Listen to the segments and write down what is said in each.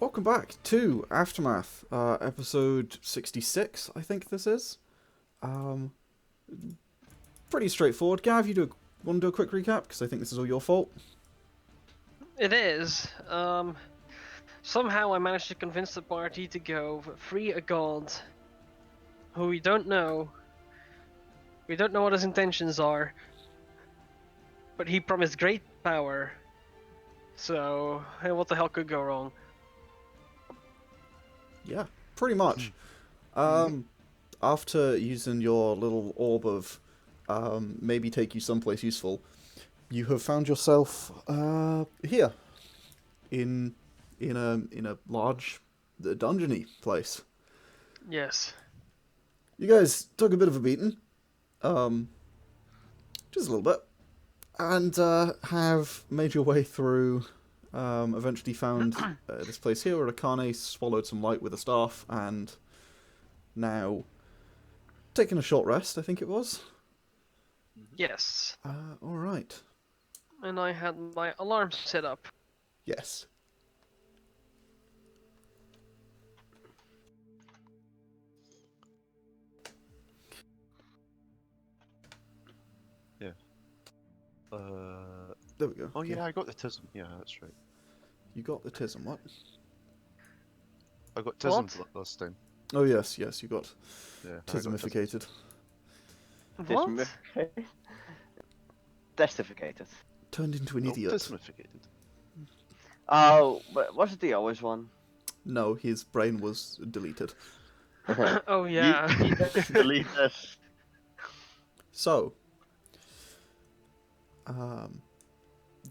welcome back to Aftermath, episode 66, I think this is. Pretty straightforward. Gav, want to do a quick recap? Because I think this is all your fault. It is. Somehow I managed to convince the party to go free a god who we don't know. We don't know what his intentions are. But he promised great power. So, hey, what the hell could go wrong? Yeah, pretty much. After using your little orb of maybe take you someplace useful, you have found yourself here in a large dungeony place. Yes. You guys took a bit of a beating, just a little bit, and have made your way through. Eventually found this place here where Akane swallowed some light with a staff, and now taking a short rest, I think it was. Yes. All right. And I had my alarm set up. Yes. Yeah. There we go. Oh yeah, I got the tism. Yeah, that's right. You got the tism, what? I got tism What? last time. Oh yes, you got Yeah. I got tismificated. What? Testificated. Turned into an No, idiot. tismificated. Oh, but wasn't the always one? No, his brain was deleted. Oh yeah. Delete this. So,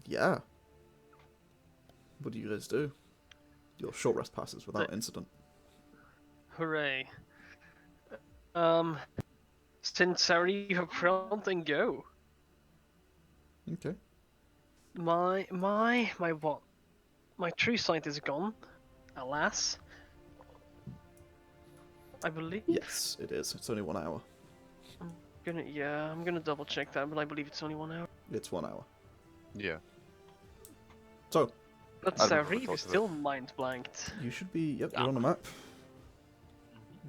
yeah. What do you guys do? Your short rest passes without incident. Hooray. Since Sauriv up front and go. Okay. My what? My true sight is gone, alas. I believe. Yes, it is. It's only 1 hour. I'm gonna double check that, but I believe it's only 1 hour. It's 1 hour. Yeah. So, But I don't know what I Sauriv thought is of it. still mind blanked. you should be. Yep, you're on the map.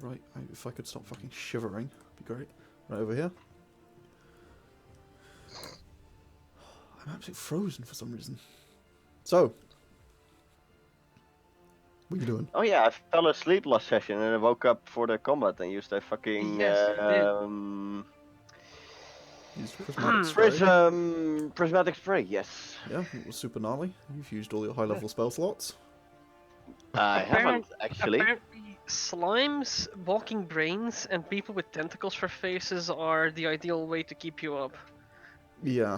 Right. If I could stop fucking shivering, it'd be great. Right over here. I'm absolutely frozen for some reason. So, what are you doing? Oh yeah, I fell asleep last session and I woke up for the combat and used a fucking Yes, you Use prismatic spray. prismatic spray. Yes. Yeah, it was super gnarly. You've used all your high-level spell slots. I haven't actually. Apparently, slimes, walking brains, and people with tentacles for faces are the ideal way to keep you up. Yeah.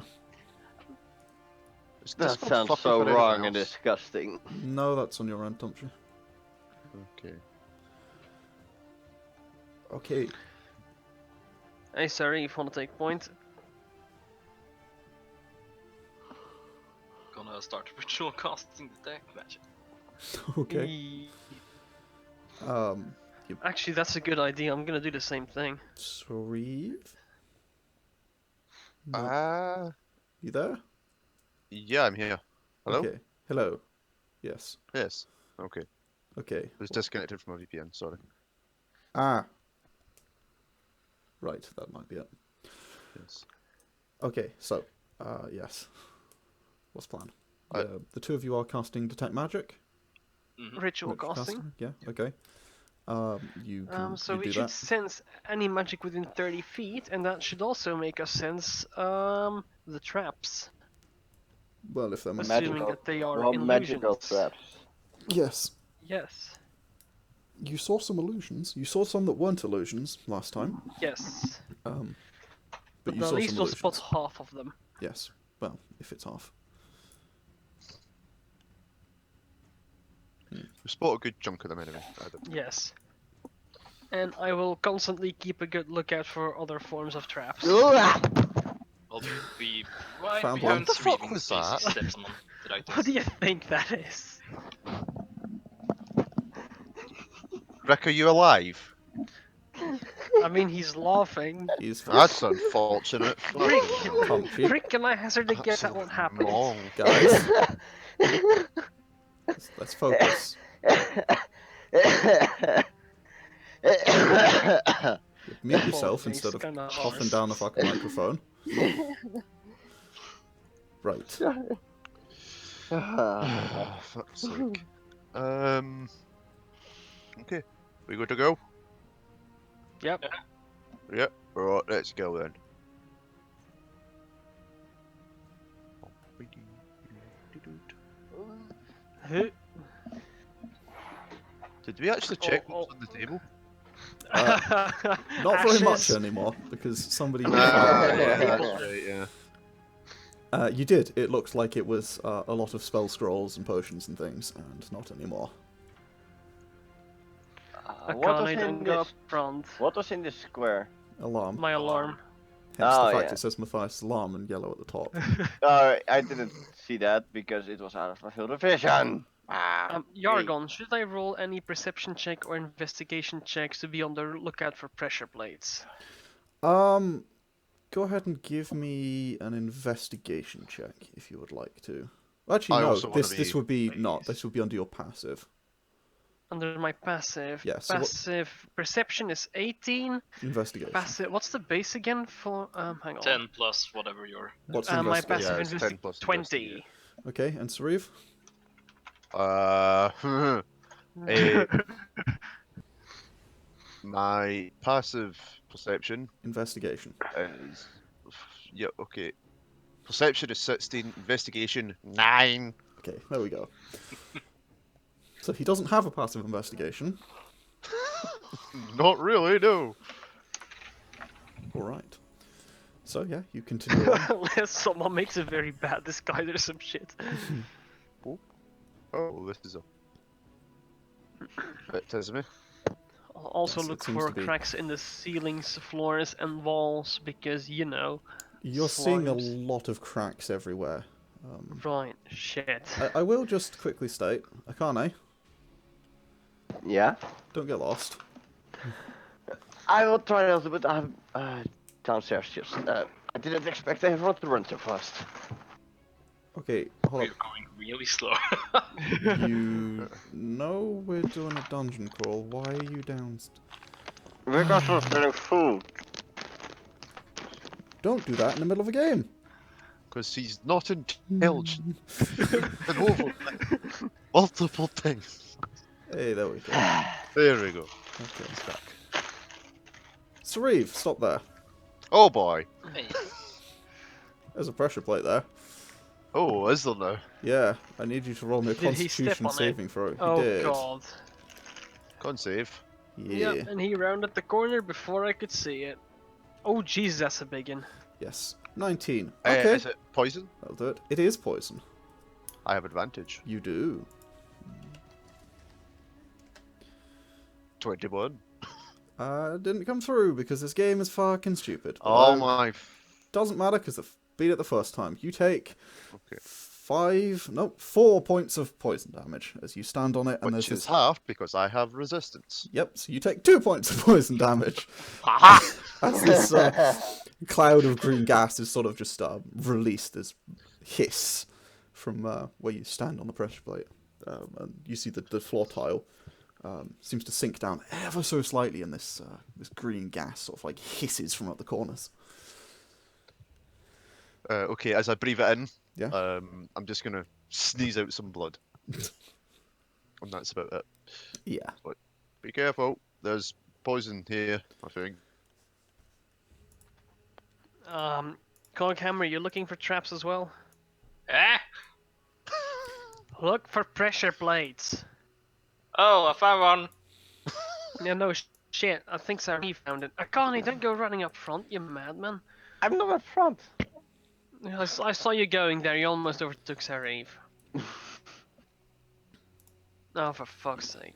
Is That this one sounds fluffy so for wrong anyone and else? disgusting. No, that's on your end, don't you? Okay. Okay. Hey, sorry, if you want to take point. Gonna start ritual casting detect magic. Okay. Yee. Um, Actually, that's a good idea. I'm gonna do the same thing. Sauriv? No. You there? Yeah, I'm here. Hello? Okay. Hello. Yes. Yes. Okay. Okay. I was disconnected from a VPN, sorry. Ah. Right, that might be it. Yes. Okay, so, yes. What's the plan? I- The two of you are casting Detect Magic? Ritual Ritual casting. Yeah, okay. You can So you we do should that. sense any magic within 30 feet, and that should also make us sense the traps, Well, if they're assuming Magical- that they are Well, illusions. magical traps. Yes. Yes. You saw some illusions. You saw some that weren't illusions last time. Yes. But But you at saw least some we'll illusions. spot half of them. Yes. Well, if it's half. We spot a good chunk of them anyway. I did. Yes. And I will constantly keep a good lookout for other forms of traps. Well, we right Found behind one. What the fuck Cerebing was species that? steps on the right What do you think that is? Rick, are you alive? I mean, he's laughing. He's That's unfortunate. Rick, Comfy. Rick, can I hazard a guess at what happened? Guys, let's focus. Mute yourself Apologies, instead of kinda coughing hard. down the fucking microphone. Right. Fuck's sake. Okay. We good to go? Yep. Yep. Right, let's go then. Did we actually check Oh, what's on the table? Not very much Ashes. anymore, because somebody... Ah, yeah, yeah, that's that's right, yeah. You did. It looked like it was a lot of spell scrolls and potions and things, and not anymore. What was Akane, in don't go up this? front. What was in this square? Alarm. My alarm. Hence Oh, the fact yeah. it says Mathias' alarm in yellow at the top. I didn't see that because it was out of my field of vision. Yargon, should I roll any perception check or investigation checks to be on the lookout for pressure plates? Go ahead and give me an investigation check if you would like to. Actually, I no. also wanna This be- would be not. This would be under your passive. Under my passive. Yeah, so what- Passive perception is 18. Investigation. Passive. What's the base again for? Hang on. 10 plus whatever your. What's My investigation? passive Yeah, it's 10 investigation plus 20. Okay, and Sauriv? eh, my passive perception Investigation. is... Yeah, okay. Perception is 16, investigation 9. Okay, there we go. So he doesn't have a passive investigation. Not really, no. Alright. So yeah, you continue on. Unless someone makes a very bad disguise or some shit. Oh, this is a bit tismy. I'll also Yes, it look seems for to be. cracks in the ceilings, floors, and walls because, you know. You're seeing a Slimes. lot of cracks everywhere. Right, shit. I will just quickly state, Akane, Yeah. don't get lost. I will try not to, but I'm downstairs just. I didn't expect everyone to run so fast. Okay, hold We're up. going really slow. You know we're doing a dungeon crawl. Why are you down? Because we're getting food. Don't do that in the middle of a game. Because he's not intelligent. And over multiple things. Hey, there we go. There we go. Okay. He's back. Sauriv, stop there. Oh boy. Hey, There's a pressure plate there. Oh, is there now? Yeah, I need you to roll me a Did he step Constitution on it? saving throw. He Oh did. god. Con save. Yeah. Yep, and he rounded the corner before I could see it. Oh Jesus, that's a big one. Yes. 19. Okay. Is it poison? That'll do it. It is poison. I have advantage. You do. 21. Didn't come through because this game is fucking stupid. But, Oh my. Doesn't matter because I beat it the first time. You take Okay. 4 points of poison damage as you stand on it, and Which there's is this. half because I have resistance. Yep. So you take 2 points of poison damage. As this cloud of green gas is sort of just released as hiss from where you stand on the pressure plate, and you see that the floor tile seems to sink down ever so slightly, and this green gas sort of like hisses from up the corners. Okay, as I breathe it in, Yeah. I'm just gonna sneeze out some blood. And that's about it. Yeah. Be careful, there's poison here, I think. Coghammer, you looking for traps as well? eh? Look for pressure plates. Oh, I found one. Yeah, no shit. I think Sauriv found it. Akane, don't go running up front, you madman. I'm not up front. I saw you going there. You almost overtook Sauriv. Oh, for fuck's sake.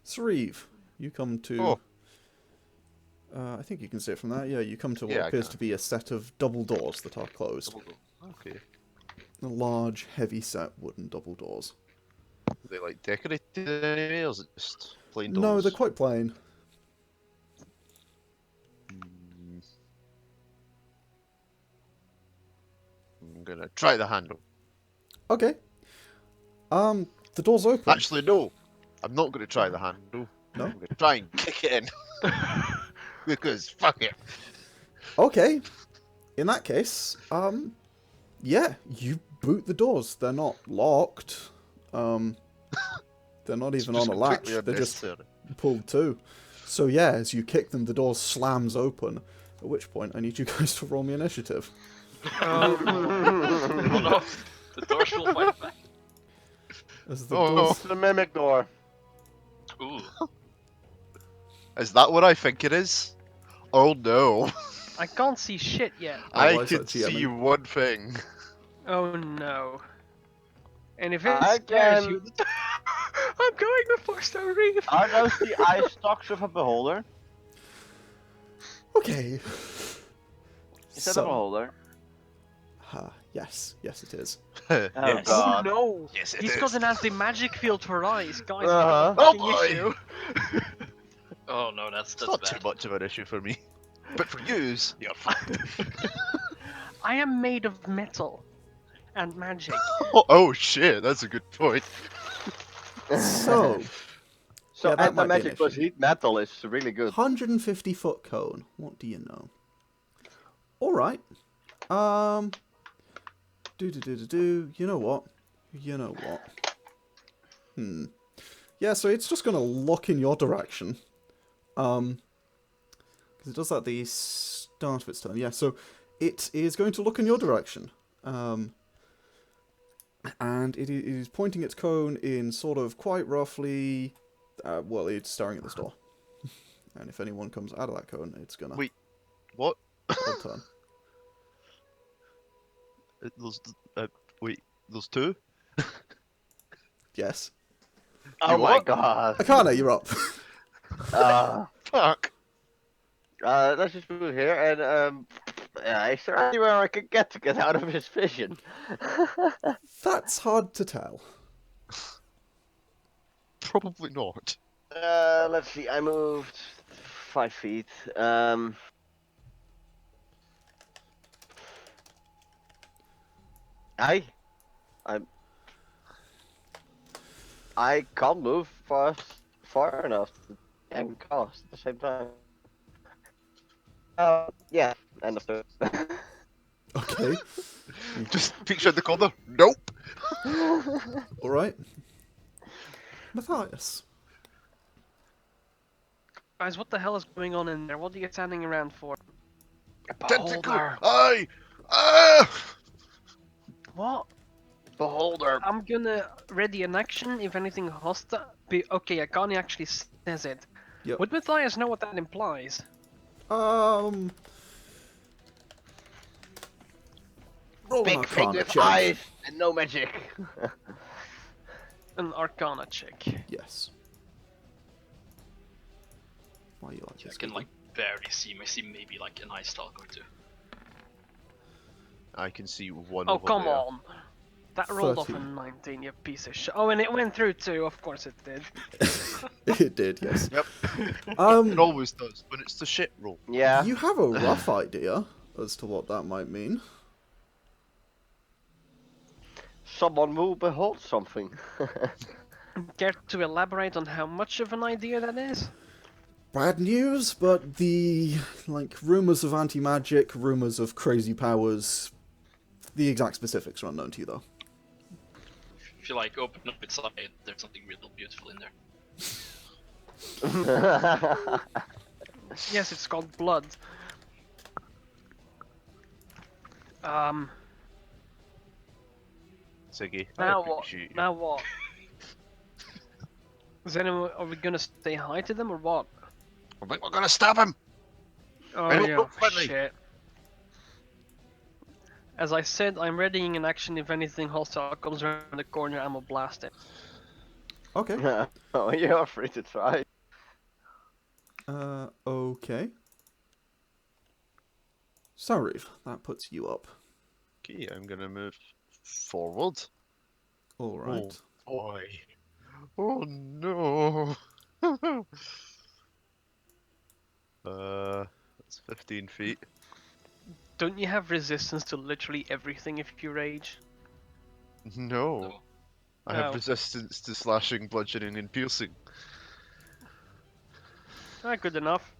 Sauriv, you come to. Oh. I think you can see it from that. Yeah, you come to what Yeah, I appears can. to be a set of double doors that are closed. Okay. Large, heavy-set wooden double doors. Are they like decorated in any way, or is it just plain doors? No, they're quite plain. Hmm. I'm gonna try the handle. Okay. The door's open. Actually, no. I'm not going to try the handle. No? I'm going to try and kick it in. Because fuck it. Okay. In that case, yeah, you boot the doors. They're not locked. They're not even on a latch. completely They're just unnecessary. pulled to. So yeah, as you kick them, the door slams open. At which point, I need you guys to roll me initiative. Oh no, the doors will fight back. As the Oh, no. doors... It's the mimic door. Ooh. Is that what I think it is? Oh no. I can't see shit yet. Oh, I why is can that see GMing? one thing. Oh no. And if it I scares can- you, I'm going before Sauriv. Are those the eye stalks of a beholder? Okay. Is that a beholder? Yes, it is. Oh Yes. Oh god. no! Yes, it He's is. got an anti-magic field for eyes, guys. Uh-huh. It's a Oh fucking boy. issue. Oh no, that's It's not bad. too much of an issue for me. But for yous, you're fucked. I am made of metal and magic. Oh shit, that's a good point. So, So yeah, that might be an anti-magic plus issue. heat metal is really good. 150-foot cone. What do you know? Alright. You know what? Yeah, so it's just gonna look in your direction. Because it does that at the start of its turn. Yeah, so it is going to look in your direction. And it is pointing its cone in sort of quite roughly... well, it's staring at this door. And if anyone comes out of that cone, it's gonna... Wait. What? full turn. Those, wait, those two? Yes. Oh You my what? god. Akane, you're up. Fuck. Let's just move here and is there anywhere I could get to get out of his vision? That's hard to tell. Probably not. Let's see, I moved 5 feet. I can't move far enough and cast at the same time. Yeah, understood. Okay. Just picture in the corner. Nope. Alright. Mathias. Guys, what the hell is going on in there? What are you standing around for? Tentacle. Beholder. Aye. Ah. What? Beholder. I'm gonna ready an action if anything hostile. Okay, Akane actually says it. Yep. Would Mathias know what that implies? Roll an Big thing Arcana with check. eyes and no magic. An Arcana check. Yes. Why you like I this? can Ziggy? like barely see him. I see maybe like an eye stalk or two. I can see one. Oh, over come there. on. That rolled off a 13. 19, you piece of shit. Oh, and it went through too, of course it did. It did, yes. Yep. It Um, always does, but it's the shit roll. Yeah. you have a rough idea as to what that might mean. Someone will behold something. Care to elaborate on how much of an idea that is? Bad news, but the rumors of anti-magic, rumors of crazy powers, the exact specifics are unknown to you though. If you like open up its eye, there's something real beautiful in there. Yes, it's called blood. Ziggy. Now I what? appreciate you. Now what? Is anyone? Are we gonna say hi to them or what? I think we're gonna stab him. Oh Hey, yeah, look, friendly. shit. As I said, I'm readying an action if anything hostile comes around the corner, I'm gonna blast it. Okay. Oh, you're free to try. Okay. Sauriv, that puts you up. Okay, I'm gonna move forward. Alright. Boy. Oh no. That's 15 feet. Don't you have resistance to literally everything if you rage? No. No. I have No. resistance to slashing, bludgeoning, and piercing. Not good enough.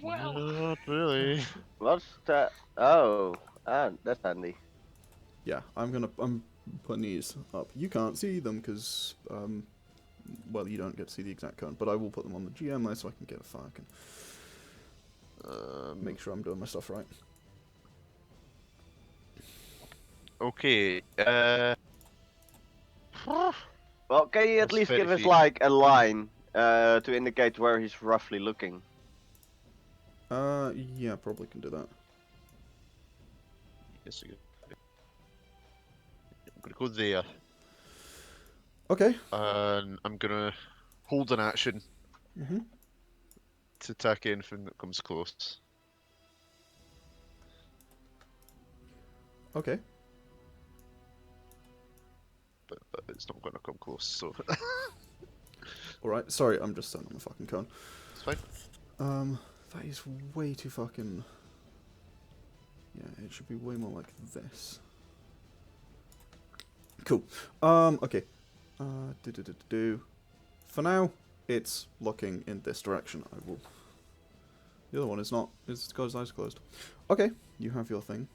Well, Not really. What's that? Oh, that's handy. Yeah, I'm putting these up. You can't see them because, well, you don't get to see the exact code, but I will put them on the GM list so I can get a fucking make sure I'm doing my stuff right. Okay. Well, can you at That's least 30 give us feet. like a line to indicate where he's roughly looking? Yeah, probably can do that. Yes, I'm gonna go there, Okay. and I'm gonna hold an action Mm-hmm. to attack anything that comes close. Okay. But it's not gonna come close, so Alright, sorry, I'm just standing on the fucking cone. it's fine. That is way too fucking... Yeah, it should be way more like this. Cool. Okay. For now, it's looking in this direction. I will... The other one is not. It's got his eyes closed. Okay, you have your thing.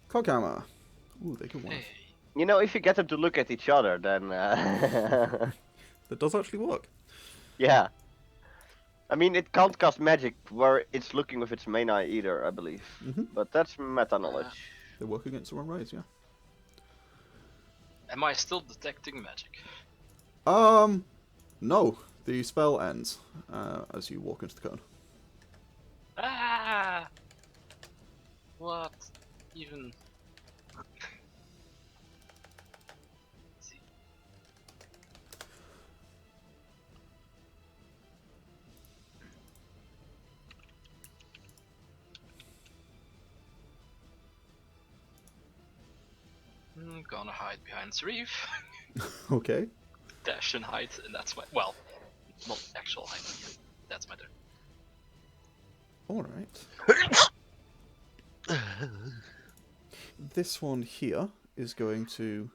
Coghammer. Ooh, they can work. hey. You know, if you get them to look at each other, then That does actually work. yeah. I mean, it can't cast magic where it's looking with its main eye either, I believe. Mm-hmm. But that's meta knowledge. They work against the wrong rays, yeah. Am I still detecting magic? No. The spell ends as you walk into the cone. Ah! What? Even... Let's see. I'm gonna hide behind Sauriv. Okay. Dash and hide, and that's my... Well, not actual hide. That's my turn. Alright. This one here is going to,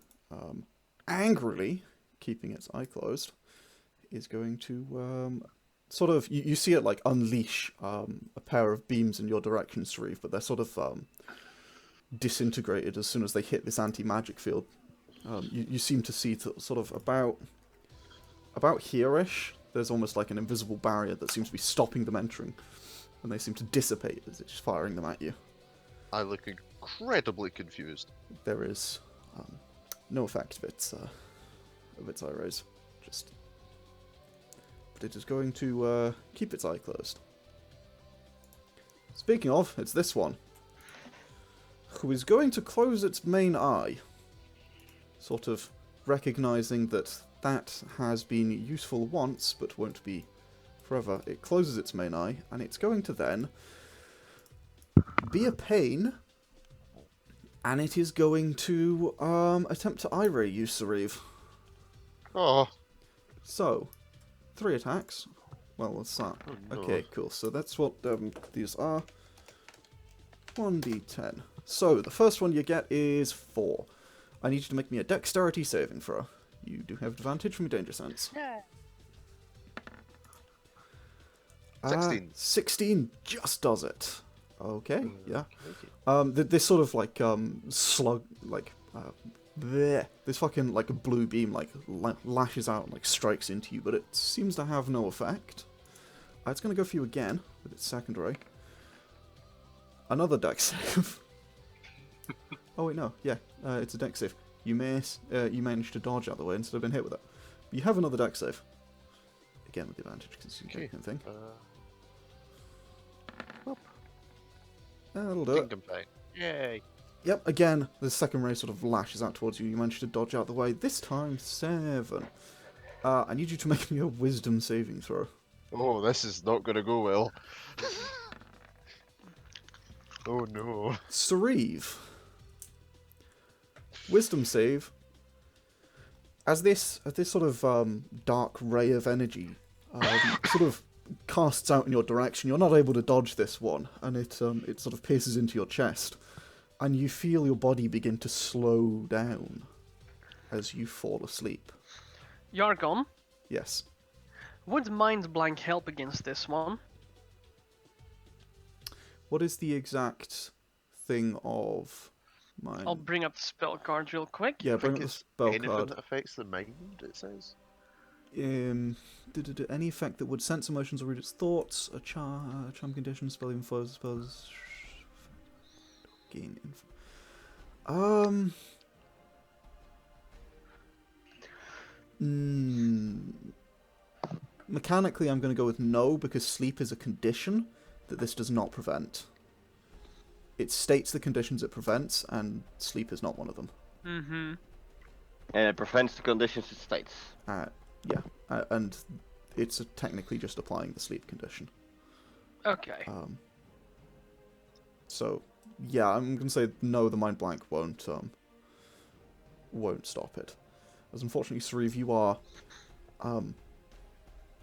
angrily, keeping its eye closed, is going to, sort of, you see it, like, unleash a pair of beams in your direction, Sauriv, but they're sort of disintegrated as soon as they hit this anti-magic field. You seem to see sort of about here-ish, there's almost like an invisible barrier that seems to be stopping them entering, and they seem to dissipate as it's firing them at you. I look incredibly confused. There is no effect of its eye rays, just, but it is going to keep its eye closed. Speaking of, it's this one, who is going to close its main eye, sort of recognizing that that has been useful once, but won't be forever. It closes its main eye, and it's going to then be a pain, and it is going to attempt to eye ray you, Sauriv. Oh, So, 3 attacks. Well, what's that? Oh, no. Okay, cool. So that's what these are. 1d10. So, the first one you get is 4. I need you to make me a dexterity saving throw. You do have advantage from your danger sense. 16. 16 just does it. Okay, yeah. This sort of like slug, like bleh, this fucking like a blue beam like lashes out and like strikes into you, but it seems to have no effect. It's gonna go for you again with its second ray. Another dex save. Oh wait, no, yeah, it's a dex save. You managed to dodge out of the way instead of being hit with it. You have another dex save. Again with the advantage because you can thing. That'll do it. Kingdom Fight. Yay. Yep, again, the second ray sort of lashes out towards you. You manage to dodge out the way. This time, 7. I need you to make me a wisdom saving throw. Oh, this is not gonna go well. Oh no. Sauriv. Wisdom save. As this sort of dark ray of energy sort of casts out in your direction, you're not able to dodge this one, and it sort of pierces into your chest, and you feel your body begin to slow down. as you fall asleep. Yargon, Yes. would Mind Blank help against this one? What is the exact thing of mine? I'll bring up the spell card real quick. Yeah, I bring think up the it's spell anything card. that affects the mind, it says. Any effect that would sense emotions or read its thoughts, a charm condition, spell info, spells. Gain info. Mechanically, I'm going to go with no, because sleep is a condition that this does not prevent. It states the conditions it prevents, and sleep is not one of them. Mm-hmm. And it prevents the conditions it states. And it's technically just applying the sleep condition. Okay. So, yeah, I'm going to say no, the Mind Blank won't stop it. As unfortunately, Sauriv, you are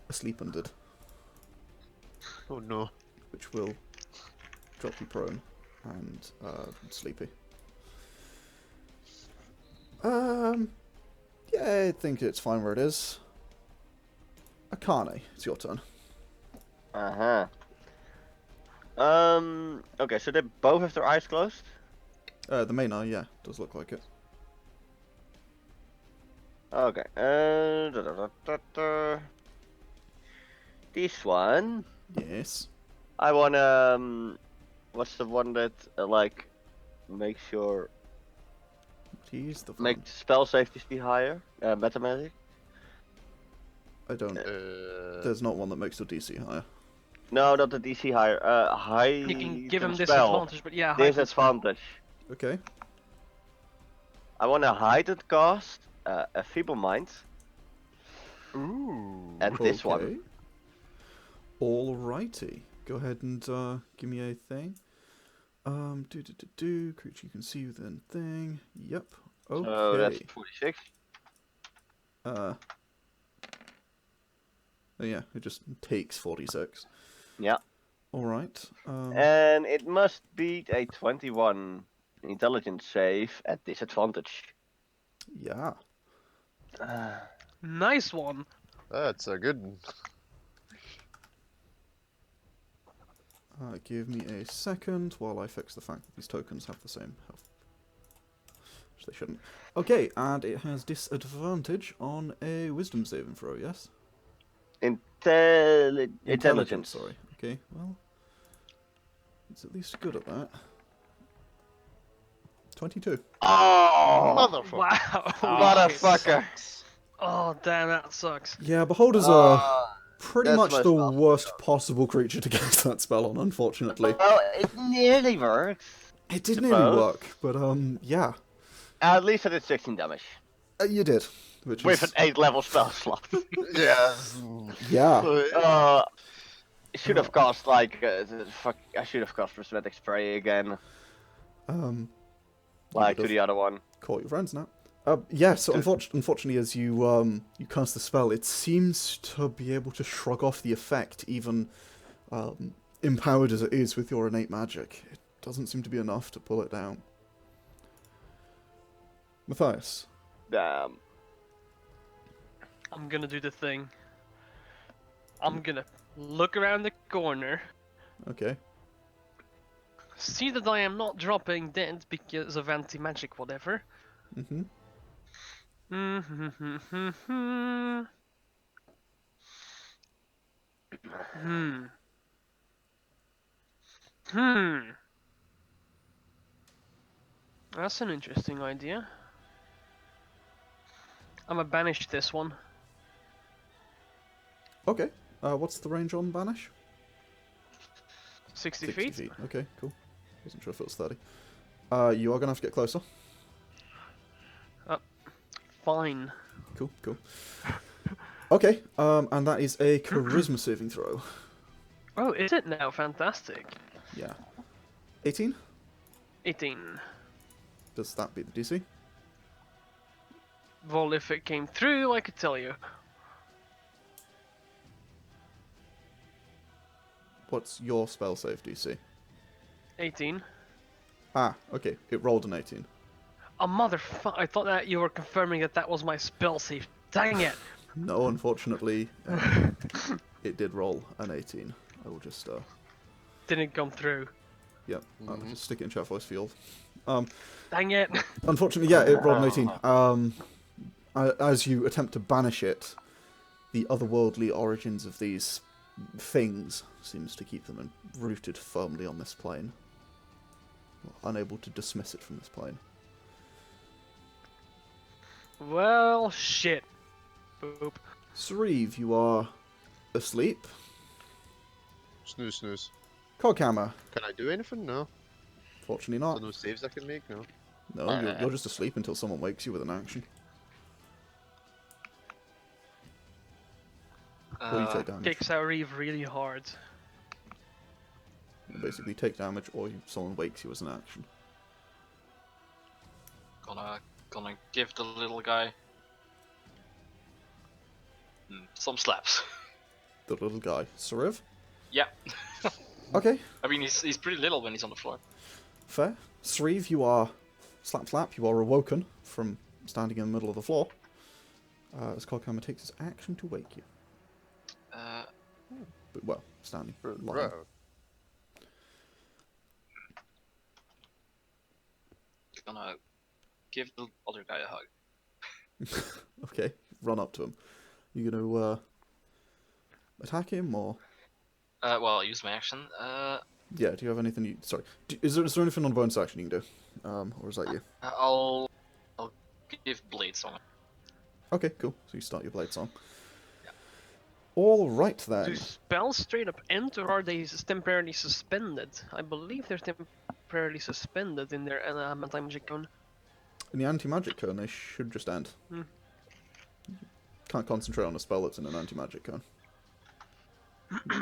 asleep undid, Oh no. which will drop you prone and sleepy. Yeah, I think it's fine where it is. Akane, it's your turn. Uh-huh. Okay, so they both have their eyes closed? The main eye, yeah, does look like it. Okay, this one, Yes. I wanna, what's the one that, like, makes your, He's the make fun. spell safety be higher? Metamagic? I don't. There's not one that makes your DC higher. No, not the DC higher, high. You can give him spell. disadvantage, but yeah, heightened Disadvantage. Okay. I wanna heightened cast, a feeble mind, Ooh. and this one. Alrighty. Go ahead and give me a thing. Creature you can see within thing. Yep. Okay. So that's 46. Oh yeah, it just takes 46. Yeah. Alright. And it must beat a 21 intelligence save at disadvantage. Yeah. Nice one. That's a good one. Give me a second while I fix the fact that these tokens have the same health. Which they shouldn't. Okay, and it has disadvantage on a wisdom saving throw, yes? Intelligence. Sorry. Okay, well. It's at least good at that. 22. Oh! Motherfucker. Wow. Motherfucker! Oh, damn, that sucks. Yeah, Beholders are pretty that's much my the spell. worst possible creature to cast that spell on, unfortunately. Well, it nearly works. It did nearly suppose. work, but yeah. At least I did 16 damage. You did. Which With is... an 8 level spell slot. Yeah. Yeah. Should have cost like I should have cost prismatic spray again, like to would've. the other one. Call your friends now. Yeah, so unfortunately, as you you cast the spell, it seems to be able to shrug off the effect, even empowered as it is with your innate magic. It doesn't seem to be enough to pull it down. Mathias. Damn. I'm gonna do the thing. I'm gonna look around the corner, Okay. see that I am not dropping dead because of anti-magic whatever. Mm-hmm. That's an interesting idea. I'm gonna banish this one. Okay. What's the range on Banish? 60 60 feet. feet. Okay, cool. Wasn't sure if it was 30. You are going to have to get closer. Fine. Cool, cool. Okay, and that is a charisma saving throw. Oh, is it now? Fantastic. Yeah. 18? 18. Does that beat the DC? Well, if it came through, I could tell you. What's your spell save DC? 18. Ah, okay. It rolled an 18. Oh, motherfucker. I thought that you were confirming that that was my spell save. Dang it. No, unfortunately, it did roll an 18. I will just, Didn't come through. yep, I'll just stick it in chat voice field. Dang it. Unfortunately, yeah, it rolled an 18. As you attempt to banish it, the otherworldly origins of these things seems to keep them rooted firmly on this plane. Unable to dismiss it from this plane. Well, shit. Boop. Sauriv, you are asleep. Snooze, snooze. Coghammer, Can I do anything? No. fortunately So not. no saves I can make? No. No, you're just asleep until someone wakes you with an action. Or you take damage. Kick Sauriv really hard. You basically take damage, or someone wakes you as an action. Gonna give the little guy some slaps. The little guy. Sauriv? Yeah. Okay, I mean, he's pretty little when he's on the floor. fair. Sauriv, you are... Slap, you are awoken from standing in the middle of the floor. As Coghammer takes his action to wake you. But, well, standing. Lying. Gonna give the other guy a hug. Okay, run up to him. You gonna attack him, or... Well, I'll use my action. Yeah, do you have anything you... Sorry. Is there anything on bonus action you can do? Or is that you? I'll give Blades on. Okay, cool. So you start your blades on. Yeah. Alright Do then. spells straight up end, or are they temporarily suspended? I believe they're temporarily suspended in their anti-magic cone. In the anti-magic cone, they should just end. Can't concentrate on a spell that's in an anti-magic cone.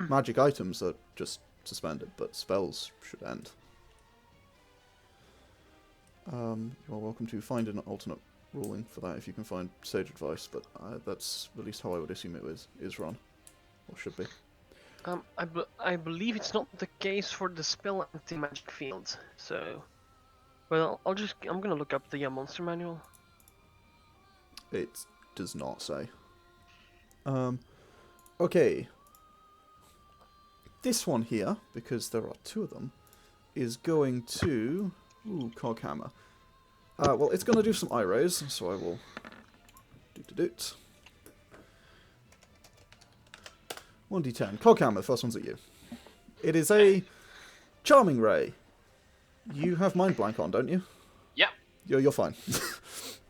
Magic items are just suspended, but spells should end. You are welcome to find an alternate ruling for that if you can find sage advice, but that's at least how I would assume it is run. Or should be. I believe it's not the case for the spell anti-magic field, so... Well, I'm gonna look up the monster manual. It does not say. Okay. This one here, because there are two of them, is going to... Ooh, Coghammer. Well, it's going to do some eye rays, so I will... Doot. 1d10. Coghammer, the first one's at you. It is a charming ray. You have mind blank on, don't you? Yeah. You're fine.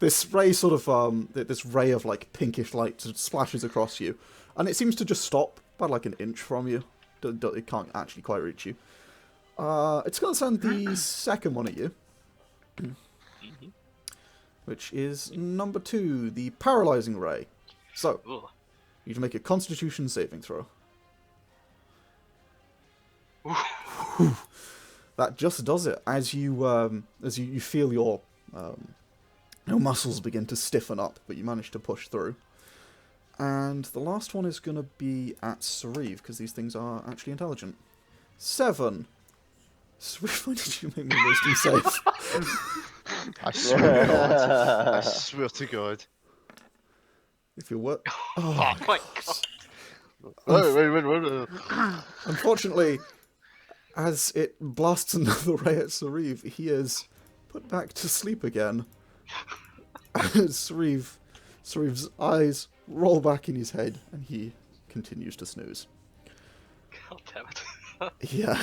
This ray sort of, this ray of like pinkish light sort of splashes across you, and it seems to just stop about like an inch from you. It can't actually quite reach you. It's going to send the second one at you, which is number 2, the paralyzing ray. So, Ooh. you need to make a Constitution saving throw. That just does it. As you feel your muscles begin to stiffen up, but you manage to push through. And the last one is going to be at Sauriv, because these things are actually intelligent. 7. Sauriv, why did you make me wisdom save? I swear to God. I swear to God. If you're what? Oh my god. Wait. Unfortunately, as it blasts another ray at Sauriv, he is put back to sleep again. Sariv's eyes roll back in his head, and he continues to snooze. God damn it. Yeah.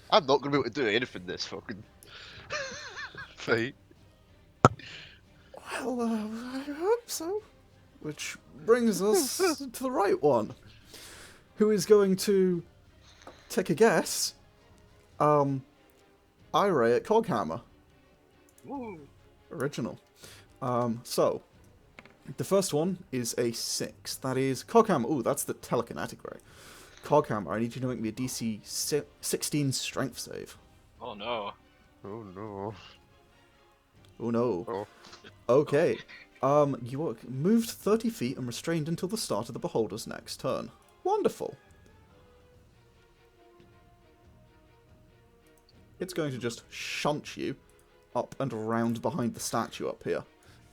I'm not going to be able to do anything this fucking fight. Well, I hope so. Which brings us to the right one. Who is going to take a guess? Ray at Coghammer. Woo. Original. So, the first one is a 6. That is Coghammer. Ooh, that's the telekinetic ray. Coghammer, I need you to make me a DC 16 strength save. Oh no. Oh no. Oh no. Oh. Okay. You are moved 30 feet and restrained until the start of the beholder's next turn. Wonderful. It's going to just shunt you up and around behind the statue up here.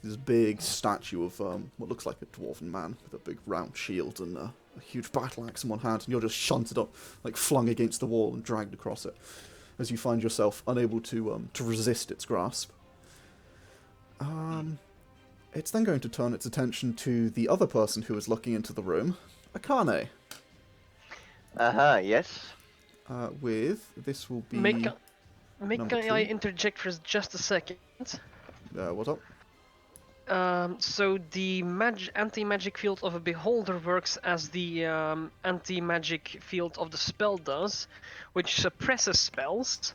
This big statue of what looks like a dwarven man with a big round shield and a huge battle axe in one hand, and you're just shunted up, like flung against the wall and dragged across it, as you find yourself unable to resist its grasp. It's then going to turn its attention to the other person who is looking into the room, Akane. Yes. This will be... May number I 2. interject for just a second? What up? So the anti-magic field of a beholder works as the anti-magic field of the spell does, which suppresses spells,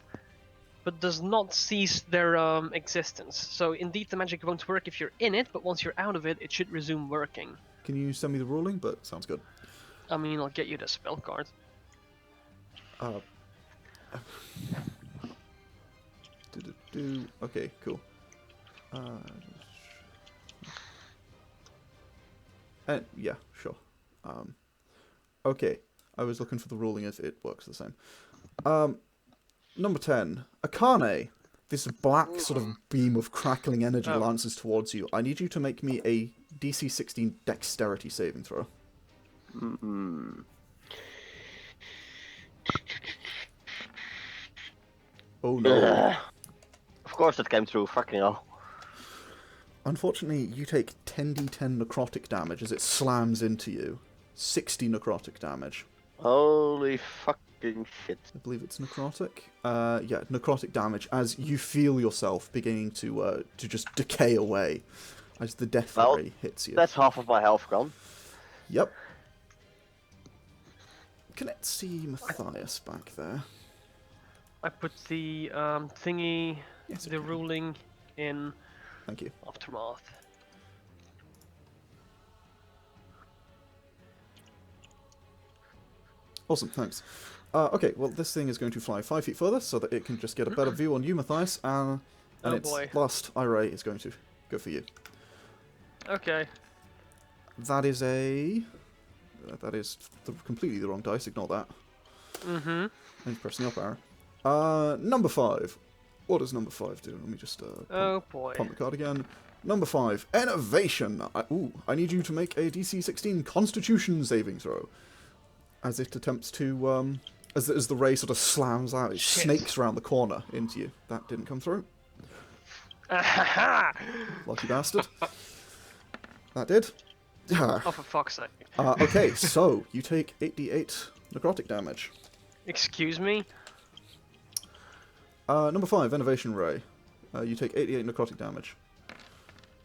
but does not cease their existence. So indeed the magic won't work if you're in it, but once you're out of it, it should resume working. Can you send me the ruling? But sounds good. I mean, I'll get you the spell card. Okay, cool. Yeah, sure. Okay, I was looking for the ruling if it works the same. Number 10, Akane. This black sort of beam of crackling energy lances towards you. I need you to make me a DC 16 dexterity saving throw. Oh no. Of course it came through, fucking hell. Unfortunately, you take 10d10 necrotic damage as it slams into you. 60 necrotic damage. Holy fucking shit. I believe it's necrotic. Yeah, necrotic damage as you feel yourself beginning to just decay away as the death ray hits you. That's half of my health gone. Yep. Let's see Mathias back there. I put the thingy, Yes, the okay. ruling in Thank you. Aftermath. Awesome, thanks. Okay, well, this thing is going to fly 5 feet further so that it can just get a better view on you, Mathias, and Oh its boy. last eye is going to go for you. Okay. That is completely the wrong dice, ignore that. Mm-hmm. And pressing up arrow. Number 5. What does number 5 do? Let me just Oh boy. pump the card again. Number 5, Innovation. I need you to make a DC 16 Constitution saving throw. As it attempts to, as the ray sort of slams out, it Shit. snakes around the corner into you. That didn't come through. Ahaha! Lucky bastard. That did. Oh, for fuck's sake. Okay, so you take 8d8 necrotic damage. Excuse me? Number 5, Innovation Ray. You take 88 necrotic damage.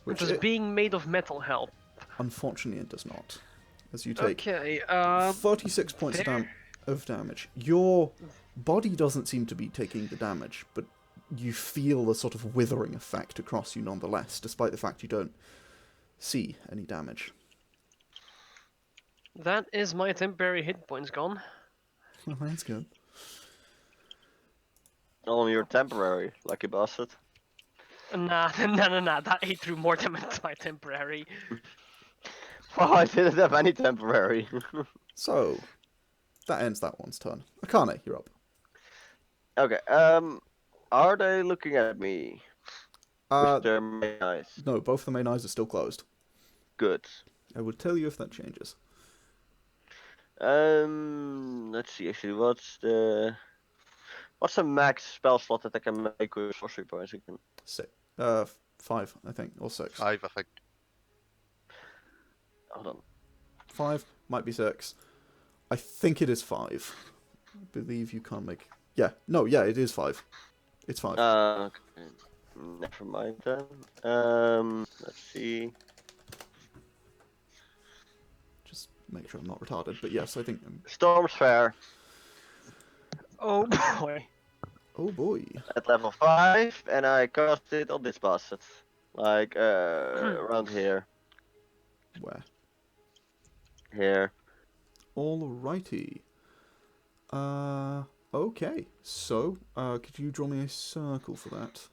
Which Does being made of metal help? unfortunately it does not. As you take Okay, 36 points of damage. Your body doesn't seem to be taking the damage, but you feel the sort of withering effect across you nonetheless, despite the fact you don't see any damage. that is my temporary hit points gone. Oh, that's good. Oh, you're temporary, lucky bastard. Nah, that ate through more than my temporary. Oh, I didn't have any temporary. So, that ends that one's turn. Akane, you're up. Okay, are they looking at me with their main eyes? No, both the main eyes are still closed. Good. I will tell you if that changes. Let's see, actually, what's the max spell slot that I can make with sorcery points again? 5, I think, or 6. 5, I think. Hold on. 5, might be 6. I think it is 5. I believe you can't make... Yeah, no, yeah, it is 5. It's 5. Okay. Never mind then. Let's see. Just make sure I'm not retarded, but yes, I think... Storm's Fair Oh boy. Oh boy. at level 5, and I cast it on this bastard. Like, around here. Where? Here. Alrighty. Okay. So, could you draw me a circle for that?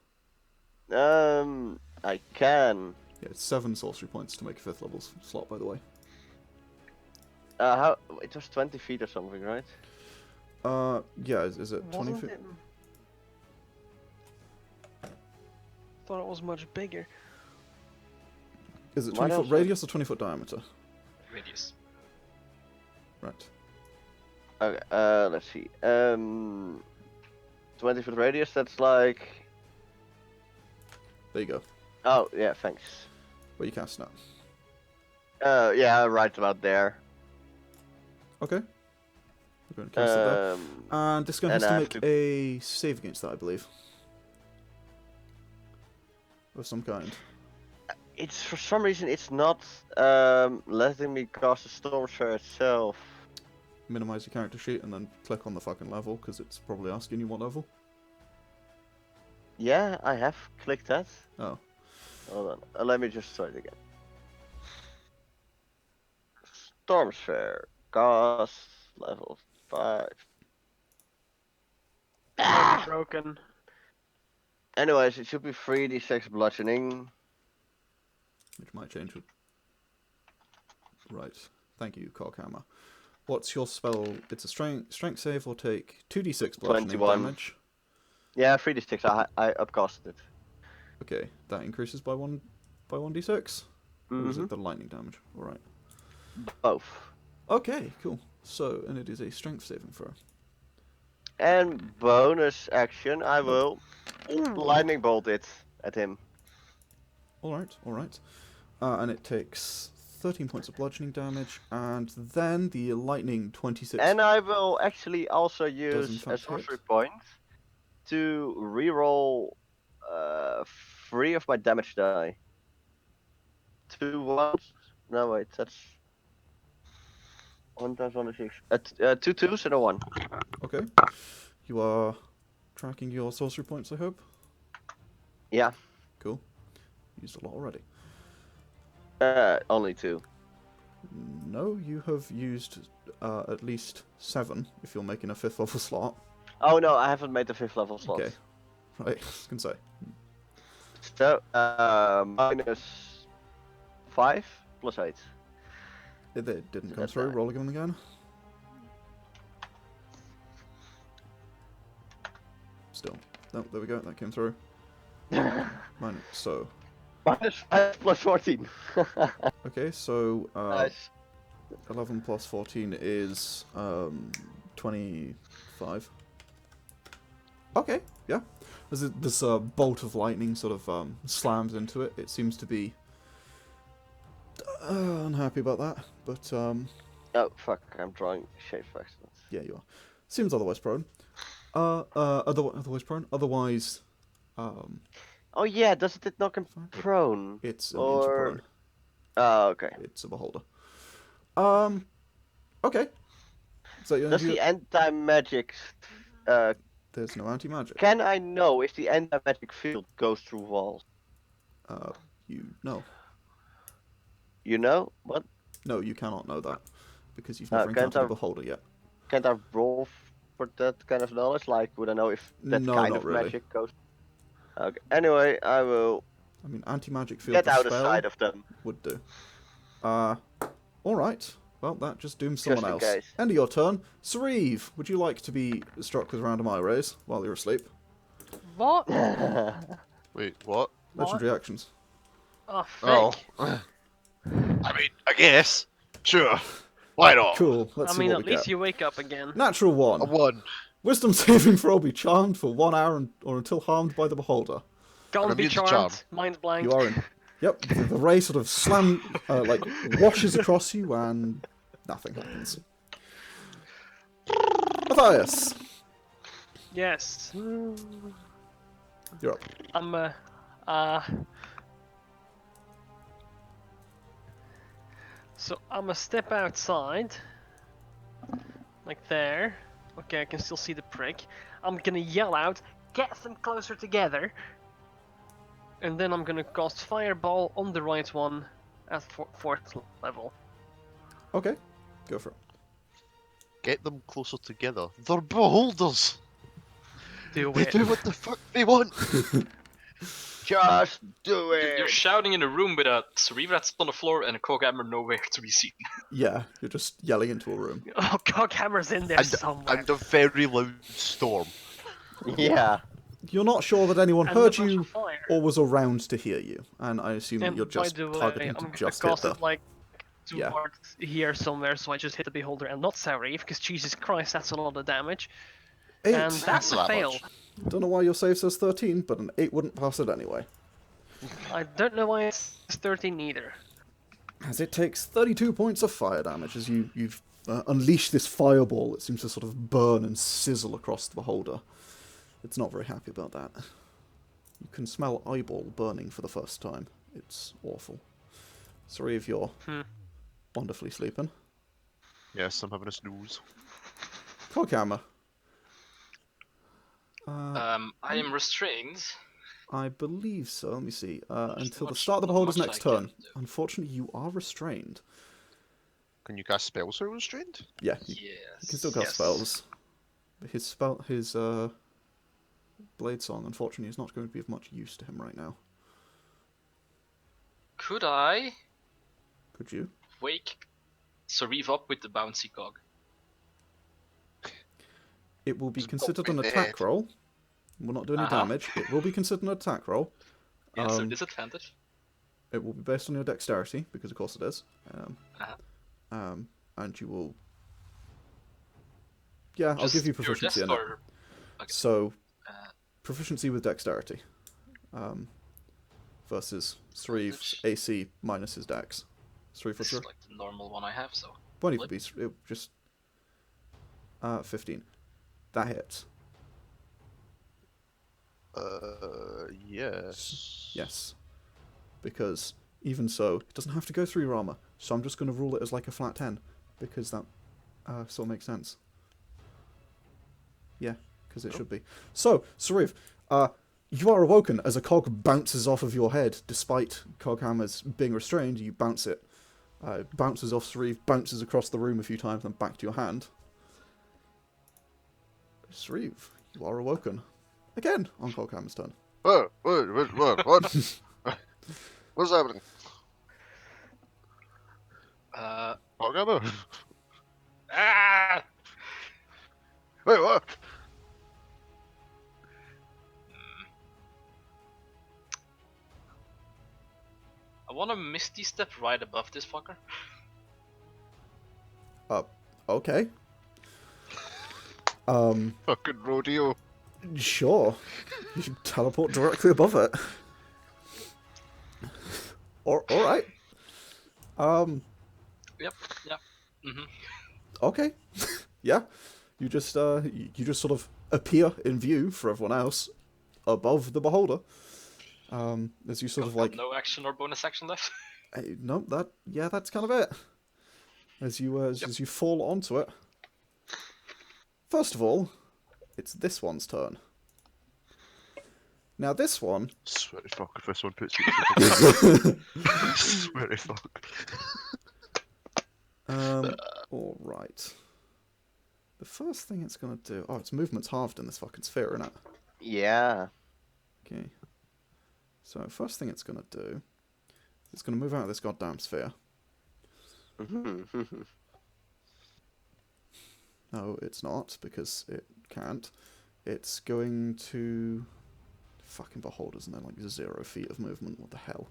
I can. Yeah, it's 7 sorcery points to make a 5th level slot, by the way. How? It was 20 feet or something, right? Yeah, is it 20 Wasn't feet? it? thought it was much bigger. Is it Why 20 foot don't radius or 20 foot diameter? Radius. Right. Okay, let's see. 20-foot radius, that's like... There you go. Oh, yeah, thanks. Where you cast now. Yeah, right about there. Okay. We're going to cast it there. And this guy has and to I make have a save against that, I believe. Of some kind. It's, for some reason, it's not letting me cast the Storm Share itself. Minimize your character sheet and then click on the fucking level, because it's probably asking you what level. Yeah, I have clicked that. Oh. Hold on, let me just try it again. Storm Sphere, cast level 5. Might be broken. Anyways, it should be 3d6 bludgeoning. Which might change it. Right. Thank you, Coghammer. What's your spell? It's a strength save or take 2d6 bludgeoning 21. damage. Yeah, 3d6. I upcasted it. Okay, that increases by 1d6. Or is it the lightning damage? All right. Both. Okay, cool. So, and it is a strength saving throw. And bonus action, I will lightning bolt it at him. All right, all right. And it takes 13 points of bludgeoning damage, and then the lightning 26. And I will actually also Does in use a fact sorcery hit. point to reroll 3 of my damage die. 2 ones. No wait, that's 1 times 1 is 6. 2 twos and a 1. Okay. You are tracking your sorcery points, I hope? Yeah. Cool. Used a lot already. Only 2. No, you have used at least 7 if you're making a 5th level slot. Oh no, I haven't made the 5th level slot. Okay. Right, I was gonna say. So, minus 5 plus 8. It didn't come That's through. fine. Roll again. Still. No, there we go. That came through. Minus, so. Minus 5 plus 14. Okay, so Nice. 11 plus 14 is 25. Okay, yeah. There's this bolt of lightning sort of slams into it. It seems to be unhappy about that, but Oh fuck! I'm drawing shape of excellence. yeah, you are. Seems otherwise prone. Otherwise prone. Otherwise, Oh yeah, does it knock him prone? it's immune to Or prone. oh okay. It's a beholder. Okay. So you Does the anti-magic? there's no anti-magic. Can I know if the anti-magic field goes through walls? You know. You know what? No, you cannot know that because you've never can't encountered a I- beholder yet. Can't I roll for that kind of knowledge? Like, would I know if that No, kind not of really. magic goes? Okay. Anyway, I will I mean, anti-magic field get the out of spell sight of them. would do. Alright. Well, that just dooms someone Just in else. case. End of your turn. Sauriv, would you like to be struck with random eye rays while you're asleep? What? Wait, what? Legendary actions. Oh, frick. Oh. I mean, I guess. Sure. Why not? Cool. Let's I see mean, what at we least get. you wake up again. Natural A 1. 1. Wisdom saving throw be charmed for 1 hour or until harmed by the beholder. Can't I'm be immune to charmed. charm. Mind's blank. You are in. Yep, the ray sort of like washes across you and nothing happens. Mathias, Yes. you're up. I'm So I'm gonna step outside, like there. Okay, I can still see the prick. I'm gonna yell out, "Get them closer together!" And then I'm gonna cast Fireball on the right one at 4th level. Okay, go for it. Get them closer together. They're beholders. Do They it. do what the fuck they want. Just do it. You're shouting in a room with a Sauriv that's on the floor and a Coghammer nowhere to be seen. Yeah, you're just yelling into a room. Oh, Coghammer's in there somewhere. And a very loud storm. Yeah. You're not sure that anyone and heard a bunch you of fire. or was around to hear you, and I assume that And you're by just the way, targeting I'm to gonna just hit cast the... it like Yeah. towards here somewhere, so I just hit the beholder and not Sauriv, because Jesus Christ, that's a lot of damage. 8! And that's a Not that fail. much. Don't know why your save says 13, but an 8 wouldn't pass it anyway. I don't know why it's 13 either. As it takes 32 points of fire damage as you've unleashed this fireball that seems to sort of burn and sizzle across the beholder. It's not very happy about that. You can smell eyeball burning for the first time. It's awful. Sorry if you're wonderfully sleeping. Yes, I'm having a snooze. Coghammer. I am restrained. I believe so. Let me see. Until the much- start of the not beholder's much next I can turn. do. Unfortunately, you are restrained. Can you cast spells through restrained? Yeah, you Yes. can still cast Yes. spells. His blade song, unfortunately, is not going to be of much use to him right now. Could I Could you? wake Sauriv up with the bouncy cog? It will be Just considered bump an it attack there. roll. Will not do any damage. It will be considered an attack roll. Yeah, so Um, disadvantage. It will be based on your dexterity, because of course it is. Uh-huh. And you will... Yeah, I'll Just give you pure proficiency dex in it. or... Okay. So, Uh, proficiency with dexterity. Versus Sariv's AC minus his dex. Sarif, this what's is your... like the normal one I have, so... Won't even be... It just... 15. That hits. Yes. Yes. Because, even so, it doesn't have to go through your armor. So I'm just going to rule it as like a flat 10. Because that sort of makes sense. Yeah, because it should be. So, Sauriv, you are awoken as a cog bounces off of your head. Despite Coghammer's being restrained, you bounce it. It bounces off Sauriv, bounces across the room a few times, then back to your hand. Sauriv, you are awoken. Again, on Coghammer's turn. What? What's happening? Coghammer? Ah! Wait, what? I want to Misty Step right above this fucker. Okay. Fucking rodeo. Sure. You should teleport directly above it. Alright. Yep. Okay. Yeah. You just sort of appear in view for everyone else above the beholder. As you sort of like... No action or bonus action left. No, that's kind of it. As you fall onto it. First of all, it's this one's turn. Now this one... Swear to fuck if this one puts you Swear to fuck. Alright. The first thing it's gonna do... Oh, its movement's halved in this fucking sphere, isn't it? Yeah. Okay. So, first thing it's gonna do... It's gonna move out of this goddamn sphere. No, it's not, because it can't. It's going to... Fucking beholders, and they're like 0 feet of movement. What the hell?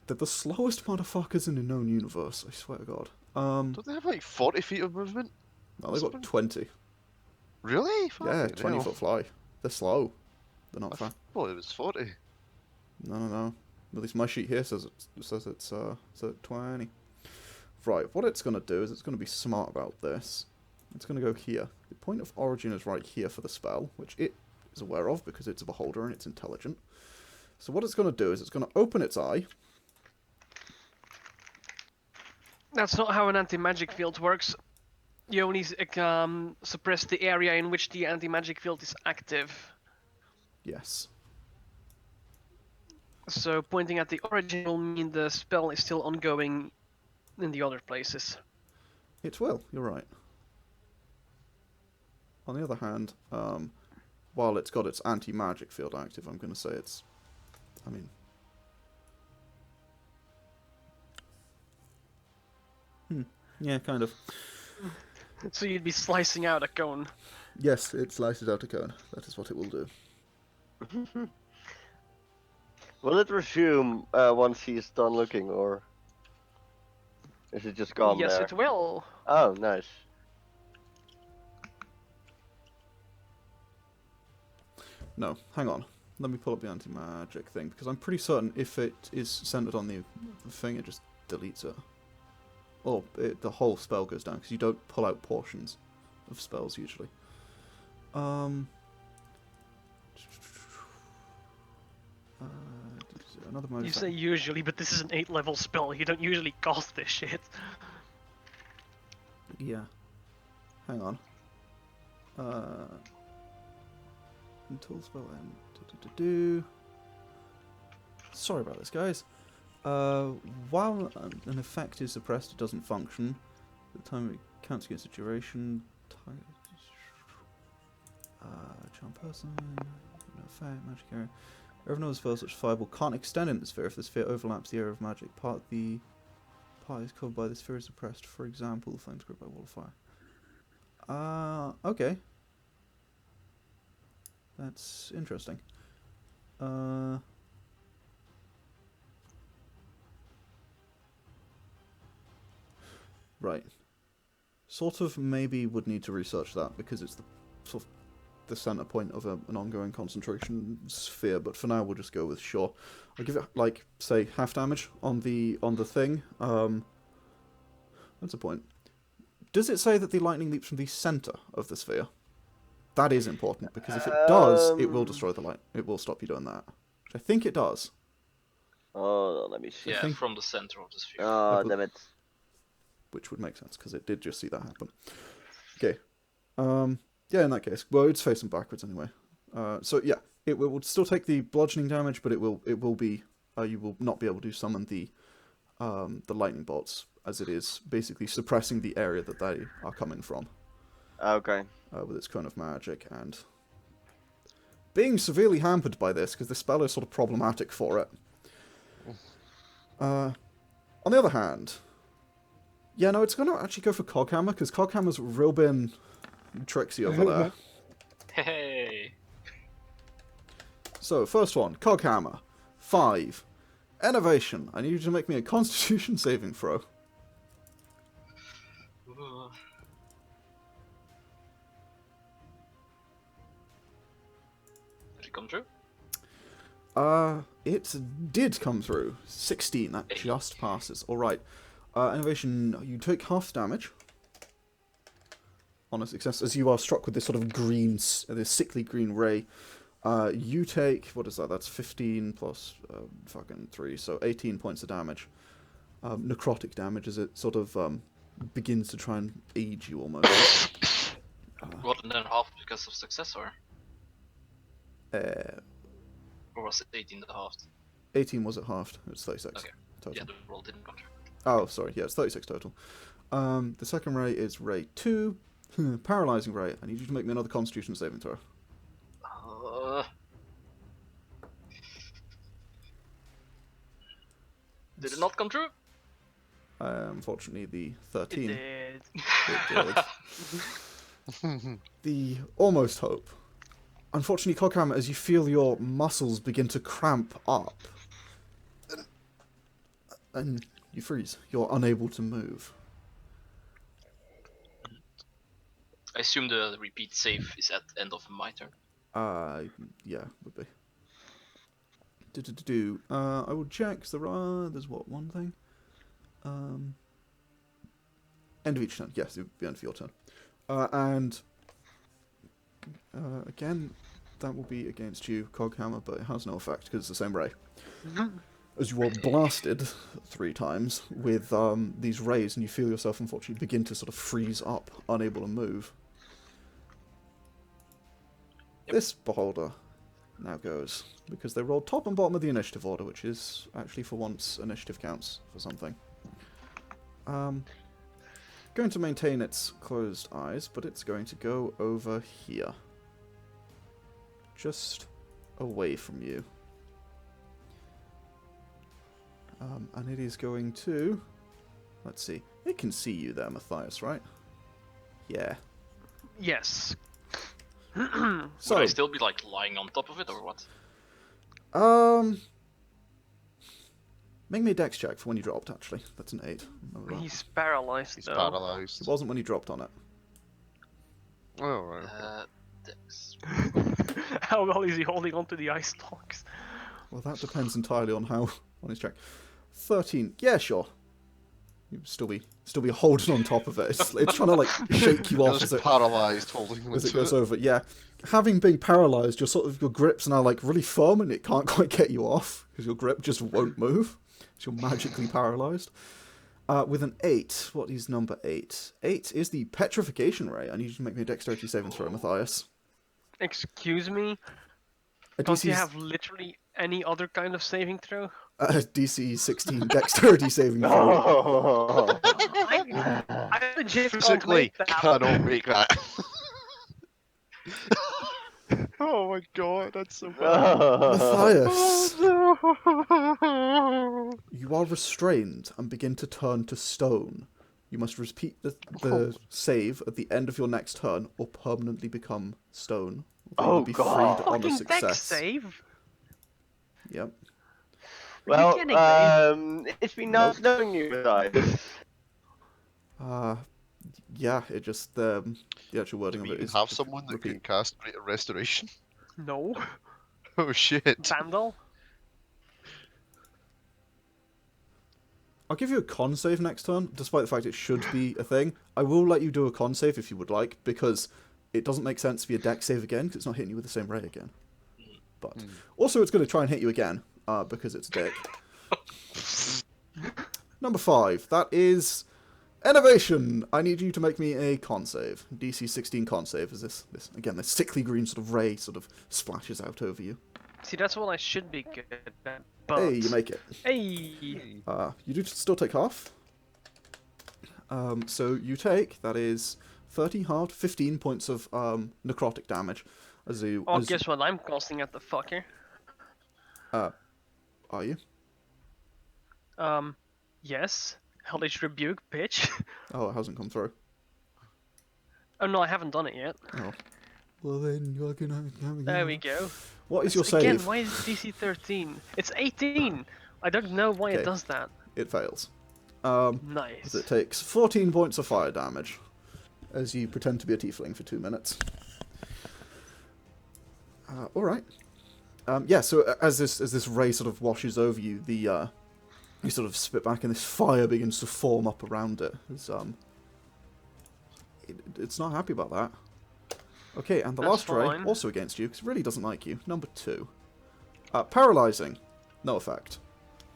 They're the slowest motherfuckers in the known universe, I swear to God. Don't they have like 40 feet of movement? No, they've got 20. Really? Yeah, Fucking 20 hell. foot fly. They're slow. They're not I fast. thought it was 40. No. At least my sheet here says it's 20. Right, what it's going to do is it's going to be smart about this. It's going to go here. The point of origin is right here for the spell, which it is aware of because it's a beholder and it's intelligent. So what it's going to do is it's going to open its eye. That's not how an anti-magic field works. You only suppress the area in which the anti-magic field is active. Yes. So pointing at the origin will mean the spell is still ongoing in the other places. It will, you're right. On the other hand, while it's got its anti-magic field active, I'm going to say it's... I mean... Yeah, kind of. So you'd be slicing out a cone. Yes, it slices out a cone. That is what it will do. Will it resume once he's done looking, or is it just gone Yes, there? it will. Oh, nice. No, hang on. Let me pull up the anti-magic thing, because I'm pretty certain if it is centered on the thing, it just deletes it. Or the whole spell goes down, because you don't pull out portions of spells usually. Another mode You effect. say usually, but this is an 8-level spell. You don't usually cast this shit. Yeah. Hang on. Until spell end. Sorry about this, guys. While an effect is suppressed, it doesn't function. The time it counts against the duration. Charm person. No effect. Magic area. Wherever another spell such as Fireball can't extend into the sphere if the sphere overlaps the area of magic. Part is covered by the sphere is suppressed. For example, the flames gripped by wall of fire. Okay. That's interesting. Right. Sort of maybe would need to research that because it's the sort of the center point of an ongoing concentration sphere, but for now we'll just go with sure. I'll give it like say half damage on the thing. That's a point. Does it say that the lightning leaps from the center of the sphere? That is important because if it does, it will destroy the light. It will stop you doing that. Which I think it does. Oh, let me see. Yeah, think- from the center of the sphere. Oh, damn it. Which would make sense because it did just see that happen. Okay. Yeah, in that case, well, it's facing backwards anyway. So yeah, it will still take the bludgeoning damage, but it will be you will not be able to summon the lightning bolts as it is basically suppressing the area that they are coming from. Okay. With its cone of magic and being severely hampered by this because the spell is sort of problematic for it. On the other hand, yeah, no, it's going to actually go for Coghammer because Coghammer's real been tricksy over there. Hey. So, first one, Coghammer. 5. Innovation. I need you to make me a Constitution saving throw. Ooh. Did it come true? It did come through. 16, that just passes. Alright. Innovation, you take half damage on a success as you are struck with this sort of green, this sickly green ray. You take, what is that? That's 15 plus fucking 3, so 18 points of damage. Necrotic damage as it sort of begins to try and age you almost. What, and then half because of success, or Uh, was it 18 and a half? 18 was at halved. It's 36 Okay. total. Yeah, the roll didn't come true. Oh, sorry. Yeah, it's 36 total. The second ray is ray 2. Paralyzing ray. I need you to make me another Constitution saving throw. Did it not come true? Unfortunately, the 13. It It did. The almost hope. Unfortunately, Coghammer, as you feel your muscles begin to cramp up, and you freeze. You're unable to move. I assume the repeat save is at the end of my turn. Yeah, would be. I will check. There's what, one thing? End of each turn. Yes, it would be end of your turn. Again, that will be against you, Coghammer, but it has no effect because it's the same ray. As you are blasted 3 times with these rays, and you feel yourself, unfortunately, begin to sort of freeze up, unable to move. Yep. This beholder now goes, because they rolled top and bottom of the initiative order, which is actually for once initiative counts for something. Going to maintain its closed eyes, but it's going to go over here. Just away from you. And it is going to... Let's see. It can see you there, Mathias, right? Yeah. yes. So, Would I still be like lying on top of it or what? make me a dex check for when you dropped, actually. That's an 8. Remember that. He's paralyzed He's though. It paralysed. wasn't when you dropped on it. Oh, right. Dex. How well is he holding onto the ice blocks? Well, that depends entirely on how on his check. 13. Yeah, sure. You still be holding on top of it. It's trying to like shake you off Just as it paralysed, holding as it onto goes it. over. Yeah, having been paralysed, your grips are now like really firm, and it can't quite get you off because your grip just won't move. So you're magically paralysed. With an 8, what is number 8? 8 is the petrification ray. I need you to make me a dexterity saving throw, Mathias. Excuse me? A Don't you DC, have literally any other kind of saving throw? DC 16 dexterity saving throw. Oh. I legit can't Physically, make that. cannot make that. Oh my god, that's so bad. Matthias, Oh, you are restrained and begin to turn to stone. You must repeat the save at the end of your next turn, or permanently become stone. Or you Oh, will be God. freed on a Fucking dex success. save? Yep. Are you Well, kidding me? it's been nice knowing you guys. Yeah, it just the actual wording Do of we it even is have someone that can repeat. cast Greater Restoration? No. Oh shit. Pandal? I'll give you a con save next turn, despite the fact it should be a thing. I will let you do a con save if you would like, because it doesn't make sense to be a dex save again, because it's not hitting you with the same ray again. But also it's going to try and hit you again, because it's a dick. Number 5, that is innovation. I need you to make me a con save. DC 16 con save, as this again, this sickly green sort of ray sort of splashes out over you. See, that's what I should be good at, but... Hey, you make it. Hey! You do still take half. So you take, that is 30 halved, 15 points of necrotic damage. Oh, guess what I'm casting at the fucker? Are you? Yes. Hellish Rebuke, bitch. Oh, it hasn't come through. Oh no, I haven't done it yet. Oh. Well then, you're gonna have There we go. What is your Again, save? why is it DC 13? It's 18! I don't know why Okay. it does that. It fails. Nice. As it takes 14 points of fire damage, as you pretend to be a tiefling for 2 minutes. Alright. Yeah, so as this ray sort of washes over you, you sort of spit back and this fire begins to form up around it. It's not happy about that. Okay, and the That's last ray, fine. also against you, because it really doesn't like you. Number 2. Paralyzing. No effect.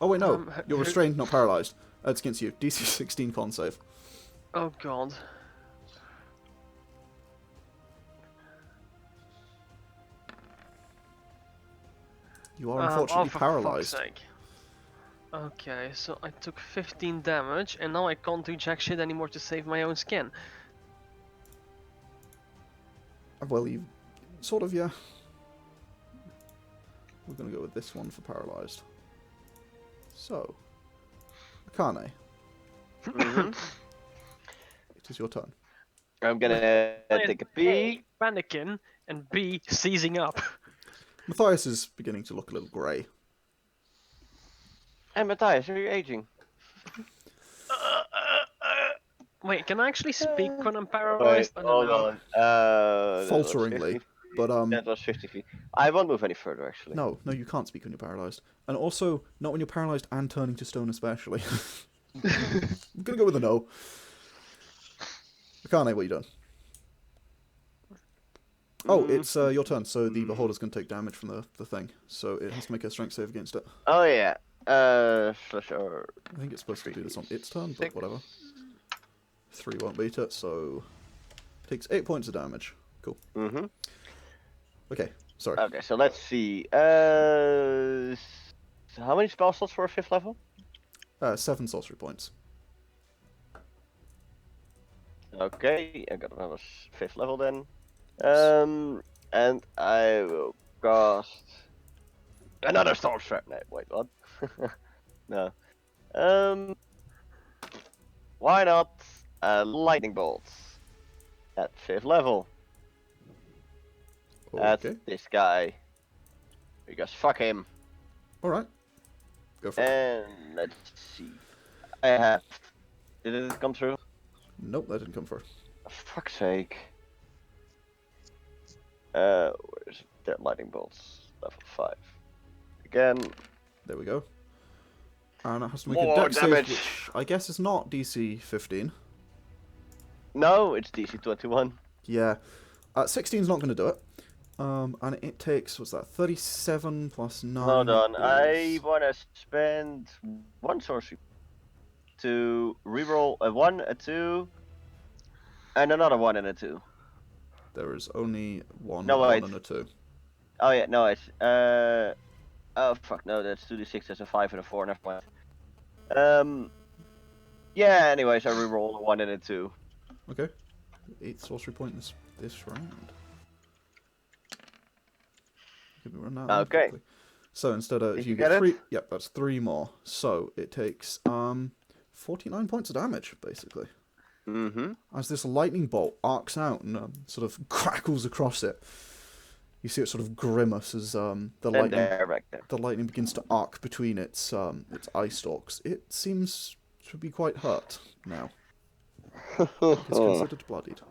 Oh wait, no. You're restrained, not paralyzed. It's against you. DC 16 con save. Oh god. You are unfortunately for paralyzed. fuck's sake. Okay, so I took 15 damage, and now I can't do jack shit anymore to save my own skin. Well, you sort of, yeah. We're going to go with this one for paralyzed. So, Akane, Mhm. it is your turn. I'm gonna take a peek. A, panicking, and B, seizing up. Mathias is beginning to look a little grey. Hey Mathias, are you aging? Wait, can I actually speak when I'm Wait, paralyzed? I don't hold know. on. That was Falteringly, 50 feet. but That was 50 feet. I won't move any further, actually. no, you can't speak when you're paralyzed. And also, not when you're paralyzed and turning to stone especially. I'm going to go with a no. Akane, what you done? Oh, it's your turn, so the beholder's going to take damage from the thing. So it has to make a strength save against it. Oh yeah. Sure. I think it's supposed to do this on its turn, but whatever. 3 won't beat it, so... Takes 8 points of damage. Cool. Mm-hmm. Okay, sorry. Okay, so let's see. So how many spell slots for a 5th level? 7 sorcery points. Okay, I got another 5th level then. And I will cast another storm strap. No, wait, what? No. Why not lightning bolts at 5th level? at Okay. this guy. Because fuck him. Alright. Go for it. And let's see. I have. Did it come through? Nope, that didn't come through. For fuck's sake. Where's that lightning bolts? Level 5. Again. There we go. And it has to make a More dex save, damage. which I guess is not DC 15. No, it's DC 21. Yeah. 16's not going to do it. And it takes, what's that, 37 plus 9 Hold on, I is- wanna spend one sorcery to reroll a 1, a 2, and another 1 and a 2. There is only one, No, 1 wait. and a 2. Oh yeah, no, it's oh fuck, no, that's 2d6, that's a 5 and a 4, never mind. Yeah, anyways, I reroll a 1 and a 2. Okay. 8th sorcery point this round. Could we run that one Okay. quickly? So instead of Did you you get get it? 3, yep, that's 3 more. So it takes 49 points of damage basically. Mm-hmm. As this lightning bolt arcs out and sort of crackles across it. You see it sort of grimace as And there, back there. the lightning begins to arc between its eye stalks. It seems to be quite hurt now. It's considered bloodied.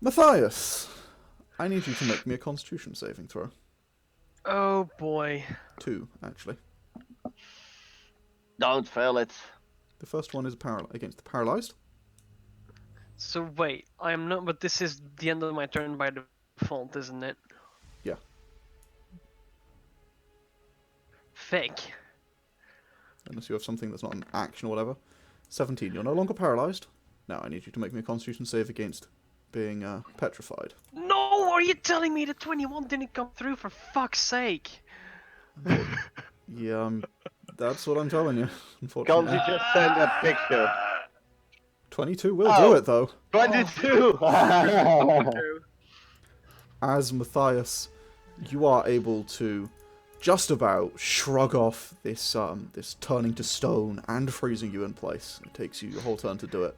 Mathias, I need you to make me a Constitution saving throw. Oh boy. 2, actually. Don't fail it. The first one is against the paralyzed. So wait, I am not. But this is the end of my turn by default, isn't it? Yeah. Fake. Unless you have something that's not an action or whatever. 17, you're no longer paralyzed. Now I need you to make me a Constitution save against being petrified. No, are you telling me the 21 didn't come through? For fuck's sake! Yeah, that's what I'm telling you, Can't unfortunately. you just send that picture? 22 will Oh. do it, though. 22! As Mathias, you are able to just about shrug off this this turning to stone and freezing you in place. It takes you your whole turn to do it,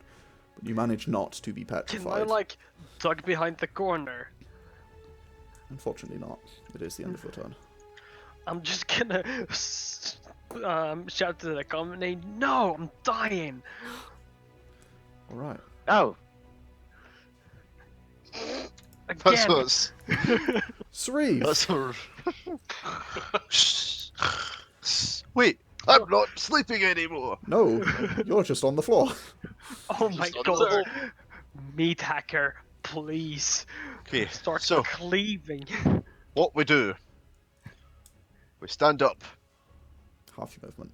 but you manage not to be Can I petrified. like duck behind the corner? Unfortunately not. It is the end of your turn. I'm just gonna shout to the Akane, no, I'm dying! Alright. Oh, That's Again! what's. Sauriv! That's our. Wait, I'm not sleeping anymore. No, you're just on the floor. Oh my Just on god! the Meat hacker, please! Okay, Start so cleaving! what we do? We stand up. Half your movement.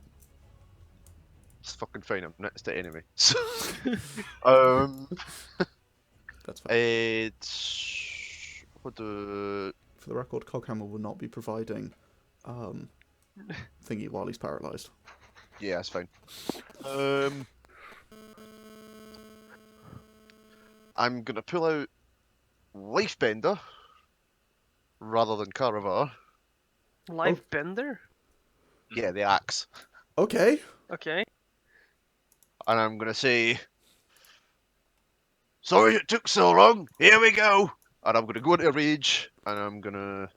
It's fucking fine. I'm next to enemy. That's fine. It's what do? For the record, Coghammer will not be providing thingy while he's paralysed. Yeah, it's fine. I'm gonna pull out Lifebender rather than Caravar. Life bender? Yeah, the axe. Okay. Okay. And I'm gonna say, sorry it took so long. Here we go. And I'm gonna go into rage, and I'm gonna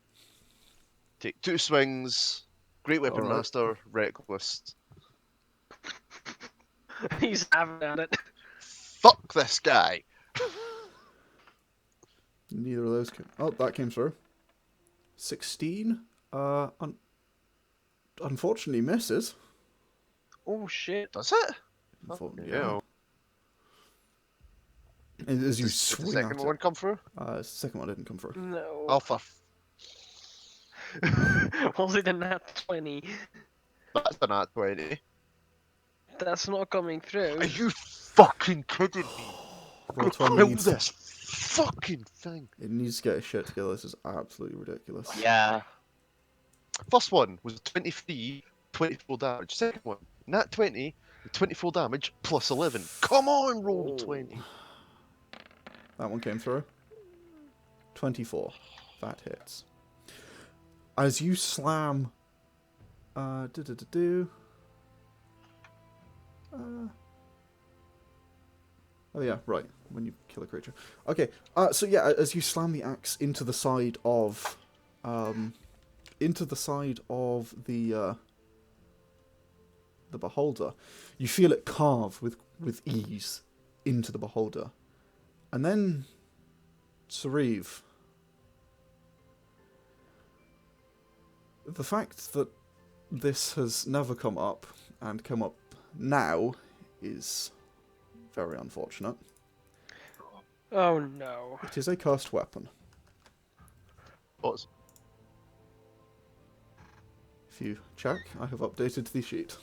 take 2 swings. Great Weapon Alright. Master, Reckless. He's having at it. Fuck this guy. Neither of those came. Oh, that came through. 16. Unfortunately misses. Oh shit. Does it? Unfortunately, Yeah. As you Did the swing second at one it. come through? Second one didn't come through. No. Alpha. Was it a nat 20? That's the nat 20. That's not coming through. Are you fucking kidding me? Roll Kill 20 needs, this fucking thing. it needs to get its shit together. This is absolutely ridiculous. yeah. First one was 23, 24 damage. Second one, nat 20, 24 damage plus 11. Come on, roll 20. That one came through. 24. That hits. As you slam... Oh yeah, right. When you kill a creature. Okay. So yeah, as you slam the axe into the side of, the beholder, you feel it carve with ease into the beholder, and then, Sauriv, the fact that this has never come up and come up now is very unfortunate. Oh no. It is a cursed weapon. What's If you check, I have updated the sheet.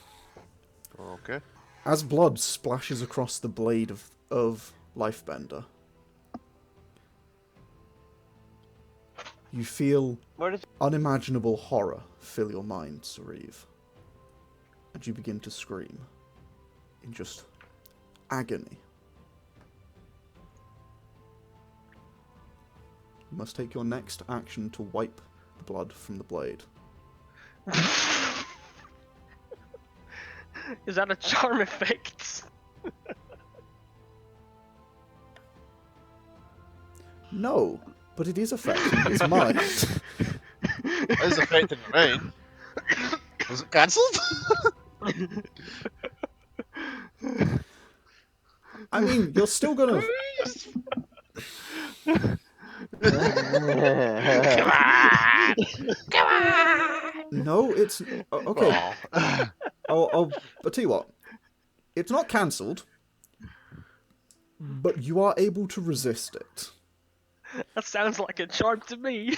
okay? As blood splashes across the blade of Lifebender, you feel What is unimaginable horror fill your mind, Sauriv. And you begin to scream in just agony. You must take your next action to wipe the blood from the blade. Is that a charm effect? No, but it is affecting his mind. That is affecting mine. Was it cancelled? I mean, you're still gonna... No, it's... Okay, Oh. I'll tell you what. It's not cancelled, but you are able to resist it. That sounds like a charm to me.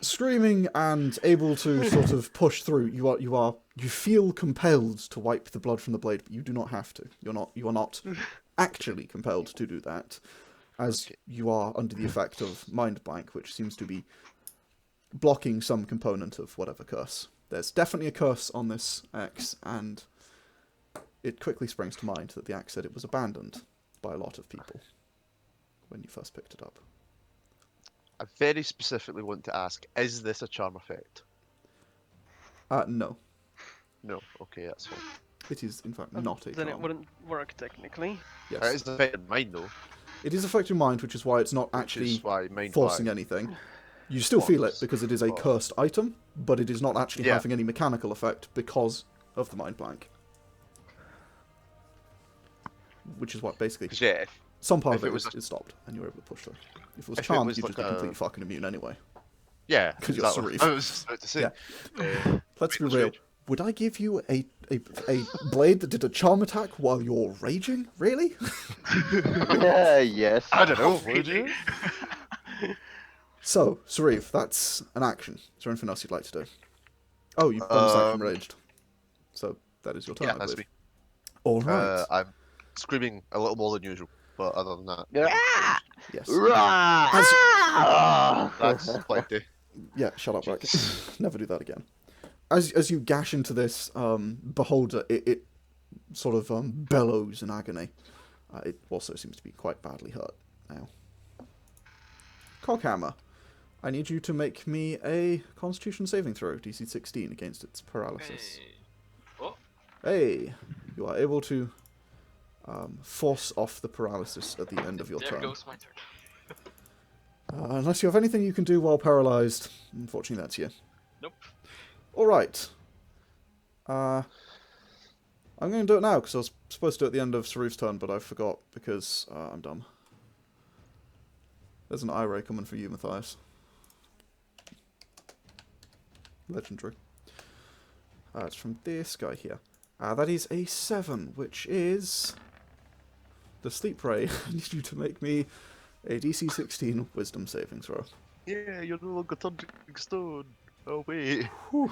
Screaming and able to sort of push through, you feel compelled to wipe the blood from the blade, but you do not have to. You are not actually compelled to do that, as you are under the effect of Mind Blank, which seems to be blocking some component of whatever curse. There's definitely a curse on this axe, and it quickly springs to mind that the axe said it was abandoned by a lot of people when you first picked it up. I very specifically want to ask, is this a charm effect? No. No. Okay, that's fine. It is, in fact, not a Then it charm. wouldn't work technically. Yes. It is affecting mine though, It is affecting mind, which is why it's not which actually is why mine forcing black. anything. You still feel it Force. because it is a Force. cursed item, but it is not actually Yeah. having any mechanical effect because of the Mind Blank. Which is what basically... 'Cause yeah, Some part if of it it was is stopped, and you were able to push through. If it was if it charmed, was you'd like just be a- completely fucking immune anyway. yeah, 'Cause you're exactly. Sauriv. I was just about to say. Yeah. Let's be Rage. real. Would I give you a blade that did a charm attack while you're raging? Really? Yes. I don't know. Would you? So, Sauriv, that's an action. Is there anything else you'd like to do? Oh, you've bonus action raged. So, that is your turn, Yeah, I that's believe. me. All right. I'm screaming a little more than usual, but other than that, Ah! Yes. Ah! that's plenty. Yeah, shut up, Rick. Never do that again. As you gash into this beholder, it sort of bellows in agony. It also seems to be quite badly hurt now. Coghammer, I need you to make me a Constitution saving throw, DC 16, against its paralysis. Hey. What? Hey, you are able to force off the paralysis at the end of your There turn. goes my turn. Unless you have anything you can do while paralyzed, unfortunately that's you. Nope. Alright. I'm going to do it now, because I was supposed to do it at the end of Sarif's turn, but I forgot, because I'm dumb. There's an eye-ray coming for you, Mathias. Legendary. It's from this guy here. That is a 7, which is... the sleep ray. I need you to make me a DC 16 wisdom saving throw. Yeah, you're no longer thundering stone. Oh wait. Whew.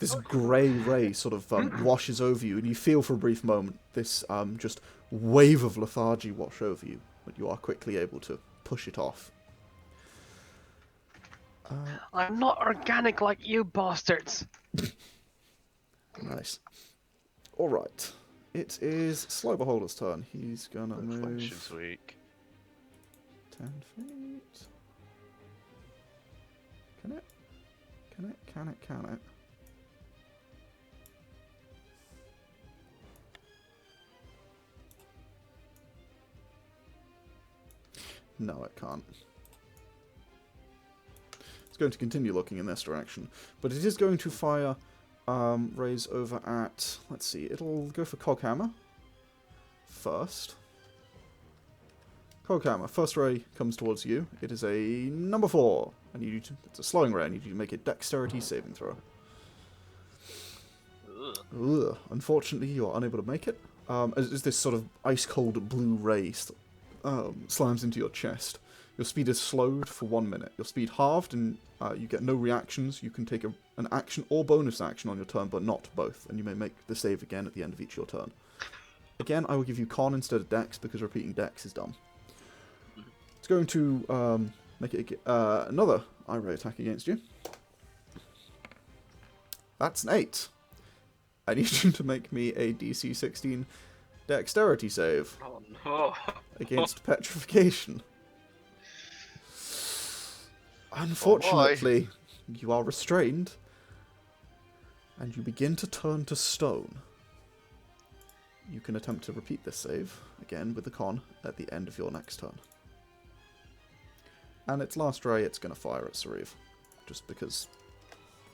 This grey ray sort of washes over you, and you feel for a brief moment this just wave of lethargy wash over you, but you are quickly able to push it off. I'm not organic like you bastards. Nice. Alright. It is Slow Beholder's turn. He's gonna Reflections move week. 10 feet. Can it? Can it? Can it? Can it? No, it can't. It's going to continue looking in this direction. But it is going to fire rays over at... Let's see, it'll go for Coghammer first. Coghammer, first ray comes towards you. It is a number 4. I need you to... It's a slowing ray. I need you to make a dexterity saving throw. Ugh. Ugh. Unfortunately, you are unable to make it. As this sort of ice-cold blue ray slams into your chest. Your speed is slowed for 1 minute. Your speed halved, and you get no reactions. You can take an action or bonus action on your turn, but not both. And you may make the save again at the end of each your turn. Again, I will give you Con instead of Dex, because repeating Dex is dumb. It's going to make it another eye-ray attack against you. That's an 8. I need you to make me a DC 16 dexterity save Oh no. against petrification. Unfortunately, you are restrained, and you begin to turn to stone. You can attempt to repeat this save, again with the con, at the end of your next turn. And its last ray, it's going to fire at Sauriv, just because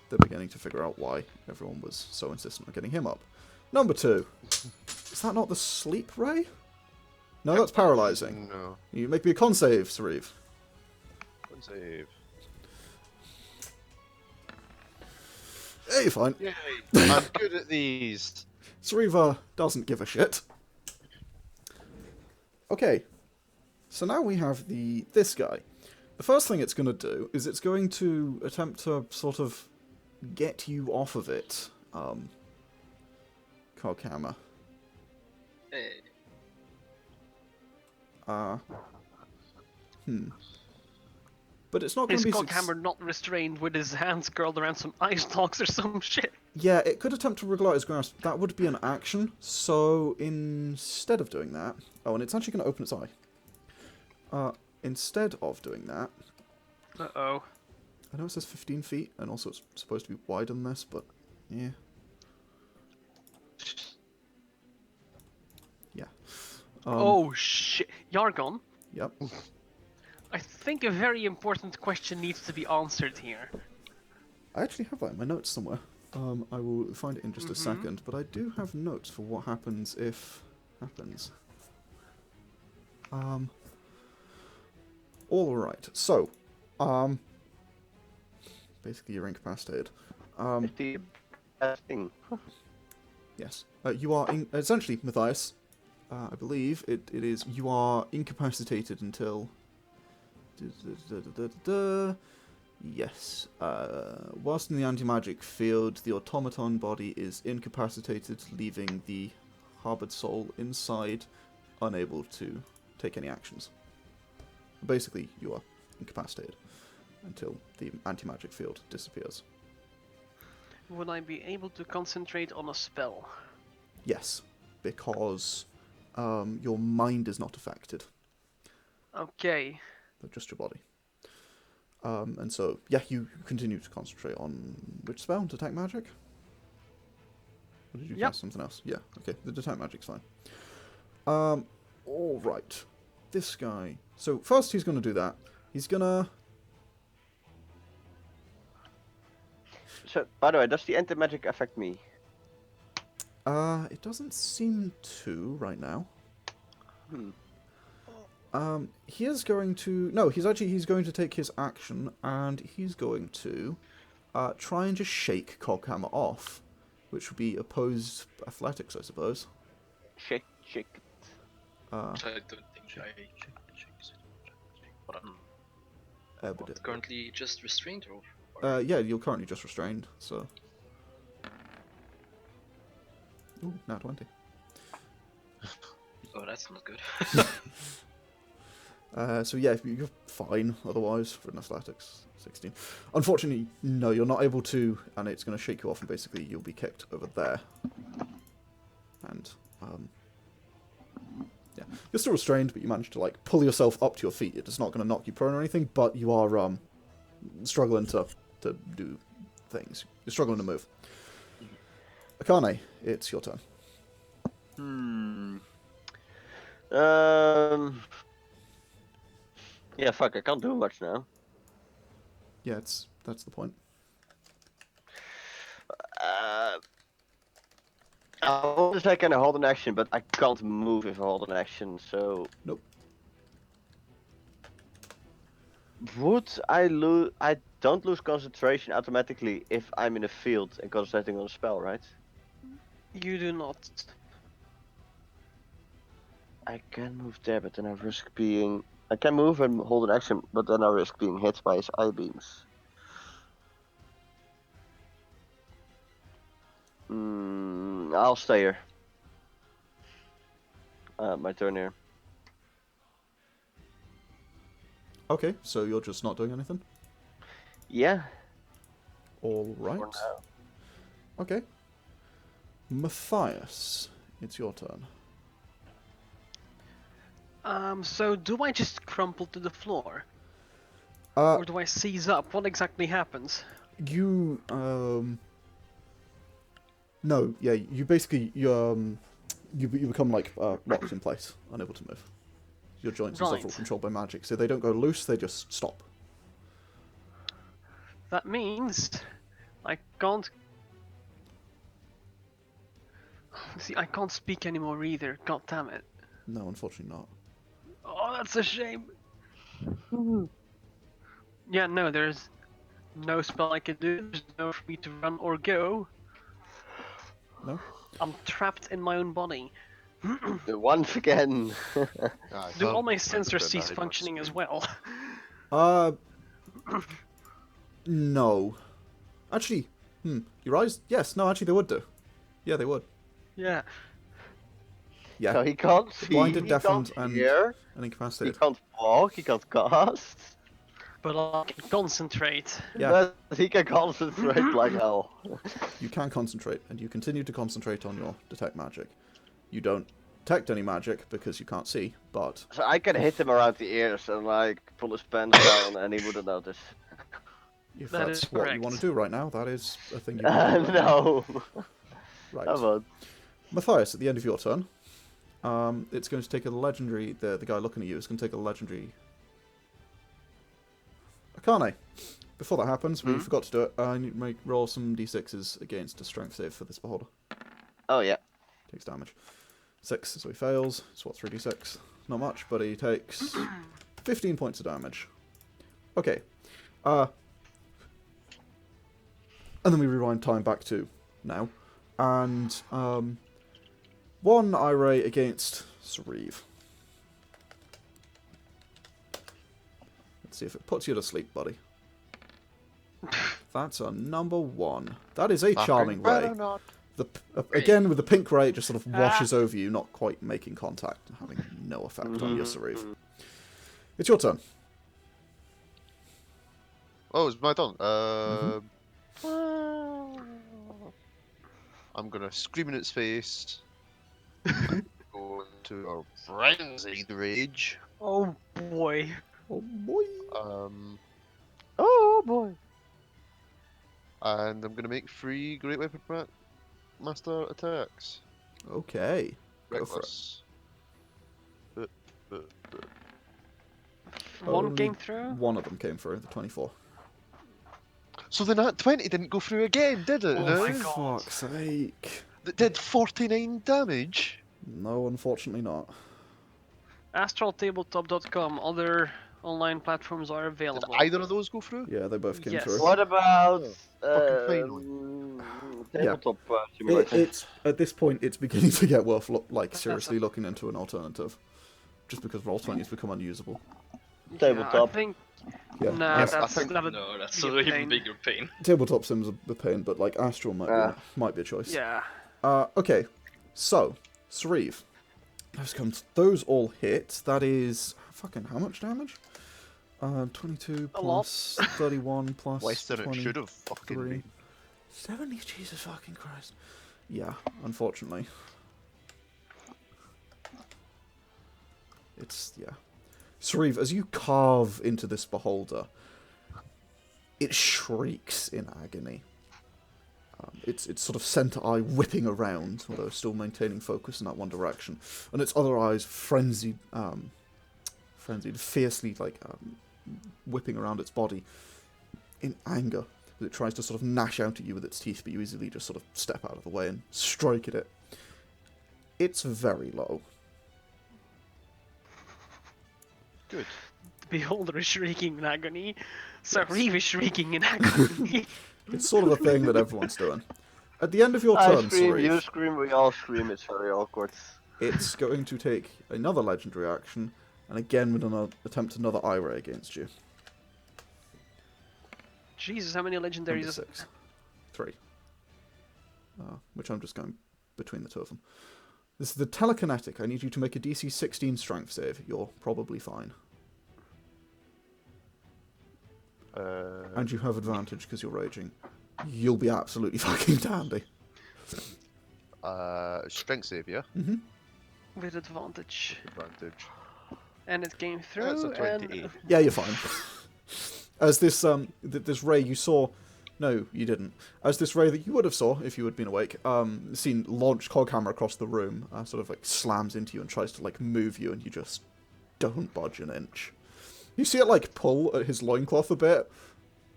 they're beginning to figure out why everyone was so insistent on getting him up. Number 2. Is that not the sleep ray? No, that's paralyzing. No. You make me a con save, Sauriv. One save. Yeah, you're fine. Yay! I'm good at these. Sauriv doesn't give a shit. Okay, so now we have this guy. The first thing it's going to do is it's going to attempt to sort of get you off of it, Coghammer. Hey. But it's not going Is to be... Coghammer not restrained with his hands curled around some ice blocks or some shit? Yeah, it could attempt to wriggle out his grasp. That would be an action. So instead of doing that... Oh, and it's actually going to open its eye. Instead of doing that... Uh-oh. I know it says 15 feet, and also it's supposed to be wider than this, but... Yeah. Yeah. Oh, shit. Yargon? Yep. I think a very important question needs to be answered here. I actually have that in my notes somewhere. I will find it in just a second, but I do have notes for what happens if... happens. Alright, so... basically you're incapacitated. It's the best thing. Yes. You are... essentially, Mathias, I believe it is... You are incapacitated until... Yes. Whilst in the anti-magic field, the automaton body is incapacitated, leaving the harbored soul inside, unable to take any actions. Basically, you are incapacitated until the anti-magic field disappears. Would I be able to concentrate on a spell? Yes, because your mind is not affected, Okay. but just your body. And so, yeah, you continue to concentrate on which spell? Detect magic? Or did you cast something else? Yeah, okay, the detect magic's fine. Alright. This guy. So, first he's going to do that. He's going to... So, by the way, does the anti-magic affect me? It doesn't seem to right now. He is going to... No, he's going to take his action, and he's going to try and just shake Coghammer off, which would be opposed athletics, I suppose. Shake it. I don't think But it's currently just restrained or yeah, you're currently just restrained, so... Ooh, nat 20. oh, that's not good. So yeah, you're fine otherwise for an athletics 16. Unfortunately, no, you're not able to, and it's going to shake you off, and basically you'll be kicked over there. And yeah, you're still restrained, but you manage to like pull yourself up to your feet. It's not going to knock you prone or anything, but you are struggling to do things. You're struggling to move. Akane, it's your turn. Yeah, fuck, I can't do much now. Yeah, that's the point. I want to say can I hold an action, but I can't move if I hold an action, so... Nope. Would I lose... I don't lose concentration automatically if I'm in a field and concentrating on a spell, right? You do not. I can move there, but then I risk being... I can move and hold an action, but then I risk being hit by his eye beams. I'll stay here. My turn here. Okay, so you're just not doing anything? Yeah. All right. For now. Okay. Mathias, it's your turn. So do I just crumple to the floor? Uh, Or do I seize up? What exactly happens? you, No, yeah, you basically, you become, like, locked in place, unable to move. Your joints and stuff are all Right. controlled by magic, so they don't go loose, they just stop. That means I can't... See, I can't speak anymore either. God damn it. No, unfortunately not. Oh, that's a shame. Yeah, no, there's no spell I can do. There's no for me to run or go. No? I'm trapped in my own body. Once again. Do all my sensors cease functioning as well? No. Actually, your eyes, yes, no, actually they would do. Yeah, they would. Yeah. Yeah. So he can't see, Blinded, he deafened, can't and hear, he incapacitated. can't walk, he can't cast, But I can concentrate. Yeah, but he can concentrate like hell. you can concentrate, and you continue to concentrate on your detect magic. You don't detect any magic because you can't see, but So I can hit him around the ears and like pull his pants down and he wouldn't notice. if That that's is what you correct. want to do right now, that is a thing you can do right now. No. Right. Come on. Matthias, at the end of your turn, it's going to take a legendary... The guy looking at you is going to take a legendary... Akane. Before that happens, we forgot to do it. I need to roll some d6s against a strength save for this beholder. Oh yeah. Takes damage. 6, so he fails. So what, 3d6? Not much, but he takes 15 points of damage. Okay. And then we rewind time back to now. And, one irate against Sauriv. Let's see if it puts you to sleep, buddy. That's a number 1. That is a charming ray. Again, with the pink ray, it just sort of washes over you, not quite making contact, and having no effect on your Sauriv. It's your turn. Oh, it's my turn. I'm gonna scream in its face. Go into a frenzied rage. Oh boy. Oh boy. Oh boy. And I'm gonna make 3 Great Weapon Master attacks. Okay. Go for it. Reckless. One Only came through? One of them came through, the 24. So the nat 20 didn't go through again, did it? Oh no? my God. Fuck's sake. That did 49 damage. No, unfortunately not. AstralTabletop.com. Other online platforms are Did available. either of those go through? Yeah, they both came Yes. through. What about fucking finally. tabletop It, simulator? it's at this point, it's beginning to get worth seriously looking into an alternative, just because Roll20's become unusable. Tabletop. I think... Yeah, Nah, Yes, I that's think- that would No, that's be an a even pain. bigger pain. tabletop sims are a pain, but like Astral might be a choice. Yeah. Okay, so Sauriv, those all hit. That is fucking how much damage? 22 A lot. plus 31 plus Less than it 23. should have fucking been. 70, Jesus fucking Christ. Yeah, unfortunately. Yeah. Sauriv, as you carve into this beholder, it shrieks in agony. Its sort of center eye whipping around, although still maintaining focus in that one direction, and its other eyes frenziedly frenzied, fiercely like whipping around its body in anger. As it tries to sort of gnash out at you with its teeth, but you easily just sort of step out of the way and strike at it. It's very low. Good. The beholder is shrieking in agony. Sauriv is shrieking in agony. It's sort of a thing that everyone's doing. At the end of your I turn, scream, you Sauriv, scream, we all scream. It's very awkward. it's going to take another legendary action, and again with another attempt another eye ray against you. Jesus, how many legendaries Number is 6. 3. Which I'm just going between the two of them. This is the telekinetic. I need you to make a DC 16 strength save. You're probably fine. And you have advantage because you're raging. You'll be absolutely fucking dandy. Strength save, yeah? Mm-hmm. with advantage? Advantage. And it came through. That's a and 28. Yeah, you're fine. As this this ray you saw, no, you didn't. As this ray that you would have saw if you had been awake, seen launch Coghammer across the room, sort of like slams into you and tries to like move you, and you just don't budge an inch. You see it like pull at his loincloth a bit,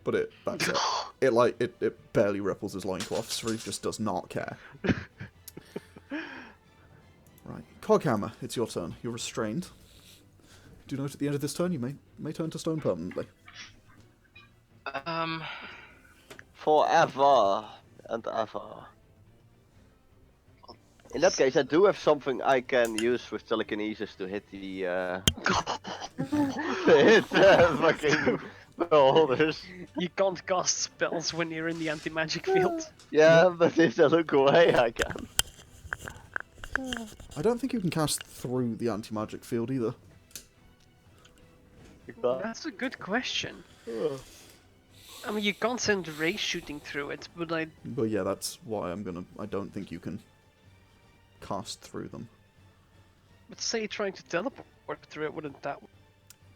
but that's it. It barely ripples his loincloth, so he just does not care. Right, Coghammer, it's your turn. You're restrained. Do note at the end of this turn you may turn to stone permanently. Forever and ever. In that case, I do have something I can use with telekinesis to hit the fucking beholders. You can't cast spells when you're in the anti-magic field. Yeah, but if they look away, I can. I don't think you can cast through the anti-magic field either. That's a good question. I mean, you can't send ray shooting through it, but But yeah, that's why I don't think you can cast through them. But say trying to teleport through it, wouldn't that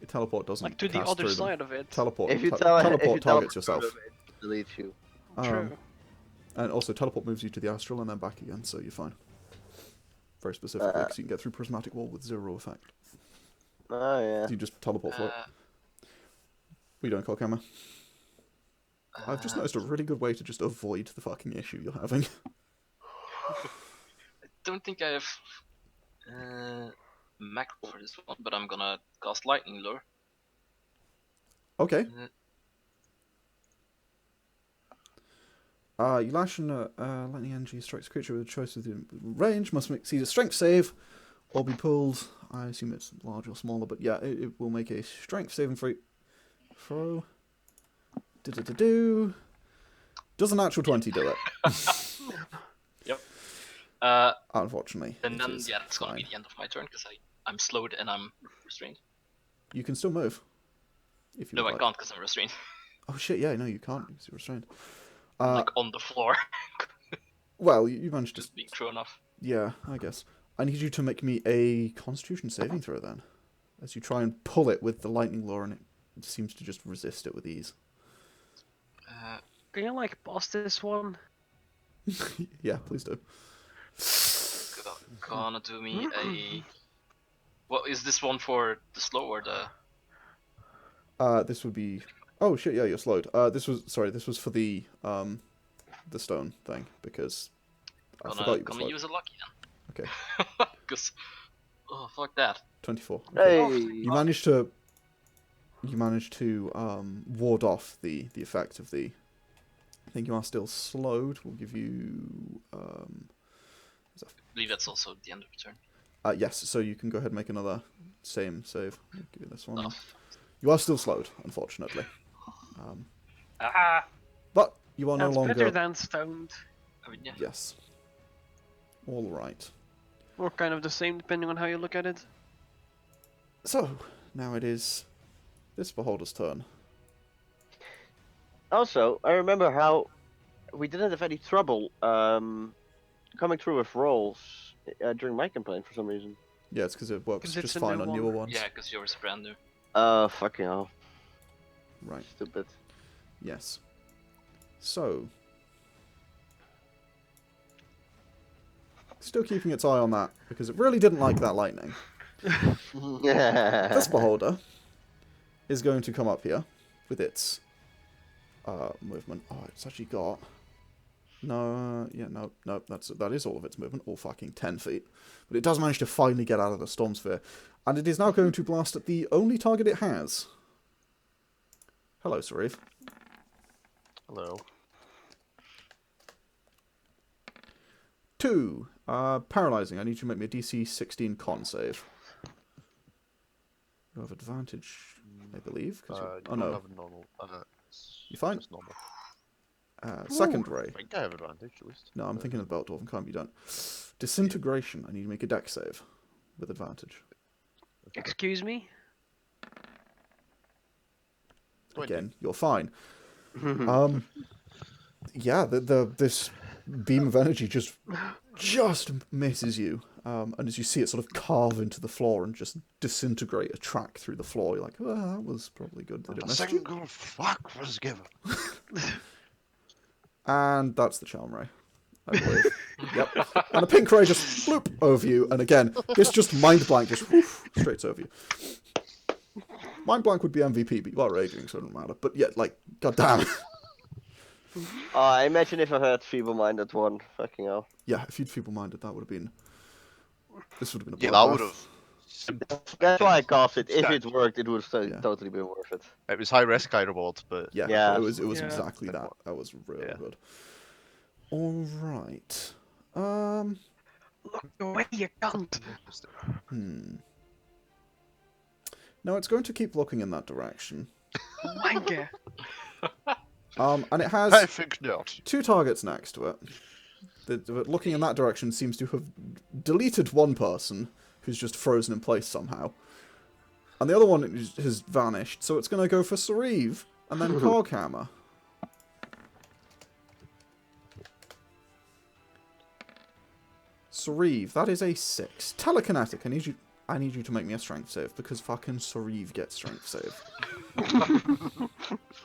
Teleport doesn't like to the cast other through them. side of it? Teleport. If you teleport targets yourself. It deletes you. True. And also, teleport moves you to the astral and then back again, so you're fine. Very specifically, because you can get through prismatic wall with 0 effect. Oh yeah. So you just teleport for it. What are you doing, Coghammer? I've just noticed a really good way to just avoid the fucking issue you're having. I don't think I have macro for this one, but I'm gonna cast Lightning Lure. Okay. You lash and lightning energy strikes a creature with a choice within range, must succeed a strength save, or be pulled. I assume it's large or smaller, but yeah, it will make a strength saving throw. Does a natural 20 do it? Yep. Unfortunately. And then is yeah, that's gonna be fine. the end of my turn because I'm slowed and I'm restrained. You can still move. If you No, would I like. can't because I'm restrained. Oh shit, yeah, no, you can't because you're restrained. Like on the floor, Well, you managed to. just being thrown off. Yeah, I guess. I need you to make me a Constitution saving throw then, as you try and pull it with the lightning lure, and it seems to just resist it with ease. Can you like boss this one? Yeah, please do. Gonna do me a. What is this one for? The slow or the? This would be. Oh shit! Yeah, you're slowed. This was for the stone thing because I forgot you were Gonna slowed. use a lucky then. Okay, Because. Oh fuck that. 24. Hey. You managed to ward off the effect of the. I think you are still slowed. We'll give you. I believe that's also the end of the turn. Yes, so you can go ahead and make another same save. I'll give you this one. Oh. You are still slowed, unfortunately. Ah! But you are That's no longer. better than stoned. I mean, yeah. Yes. All right. Or kind of the same, depending on how you look at it. So now it is this beholder's turn. Also, I remember how we didn't have any trouble coming through with rolls during my campaign for some reason. Yeah, it's because it works 'Cause it's just a fine new on one. newer ones. Yeah, because yours is brand new. Fucking hell. Right. Stupid. Yes. So. Still keeping its eye on that because it really didn't like that lightning. This beholder is going to come up here with its movement. Oh, it's actually got no, that is all of its movement, all fucking 10 feet. But it does manage to finally get out of the storm sphere, and it is now going to blast at the only target it has. Hello, Sauriv. Hello. 2. Paralyzing. I need you to make me a DC 16 con save. You have advantage, I believe. You oh don't no, have a normal. you fine? It's normal. Second ray. I think I have advantage at least. No, I'm thinking of the Belt Dwarf. Can't be done. Disintegration. I need to make a dex save with advantage. Excuse me? Again, you're fine. Yeah, this beam of energy just misses you. And as you see it sort of carve into the floor and just disintegrate a track through the floor, you're like, oh, that was probably good that it A missed you. single fuck was given. And that's the charm ray, I believe. Yep. And a pink ray just bloop over you, and again, this just mind blank, just whoosh, straight over you. Mind blank would be MVP, but you are raging, so it doesn't matter. But yeah, like, goddamn. I imagine if I had feeble-minded one, fucking hell. Yeah, if you'd feeble-minded, that would have been. This would have been a Yeah, that bloodbath. would have. That's why I cast it. If it worked, it would have totally been worth it. It was high risk, high reward, but Yeah, Yeah. it was Yeah. exactly that. That was really Yeah. good. All right. Look away, you cunt! No, it's going to keep looking in that direction. Wanker! And it I has think not. 2 targets next to it. But looking in that direction seems to have deleted one person who's just frozen in place somehow. And the other one has vanished, so it's going to go for Sauriv and then Coghammer. Sauriv, that is a 6. Telekinetic, I need you to make me a strength save, because fucking Sauriv gets strength save.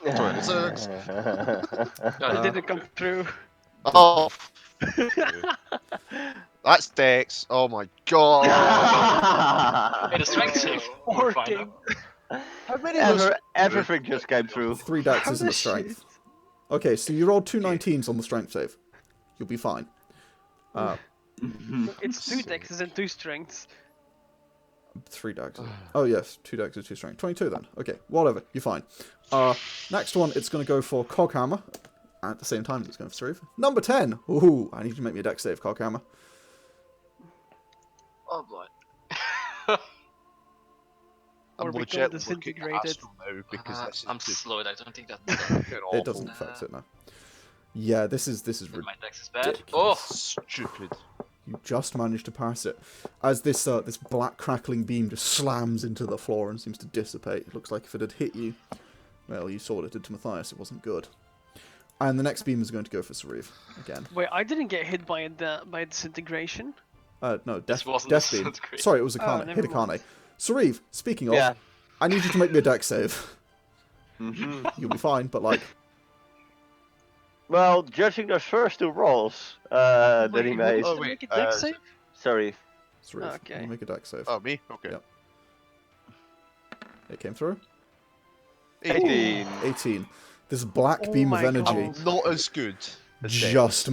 It didn't come through. Oh. That's Dex. Oh my god. Hey, the strength save. We're fine now. How many of those? Everything just came through. 3 dexes and a strength. Okay, so you rolled 2 19s on the strength save. You'll be fine. It's 2 dexes and 2 strengths. 3 dexes. Oh yes, 2 dexes, 2 strength. 22 then. Okay, whatever. You're fine. Next one, it's going to go for Coghammer. At the same time as it's going for Sauriv. Number 10. Ooh, I need you to make me a dex save, Coghammer. Oh boy. Or I'm become legit looking at disintegrated. Astral now because this is I'm just slowed. I don't think that. fucking awful. It doesn't affect it now. Yeah, this is My dex is bad. ridiculous. Oh, Stupid. You just managed to pass it. As this this black crackling beam just slams into the floor and seems to dissipate. It looks like if it had hit you, well, you saw what it did to Mathias. It wasn't good. And the next beam is going to go for Sauriv again. Wait, I didn't get hit by disintegration. No, This wasn't death beam. disintegration. Sorry, it was Akane. never Hit mind. Akane. Sauriv, speaking of, Yeah. I need you to make me a dex save. You'll be fine, but like, Well, judging those first 2 rolls that he made. Oh, Did I wait, make a dex save? Sorry. Sauriv, Okay. you make a dex save. Oh, me? Okay. Yep. It came through. 18. 18. This black Oh beam of my energy God. Not as good as just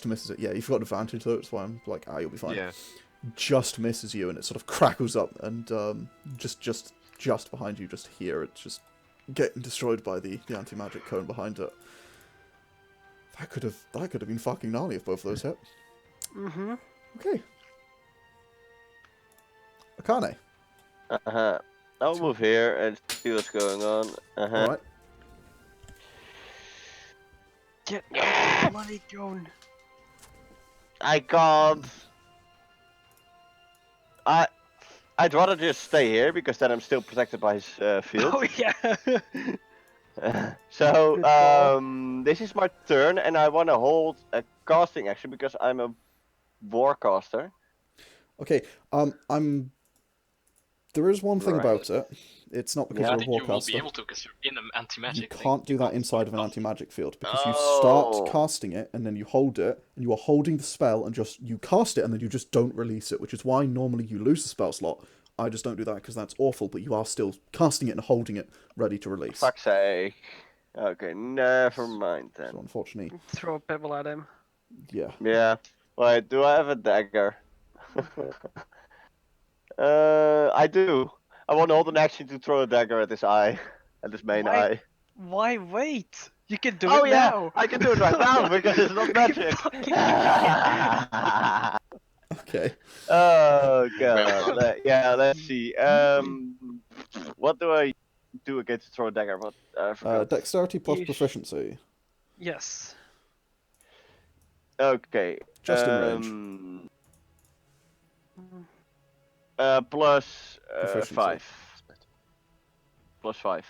misses it. Yeah, you've got advantage though. That's why I'm like, you'll be fine. Yeah. Just misses you, and it sort of crackles up, and just behind you, just here, it's just getting destroyed by the anti-magic cone behind it. That could have been fucking gnarly if both of those hit. Mm-hmm. Okay. Akane. I'll move here and see what's going on. All right. Get out of the bloody cone. I can't. I'd rather just stay here because then I'm still protected by his field. Oh yeah. So Good call. this is my turn, and I want to hold a casting action because I'm a warcaster. Okay. I'm There is one thing Right. about it. It's not because Yeah. I you're a think you will be warcaster. able to because you're in an anti-magic You thing. can't do that can't inside of an cast it. anti-magic field because you start Oh. casting it and then you hold it and you are holding the spell and just you cast it and then you just don't release it, which is why normally you lose the spell slot. I just don't do that because that's awful, but you are still casting it and holding it ready to release. Fuck's sake. Okay, never mind then. So unfortunately, Throw a pebble at him. yeah. Yeah. Wait, do I have a dagger? I do. I want to hold an action to throw a dagger at this eye. At this main Why? eye. Why wait? You can do Oh it yeah, now. I can do it right now because it's not magic. Fucking idiot. Okay. Oh Well god. done. Yeah, let's see. What do I do against a throw a dagger? What? I forgot. Dexterity plus You sh- proficiency. Yes. Okay. Just in range. Plus Proficiency. 5. Plus 5.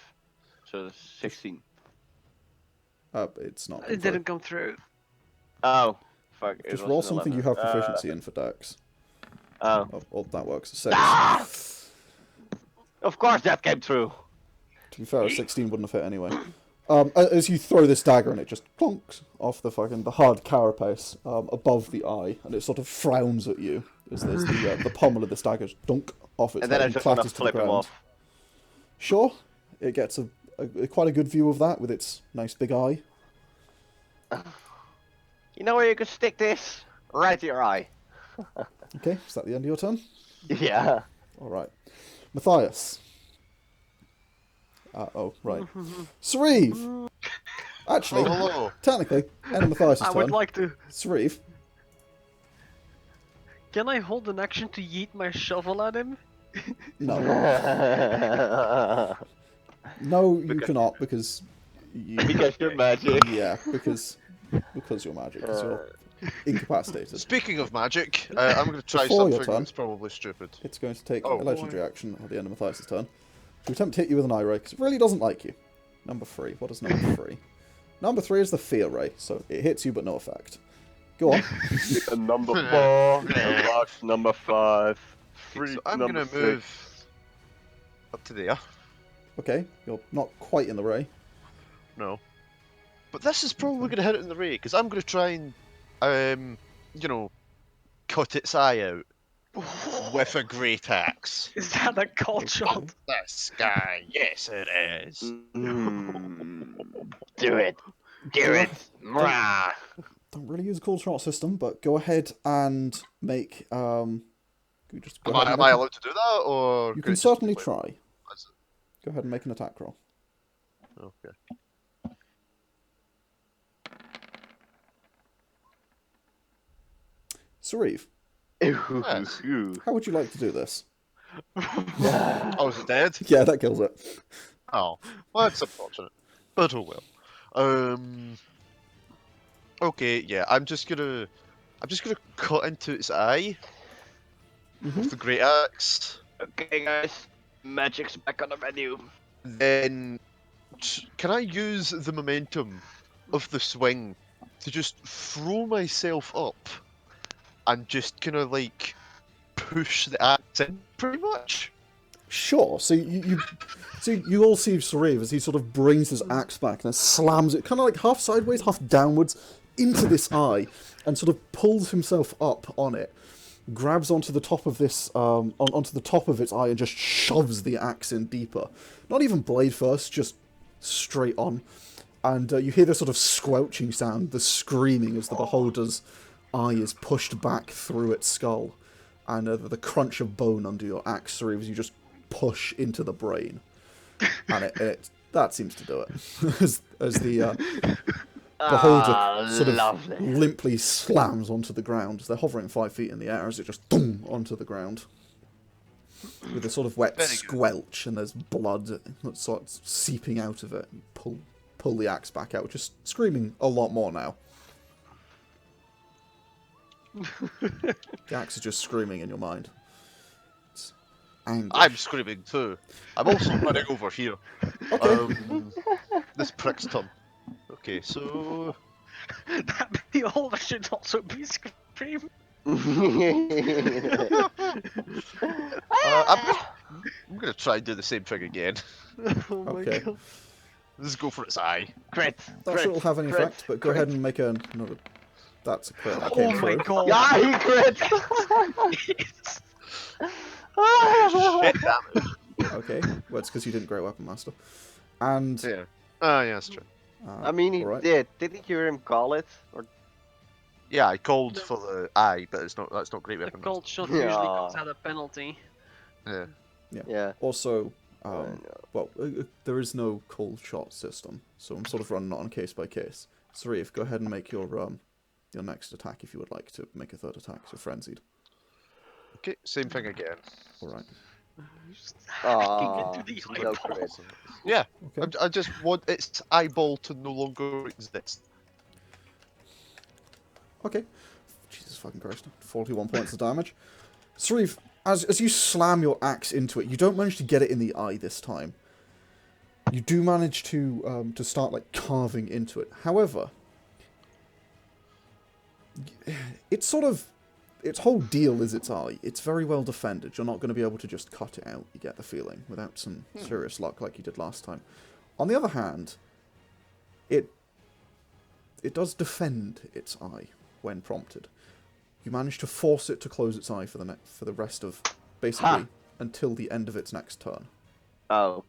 So that's 16. It's not. It didn't come through. Oh. Fuck. it Just was roll an something 11. you have proficiency in for Dex. Oh. Oh, that works. 6. Of course that came through. To be fair, a 16 wouldn't have hit anyway. As you throw this dagger and it just plonks off the hard carapace above the eye, and it sort of frowns at you as there's the pommel of this dagger dunk off its And then head I and just want to clatters to the flip him ground. off. Sure, it gets a quite a good view of that with its nice big eye. You know where you could stick this? Right to your eye. Okay, is that the end of your turn? Yeah. All right, Mathias. Right. Sauriv! Actually, Oh, hello. technically, end of Mathias' I turn. would like to. Sauriv. Can I hold an action to yeet my shovel at him? No. No, you cannot because you. Because you're magic. Yeah, because you're magic. Because you're incapacitated. Speaking of magic, I'm going to try Before your something turn. that's probably stupid. It's going to take Oh, a legendary action at the end of Mathias' turn to attempt to hit you with an eye ray because it really doesn't like you. Number 3. What is number 3? Number 3 is the fear ray, so it hits you but no effect. Go on. And number 4. And watch number 5. So I'm going to move up to there. Okay, you're not quite in the ray. No. But this is probably going to hit it in the ray, because I'm going to try and, cut its eye out with a great axe. Is that a cold shot? This guy, yes it is. Do it. Do it. Don't really use a cool shot system, but go ahead and make. You just go Am ahead and I make a- allowed to do that, or You could can it just certainly be like- try. Go ahead and make an attack roll. Okay. Sauriv, Yes. how would you like to do this? Oh, is it dead? Yeah, that kills it. Oh, well, that's unfortunate. But oh well. Okay, yeah, I'm just gonna cut into its eye with the great axe. Okay, guys. Magic's back on the menu. Then, can I use the momentum of the swing to just throw myself up and just kind of like push the axe in, pretty much? Sure. So you all see Sauriv as he sort of brings his axe back and slams it, kind of like half sideways, half downwards, into this eye, and sort of pulls himself up on it, grabs onto the top of this, onto the top of its eye, and just shoves the axe in deeper. Not even blade first, just straight on. And you hear this sort of squelching sound, the screaming as the beholder's eye is pushed back through its skull, and the crunch of bone under your axe, Sauriv, as you just push into the brain, and that seems to do it. as the beholder sort of lovely. limply slams onto the ground as they're hovering 5 feet in the air, as it just thump onto the ground with a sort of wet Very good. squelch, and there's blood that starts seeping out of it. And pull the axe back out, just screaming a lot more now. The axe is just screaming in your mind. It's angry. I'm screaming too. I'm also running over here. Okay. This prick's turn. Okay, so That beholder should also be screaming. I'm I'm gonna try and do the same thing again. Oh my Okay. god. Let's go for its eye. Crit. That crit, shouldn't have any crit, effect, but go crit. ahead and make another. That's a crit. That Oh came my through. god. Yeah, he crit. Shit damage. Okay. Well, it's because you didn't Great Weapon Master. And. Yeah. Ah, yeah, that's true. I mean, he alright. did. Didn't you hear him call it? Or Yeah, I called for the eye, but it's not. That's not great The weapon. cold shot usually comes Yeah. at a penalty. Yeah. yeah. Also, I know. well, there is no cold shot system, so I'm sort of running it on case by case. Sauriv, go ahead and make your next attack if you would like to make a third attack. So frenzied. Okay, same thing again. All right. Just hacking into the no eyeball. crit. Yeah, Okay. I just want its eyeball to no longer exist. Okay. Jesus fucking Christ. 41 points of damage. Sauriv, as you slam your axe into it, you don't manage to get it in the eye this time. You do manage to start like carving into it. However, it's sort of its whole deal is its eye. It's very well defended. You're not going to be able to just cut it out. You get the feeling without some serious luck like you did last time. On the other hand, it does defend its eye when prompted. You manage to force it to close its eye for the rest of basically until the end of its next turn. Oh.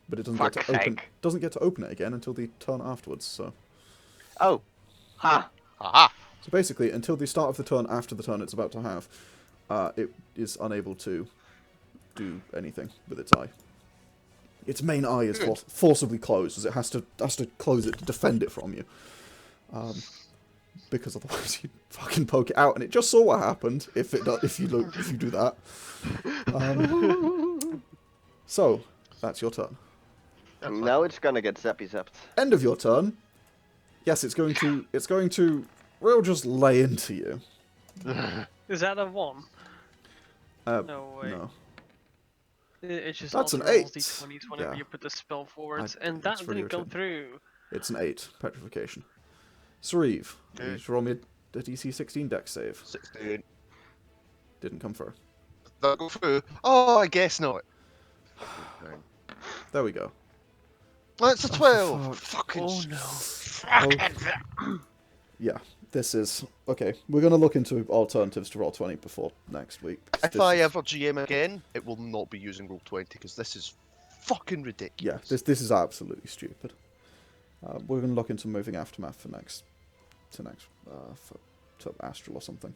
But it doesn't Fuck's get to open. sake. Doesn't get to open it again until the turn afterwards. So Oh. Ha. Aha! basically, until the start of the turn after the turn it's about to have, it is unable to do anything with its eye. Its main eye is forcibly closed, as it has to close it to defend it from you. Because otherwise you'd fucking poke it out, and it just saw what happened if you do that. So that's your turn. Now it's gonna get zappy-zapped. End of your turn. Yes, it's going to real just lay into you. Is that a 1? No. No way. It's just That's an auto rolls 8. d20s whenever Yeah. you put the spell forward, and it's that really didn't come irritating. through. It's an 8 petrification. Sauriv, Okay. you just roll me a DC 16 dex save. 16. Didn't come through. That'll go through. Oh, I guess not. There we go. That's a 12. fuck. Fucking. Oh no. Oh. Yeah, this is okay. We're gonna look into alternatives to Roll20 before next week. If I ever GM again, it will not be using Roll20 because this is fucking ridiculous. Yeah, this is absolutely stupid. We're gonna look into moving Aftermath for Astral or something.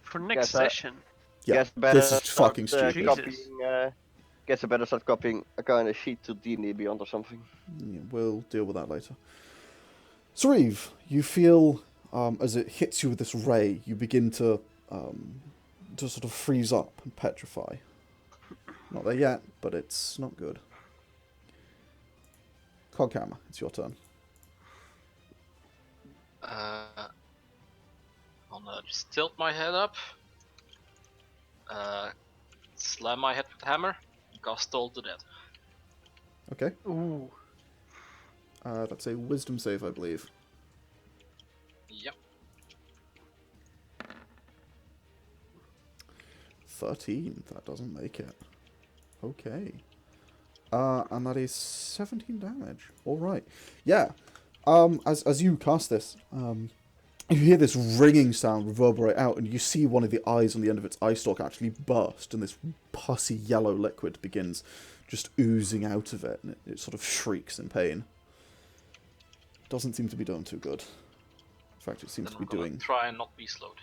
For next Guess that- session. Yeah, Guess better this is start, fucking stupid. Jesus. Copying, guess I better start copying a kind of sheet to D&D Beyond or something. Yeah, we'll deal with that later. Sauriv, you feel as it hits you with this ray, you begin to sort of freeze up and petrify. Not there yet, but it's not good. Coghammer, it's your turn. I'll just tilt my head up. Slam my head with the hammer. Cast Toll to death. Okay. Ooh. That's a wisdom save, I believe. Yep. 13. That doesn't make it. Okay. And that is 17 damage. All right. Yeah. As you cast this, you hear this ringing sound reverberate out, and you see one of the eyes on the end of its eye stalk actually burst, and this pussy yellow liquid begins just oozing out of it, and it sort of shrieks in pain. Doesn't seem to be doing too good. In fact, it seems Then to be I'm gonna doing... try and not be slowed.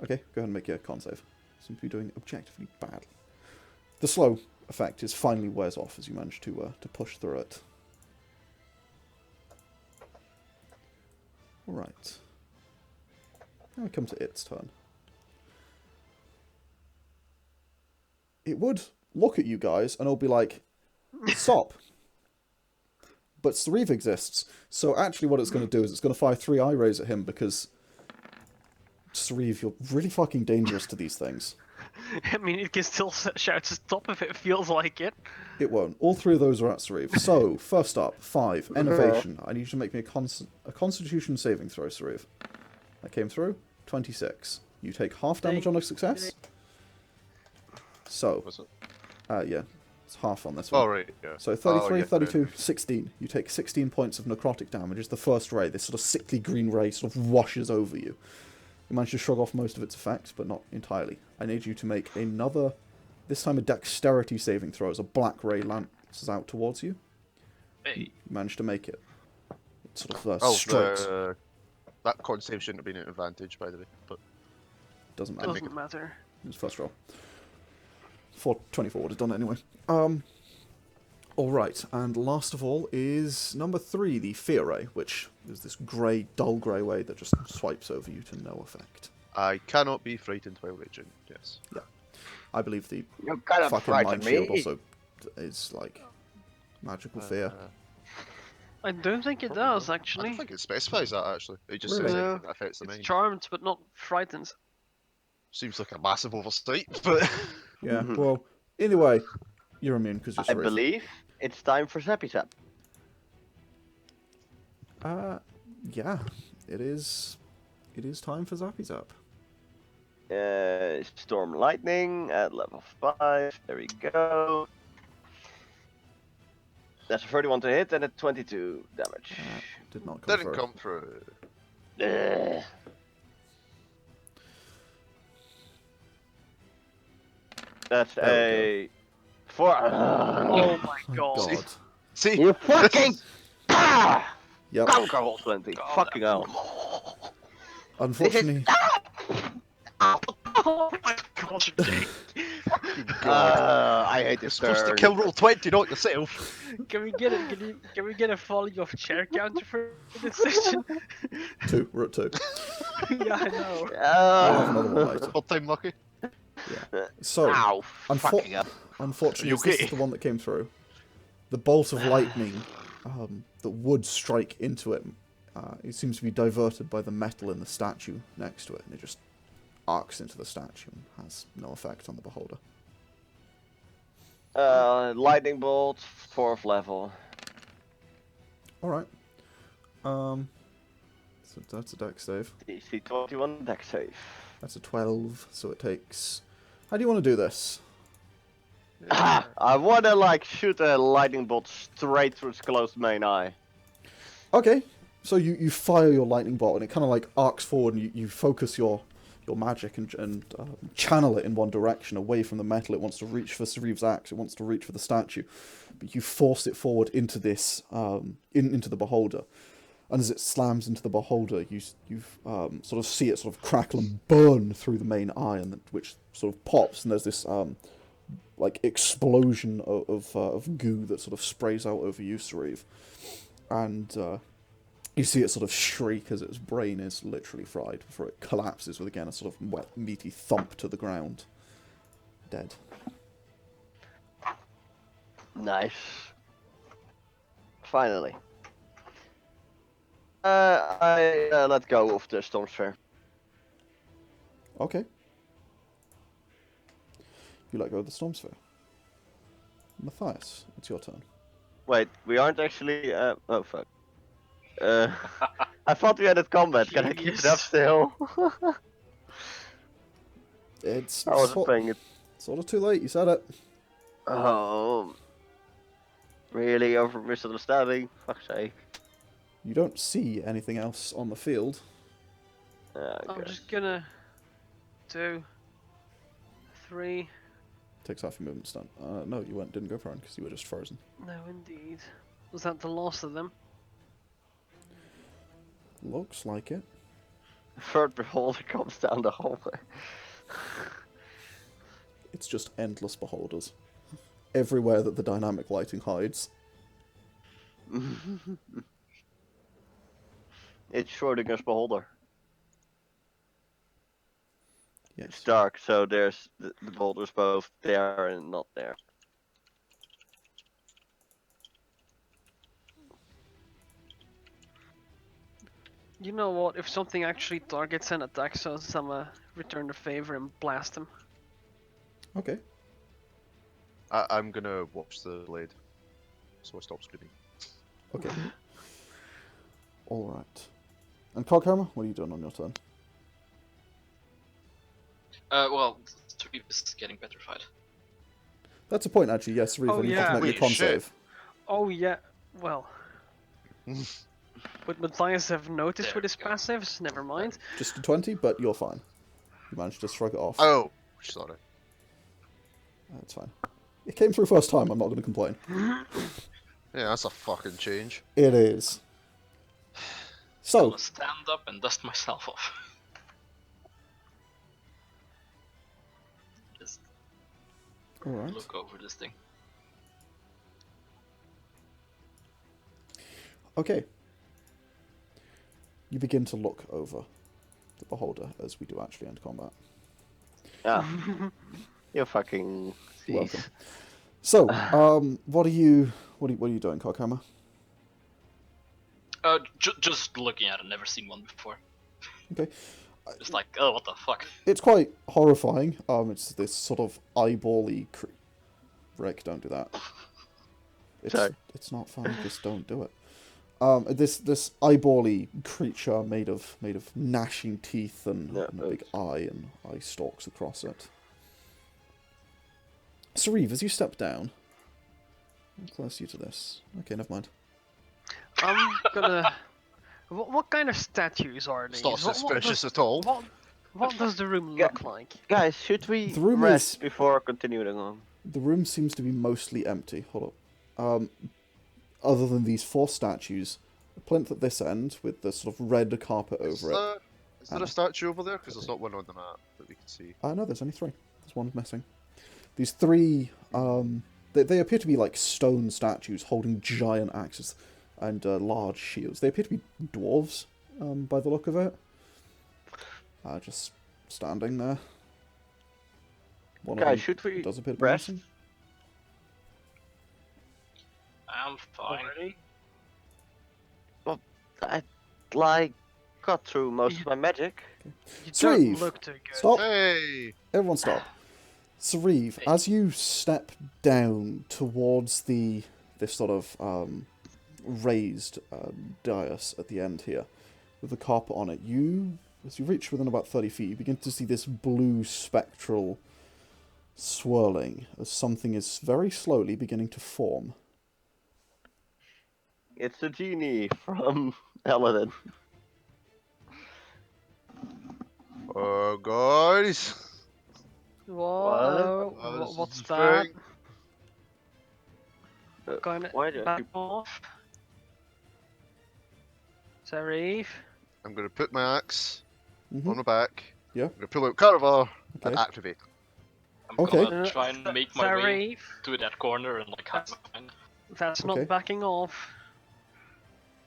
Okay, go ahead and make your con save. Seems to be doing objectively bad. The slow effect is finally wears off as you manage to push through it. Alright. Now we come to its turn. It would look at you guys and it'll be like, stop. But Sauriv exists, so actually what it's going to do is it's going to fire 3 eye rays at him because Sauriv, you're really fucking dangerous to these things. I mean, it can still shout to stop if it feels like it. It won't. All 3 of those are at Sauriv. So, first up, 5, Innovation. I need you to make me a Constitution saving throw, Sauriv. That came through. 26. You take half damage on a success. So, Was it? Yeah, it's half on this one. Oh, right, yeah. So 33, yeah, 32, 16. You take 16 points of necrotic damage as the first ray, this sort of sickly green ray, sort of washes over you. You manage to shrug off most of its effects, but not entirely. I need you to make another, this time a dexterity saving throw as a black ray lances out towards you. Hey. You manage to make it. It sort of strikes. That con save shouldn't have been an advantage, by the way, but Doesn't matter. Doesn't matter. It was first roll. 424 would have done it anyway. Alright, and last of all is number 3, the Fear Ray, which is this grey, dull grey way that just swipes over you to no effect. I cannot be frightened while raging, yes. Yeah. I believe the You cannot fucking frighten Mind me. Shield also is like magical fear. I don't think it Probably does, not. I actually. don't think it specifies that, actually. It just Really? says No. anything that affects the It's mind. charmed, but not frightened. Seems like a massive oversight, but... Yeah, well, either way, you're immune because you're I Sauriv. believe it's time for Zappy Zap. Yeah, it is time for Zappy Zap. Storm Lightning at level 5. There we go. That's a 31 to hit and a 22 damage. Did not come Didn't through. come through. Ugh. That's There a 4. Oh my god. God. See? You fucking Yep. conquer roll 20. God. Fucking hell. Unfortunately, Oh my god, Jake. I hate You're this supposed to turn. kill roll 20, not yourself. Can we get a can we get a falling off chair counter for this session? 2. We're at 2. Yeah, I know. I'll have another one later. Full time lucky. So, Ow, fucking hell. unfortunately, You as this okay? is the one that came through. The bolt of lightning that would strike into it, it seems to be diverted by the metal in the statue next to it, and it just arcs into the statue and has no effect on the beholder. Lightning bolt, 4th level. Alright. So that's a dex save. DC 21 deck save. That's a 12, so it takes... How do you want to do this? I wanna like shoot a lightning bolt straight through its closed main eye. Okay, so you fire your lightning bolt and it kind of like arcs forward and you focus your magic and channel it in one direction away from the metal. It wants to reach for Sauriv's axe, it wants to reach for the statue, but you force it forward into this, into the beholder. And as it slams into the beholder, you sort of see it sort of crackle and burn through the main eye, and which sort of pops, and there's this like explosion of goo that sort of sprays out over you, Sauriv. And you see it sort of shriek as its brain is literally fried before it collapses with, again, a sort of wet, meaty thump to the ground. Dead. Nice. Finally. I let go of the Storm Sphere. Okay. You let go of the Storm Sphere. Mathias, it's your turn. Wait, we aren't actually. Oh fuck. I thought we had it combat. Can I keep it up still? It's I wasn't playing it. sort of too late, you said it. Oh. Really over misunderstanding? Fuck's sake. You don't see anything else on the field. I'm Okay. just gonna 2, 3. Takes half your movement stun. No, you didn't go prone because you were just frozen. No, indeed. Was that the last of them? Looks like it. Third beholder comes down the hallway. It's just endless beholders. Everywhere that the dynamic lighting hides. It's Schrodinger's beholder. It's Yes. dark, so there's the beholders both there and not there. You know what? If something actually targets and attacks us, I'ma return the favor and blast him. Okay. I'm gonna watch the blade, so I stop screaming. Okay. Alright. And Coghammer, what are you doing on your turn? Well, Sauriv is getting petrified. That's a point, actually. Yes, Sauriv, Oh, I need you yeah. to make me a Wait, con shit. save. Oh yeah, well. Would Mathias have noticed There with his we go. passives? Never mind. Just a 20, but you're fine. You managed to shrug it off. Oh, sorry. That's fine. It came through first time, I'm not going to complain. Yeah, that's a fucking change. It is. I'm So, gonna stand up and dust myself off. Just alright. look over this thing. Okay. You begin to look over the beholder, as we do actually end combat. Ah, you fucking. You're welcome. So, what are you doing, Coghammer? Just looking at it, never seen one before. Okay. Just like, oh, what the fuck? It's quite horrifying. It's this sort of eyeball-y Rick, don't do that. Sorry. It's not fun. Just don't do it. This eyeball-y creature made of gnashing teeth and a big eye and eye stalks across it. Sauriv, as you step down, how close are you to this? Okay, never mind. I'm gonna. What kind of statues are these? It's not suspicious at all. What does the room look like? Guys, should we The room rest is- before continuing on? The room seems to be mostly empty. Hold up. Other than these 4 statues, a plinth at this end with the sort of red carpet over it. Is there a statue over there? Because there's not one on the map that we can see. No, there's only 3. There's one missing. These 3, they appear to be like stone statues holding giant axes and large shields. They appear to be dwarves, by the look of it. Just standing there. One of Guys, them should we does appear to be rest? missing. I'm fine. Already? I like got through most of my magic. You Sauriv, don't look too good. Stop! Hey! Everyone stop. Sauriv, as you step down towards this sort of raised dais at the end here, with the carpet on it, as you reach within about 30 feet, you begin to see this blue spectral swirling as something is very slowly beginning to form. It's the genie from Aladdin. Guys! What's This that? thing. Kind Why of don't back you- off. Sauriv. I'm going to put my axe Mhm. on my back. Yeah. I'm going to pull out Carnival and Okay. activate. I'm Okay. gonna try and make my way Sauriv. to that corner and like hide behind. That's Okay. not backing off.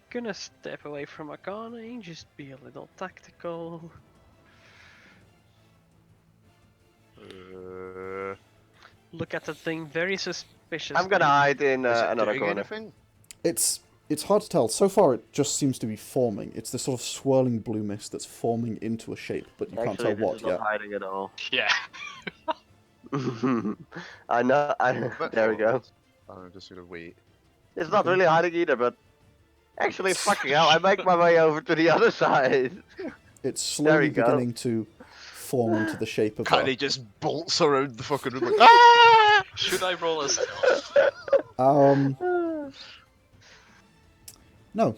Gonna step away from Akane, just be a little tactical. Look at the thing very suspiciously. I'm gonna hide in Is it another doing corner. anything? It's hard to tell. So far, it just seems to be forming. It's this sort of swirling blue mist that's forming into a shape, but you can't Actually, tell this what is not yet. hiding at all. Yeah. I know. Bit There we go. forward. I'm just going to wait. It's not really hiding either, but actually, fucking hell, I make my way over to the other side. It's slowly we go. beginning to form into the shape of Kind a... of just bolts around the fucking room like, ah! Should I roll a stealth? No.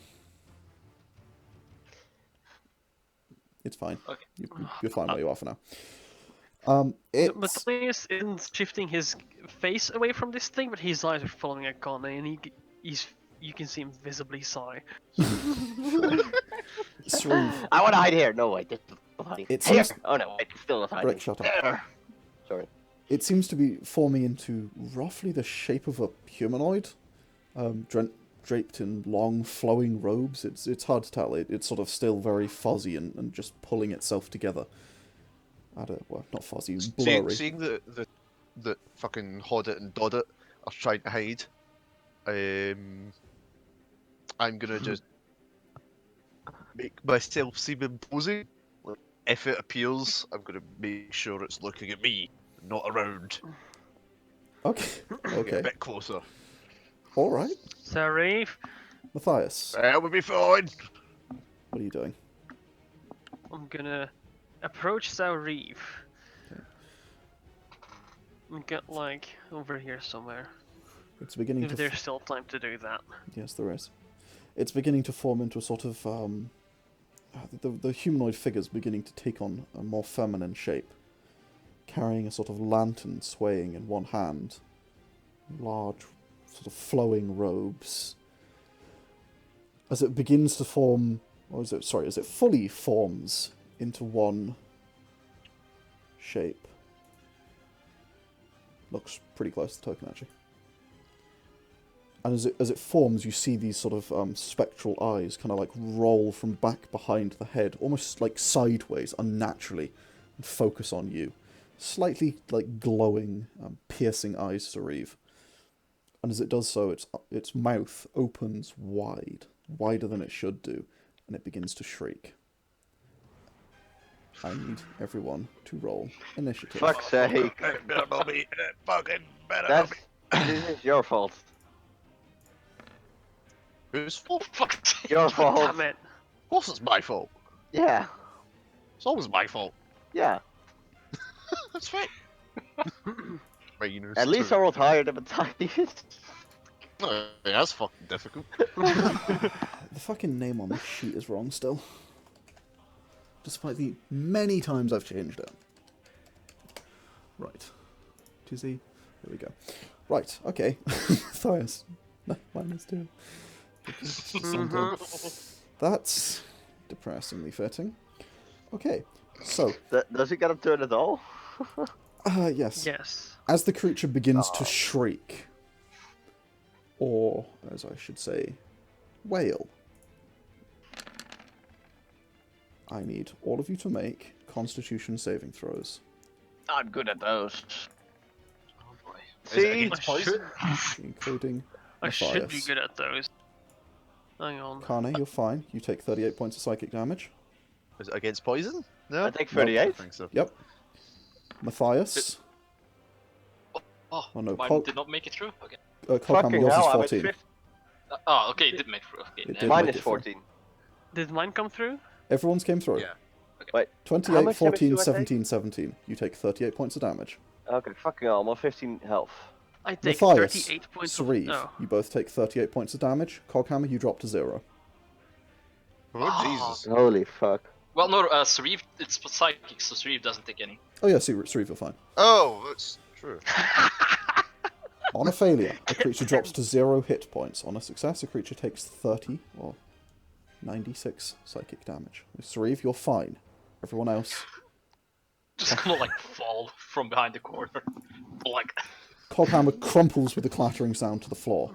It's fine. Okay. You're fine where you are for now. It's... Mathias isn't shifting his face away from this thing, but his eyes are following Akane, and you can see him visibly sigh. Sauriv, I want to hide here. No, wait, this is not hiding. It Here. seems- Oh no, wait, it's still not hiding. Rick, shut up. There. Sorry. It seems to be forming into roughly the shape of a humanoid, draped in long, flowing robes. It's hard to tell. It's sort of still very fuzzy and just pulling itself together. Well, not fuzzy, blurry. Seeing the fucking Hoddit and Doddit are trying to hide, I'm gonna just make myself seem imposing. Like, if it appears, I'm gonna make sure it's looking at me, not around. Okay. Get Okay. a bit closer. All right. Sauriv, Mathias, That would be fine. what are you doing? I'm gonna approach Sauriv. get like over here somewhere. It's beginning If to. there's still time to do that. Yes, there is. It's beginning to form into a sort of the humanoid figure's beginning to take on a more feminine shape, carrying a sort of lantern swaying in one hand, large, sort of flowing robes. As it begins to form, as it fully forms into one shape. Looks pretty close to the token, actually. And as it forms, you see these sort of spectral eyes kind of like roll from back behind the head, almost like sideways, unnaturally, and focus on you. Slightly like glowing, piercing eyes, Sauriv. And as it does so, its mouth opens wide, wider than it should do, and it begins to shriek. I need everyone to roll initiative. Fuck's sake. This is your fault. Whose fault? Fuck. Your fault. Damn it! Of course it's my fault. Yeah. It's always my fault. Yeah. That's fine. At least I rolled higher than Mathias. Yeah, that's fucking difficult. The fucking name on this sheet is wrong still. Despite the many times I've changed it. Right. 2Z. Here we go. Right, okay. Mathias. No, -2. That's depressingly fitting. Okay, so... Does it get up to it at all? Yes. Yes. As the creature begins to shriek, or, as I should say, wail, I need all of you to make Constitution saving throws. I'm good at those. Oh boy. Is it See? against poison? Including I should be Mathias. good at those. Hang on. Akane, you're fine. You take 38 points of psychic damage. Is it against poison? No? I take I 38. think so. Yep. Matthias. Oh, Oh, no, mine Cog- did not make it through. Okay. Coghammer, Fucking yours hell, is I'm at 14. 50. Oh, okay, it did make it through. Okay. It never did. mind. Mine make is it through. 14. Did mine come through? Everyone's came through. Yeah. Wait, how 28, much damage 14, do I take? 17, 17. You take 38 points of damage. Okay, fucking hell, I'm on 15 health. I take Mathias, 38 points Sauriv, of... you both take 38 points of damage. Coghammer, you drop to 0. Oh, Jesus. Holy fuck. Well, no, Sauriv, it's psychic, so Sauriv doesn't take any. Oh yeah, Sauriv, you're fine. Oh, that's true. On a failure, a creature drops to 0 hit points. On a success, a creature takes 30 or 96 psychic damage. Sauriv, you're fine. Everyone else... Just gonna like fall from behind the corner. Like. Coghammer crumples with a clattering sound to the floor.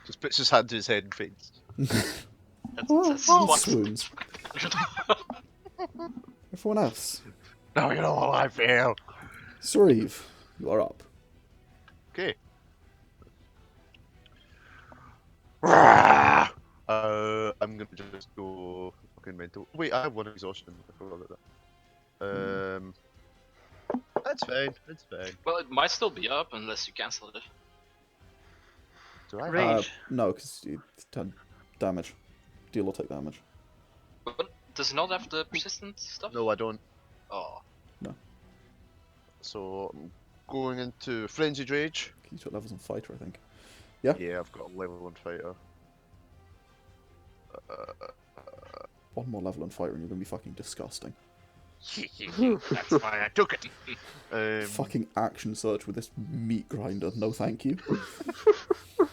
Just puts his hand to his head and faints. That's what. Swoons. Everyone else. No, you know how I feel. Sauriv, you are up. Okay. I'm gonna just go fucking mental. Wait, I have one exhaustion. I forgot about that. That's fine. That's fine. Well, it might still be up unless you cancel it. Do I? Rage. No, because you 10 damage. Deal or take damage. But does it not have the persistent stuff? No, I don't. Oh. So I'm going into frenzied rage. You took levels on fighter, I think. Yeah, I've got a level 1 fighter. One more level on fighter and you're going to be fucking disgusting. That's why I took it. Fucking action search with this meat grinder. No thank you.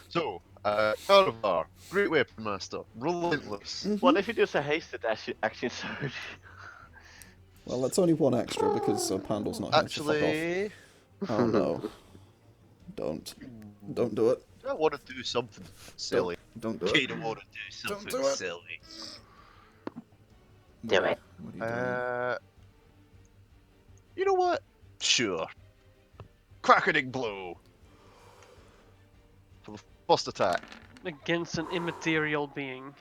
So, Carvar, great weapon master, relentless. What if you do a hasted action surge? Well, that's only one extra because Pandal's not here, so fuck Actually, off. Oh no. Don't do it. I want to do something silly. Don't do Okay, it. I want to do something do it. silly. Do it. What are you doing? You know what? Sure. Crackening blow. For the first attack. Against an immaterial being.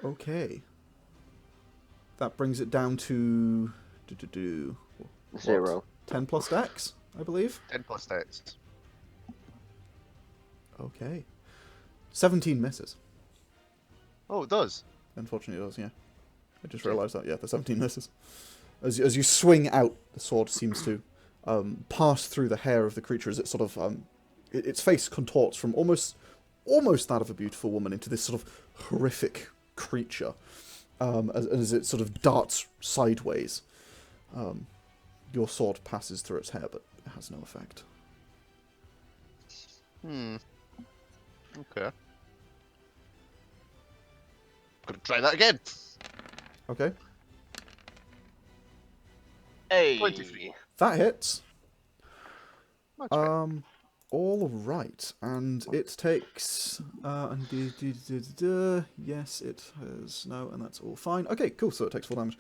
Okay. That brings it down to... what? 0. 10 plus dex, I believe. 10 plus dex. Okay. 17 misses. Oh, it does. Unfortunately it does, yeah. I just realised that, yeah, the 17 misses. As you swing out, the sword seems to pass through the hair of the creature as it sort of its face contorts from almost that of a beautiful woman into this sort of horrific creature as it sort of darts sideways. Your sword passes through its hair, but it has no effect. Okay. Gonna try that again. Okay, Hey. 23. that hits. Much better. All right, and it takes yes, it has no, and that's all fine. Okay, cool. So it takes 4 damage.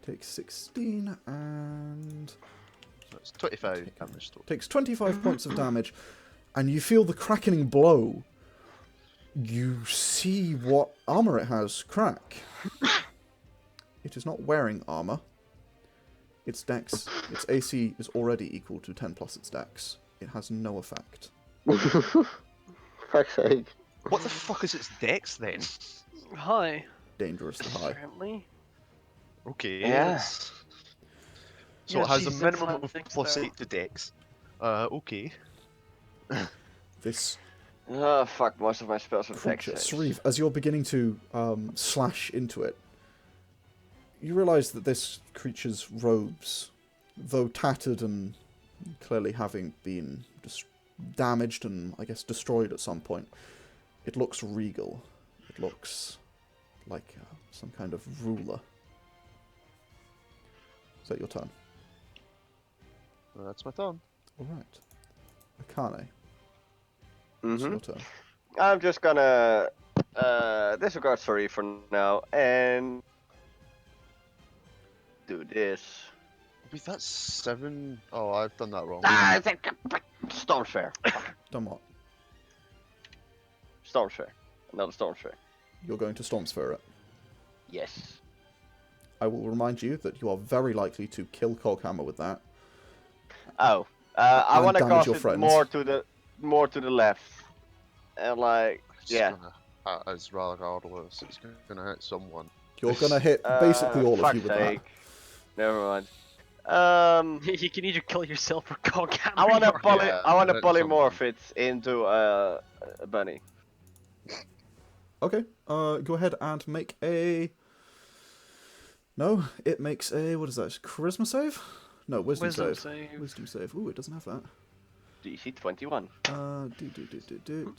Takes 16 and So it's 25 damage total. takes 25 points of damage, and you feel the cracking blow. You see what armor it has crack. It is not wearing armor. Its dex, its AC is already equal to 10 plus its dex. It has no effect. Fuck's sake. What the fuck is its dex then? Hi. Dangerously high. Apparently. Okay. Yeah. that's- So Yeah, it has a she's minimum of athletics, plus though. 8 to dex. Okay. This Oh fuck, most of my spells are dex creature, saves. Sauriv, as you're beginning to slash into it, you realise that this creature's robes, though tattered and clearly having been damaged and, I guess, destroyed at some point, it looks regal. It looks like some kind of ruler. Is that your turn? Well, that's my turn. All right. Akane, it's Mm-hmm. your turn. I'm just gonna disregard sorry for now and do this. Wait, that's 7. Oh, I've done that wrong. Ah, Storm Sphere. Done what? Storm Sphere. Another Storm Sphere. You're going to Storm Sphere it. Yes. I will remind you that you are very likely to kill Coghammer with that. Oh, I And want to damage cast your it friends. more to the left, and like It's yeah. gonna hit us regardless. It's gonna hit someone. You're going to hit basically all of fuck's you with sake. that. Never mind. You can either kill yourself or Coghammer. I want to your- Yeah, I want to hit someone. polymorph it into a bunny. Okay, go ahead and make a... No, it makes a... What is that? Charisma save? No, wisdom Wisdom save. save. Wisdom save. Ooh, it doesn't have that. DC 21. Do.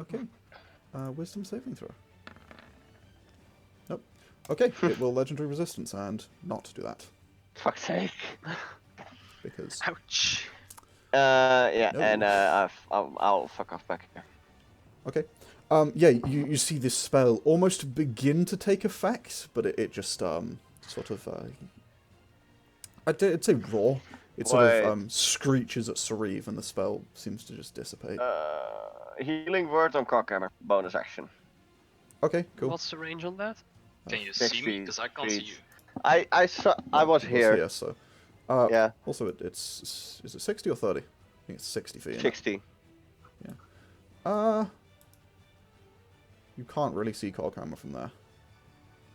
Okay. Wisdom saving throw. Nope. Okay, it will legendary resistance and not do that. Fuck's sake. Because... Ouch. Yeah, No. and I'll fuck off back here. Okay. Yeah, you see this spell almost begin to take effect, but it just sort of I'd say raw. It sort of screeches at Sauriv, and the spell seems to just dissipate. Healing word on Coghammer. Bonus action. Okay, cool. What's the range on that? Can you 6 see me? Because I can't see you. I saw. I was here. So. Yeah. Also, it's is it 60 or 30? I think it's 60 feet. 60. You can't really see Coghammer from there,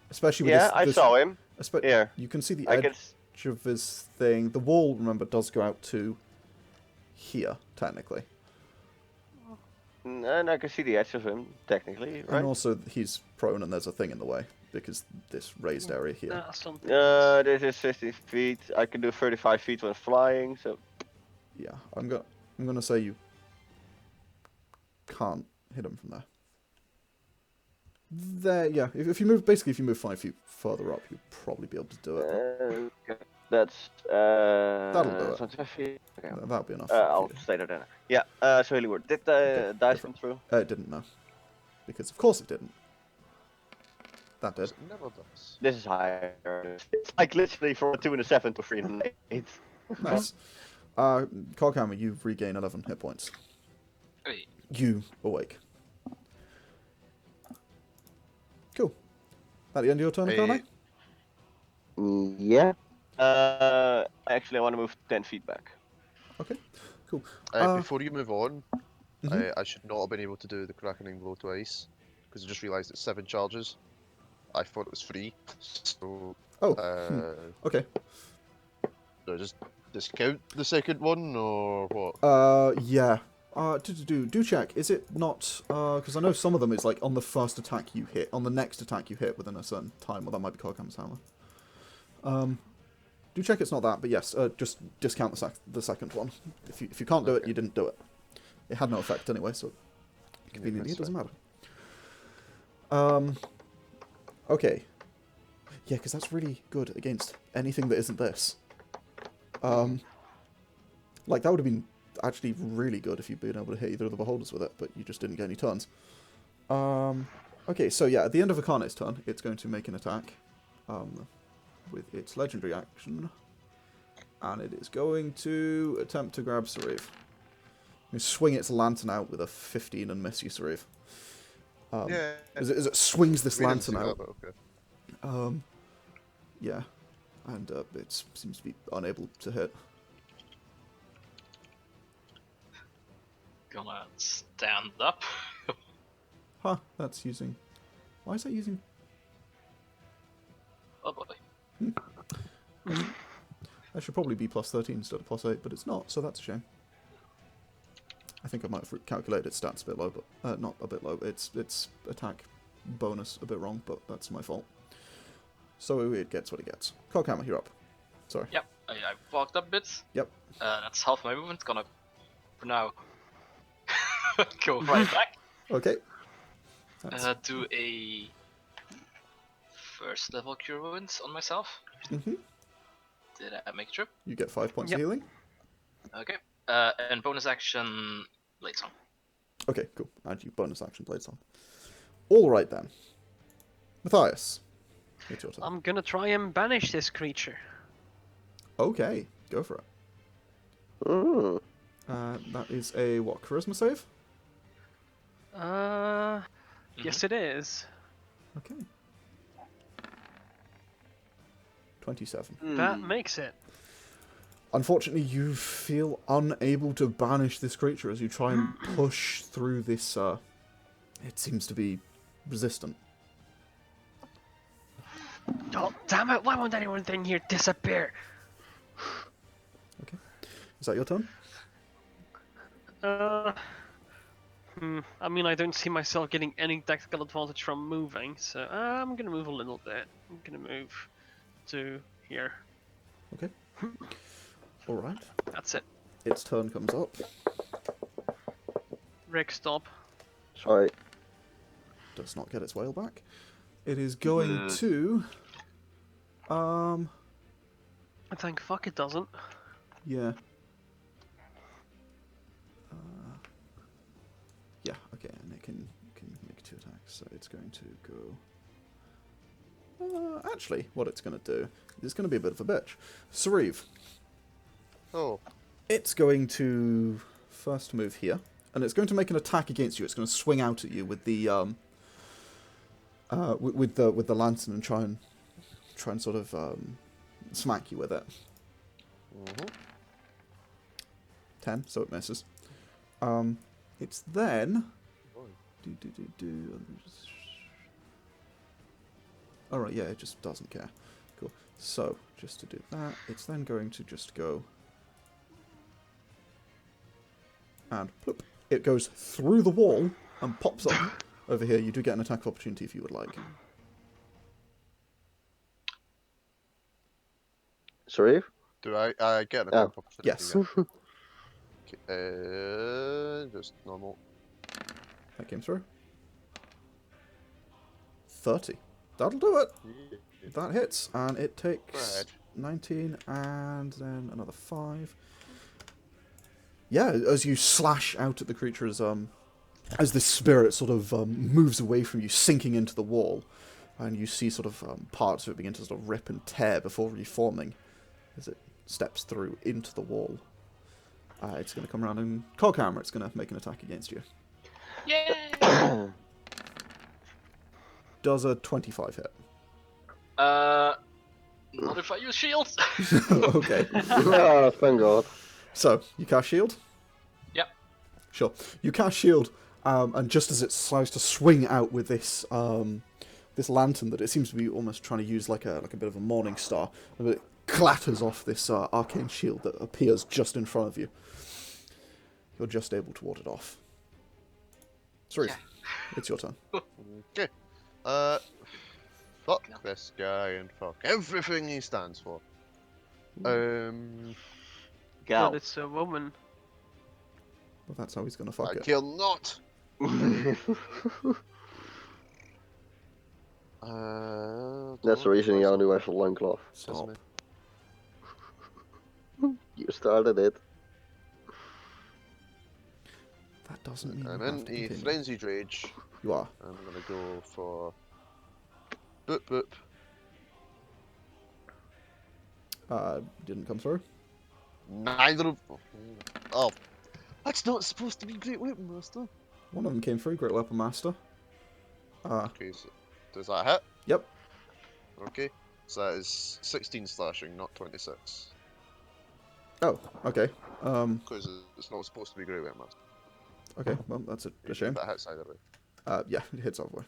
especially with Yeah, I saw him. Here. You can see the I edge can. of his thing. The wall, remember, does go out to here, technically. And I can see the edge of him, technically, right? And also, he's prone and there's a thing in the way, because this raised area here. Something. This is 50 feet. I can do 35 feet when flying, so... Yeah, I'm gonna say you can't hit him from there. There, yeah. If you move, basically, if you move 5 feet further up, you'll probably be able to do it. Okay. That's... That'll do it. 25 feet. Okay. That'll be enough. I'll stay there then. Yeah, so healing word. Did the dice come through? It didn't, no. Because of course it didn't. That did. It never does. This is higher. It's like literally from a 2 and a 7 to 3 and an 8. Nice. Coghammer, you regain 11 hit points. Wait, You awake. Cool. That the end of your turn, Akane? Yeah. Actually, I want to move 10 feet back. Okay, cool. Before you move on, Mhm. I should not have been able to do the crackening blow twice because I just realised it's 7 charges. I thought it was free, so Oh, uh, okay. Do I just discount the second one, or what? Yeah. Do check. Is it not? Because I know some of them is like on the first attack you hit, on the next attack you hit within a certain time. Well, that might be Coghammer's hammer. Do check it's not that, but yes, just discount the second one. If you can't do it, you didn't do it. It had no effect anyway, so conveniently it doesn't matter. Okay. Yeah, because that's really good against anything that isn't this. Like, that would have been actually really good if you'd been able to hit either of the beholders with it, but you just didn't get any turns. Okay, so yeah, at the end of Akane's turn, it's going to make an attack with its legendary action, and it is going to attempt to grab Sauriv. You swing its lantern out with a 15 and miss you, Sauriv. Yeah. As it swings this We didn't lantern see that, out. but okay. Yeah, and it seems to be unable to hit. Gonna stand up. Huh, that's using... Why is that using... Oh boy. That should probably be plus 13 instead of plus 8, but it's not, so that's a shame. I think I might have calculated its stats a bit low, but not a bit low. It's attack bonus a bit wrong, but that's my fault. So it gets what it gets. Coghammer, you're up. Sorry. Yep, I walked up a bit. Yep. That's half my movement. Gonna, for now, go right back. Okay. Do a first level cure wounds on myself. Mm-hmm. Did I make it through? You get 5 points of healing. Okay. And bonus action, Blade Song. Okay, cool. Add you bonus action blades on. Alright then. Matthias. It's your turn. I'm gonna try and banish this creature. Okay, go for it. Ooh. That is a, what, charisma save? Yes it is. Okay. 27. That makes it. Unfortunately, you feel unable to banish this creature as you try and push through this, it seems to be resistant. Oh, damn it, why won't anyone in here disappear? Okay. Is that your turn? I mean, I don't see myself getting any tactical advantage from moving, so I'm gonna move a little bit. I'm gonna move to here. Okay. Alright. That's it. Its turn comes up. Rick, stop. Sorry. Does not get its whale back. It is going to... Thank fuck it doesn't. Yeah. Yeah, okay, and it can make 2 attacks, so it's going to go... actually, what it's going to do is going to be a bit of a bitch. Sauriv. Oh. It's going to first move here, and it's going to make an attack against you. It's going to swing out at you with the with the lantern and try and sort of smack you with it. 10, so it misses. It's then. Alright, yeah, it just doesn't care. Cool. So, just to do that, it's then going to just go. And ploop. It goes through the wall and pops up over here. You do get an attack of opportunity if you would like. Sorry? Do I get an attack opportunity? Yes. Okay, just normal. That came through. 30. That'll do it. That hits, and it takes 19, and then another 5. Yeah, as you slash out at the creature, as this spirit sort of moves away from you, sinking into the wall, and you see sort of parts of it begin to sort of rip and tear before reforming as it steps through into the wall. It's going to come around and Coghammer. It's going to make an attack against you. Yay! Does a 25 hit? Not if I use shield. Okay. Oh, thank God. So, you cast shield? Yep. Sure. You cast shield, and just as it tries to swing out with this this lantern that it seems to be almost trying to use like a bit of a morning star, but it clatters off this arcane shield that appears just in front of you. You're just able to ward it off. Sorry, it's your turn. Okay. Fuck this guy and fuck everything he stands for. But Gal. it's a woman. Well, that's how he's gonna fuck I it. care not. That's the reason you only wears a loincloth. Stop. You started it. That doesn't mean I'm you have in to a continue. frenzied rage. You are. I'm gonna go for boop boop. Didn't come through. Neither of. Oh, that's not supposed to be Great Weapon Master. One of them came through. Great Weapon Master. Okay, so does that hit? Yep. Okay, so that is 16 slashing, not 26. Oh, okay. Because it's not supposed to be Great Weapon Master. Okay, well, that's a shame. That hits either way. Yeah, it hits either way.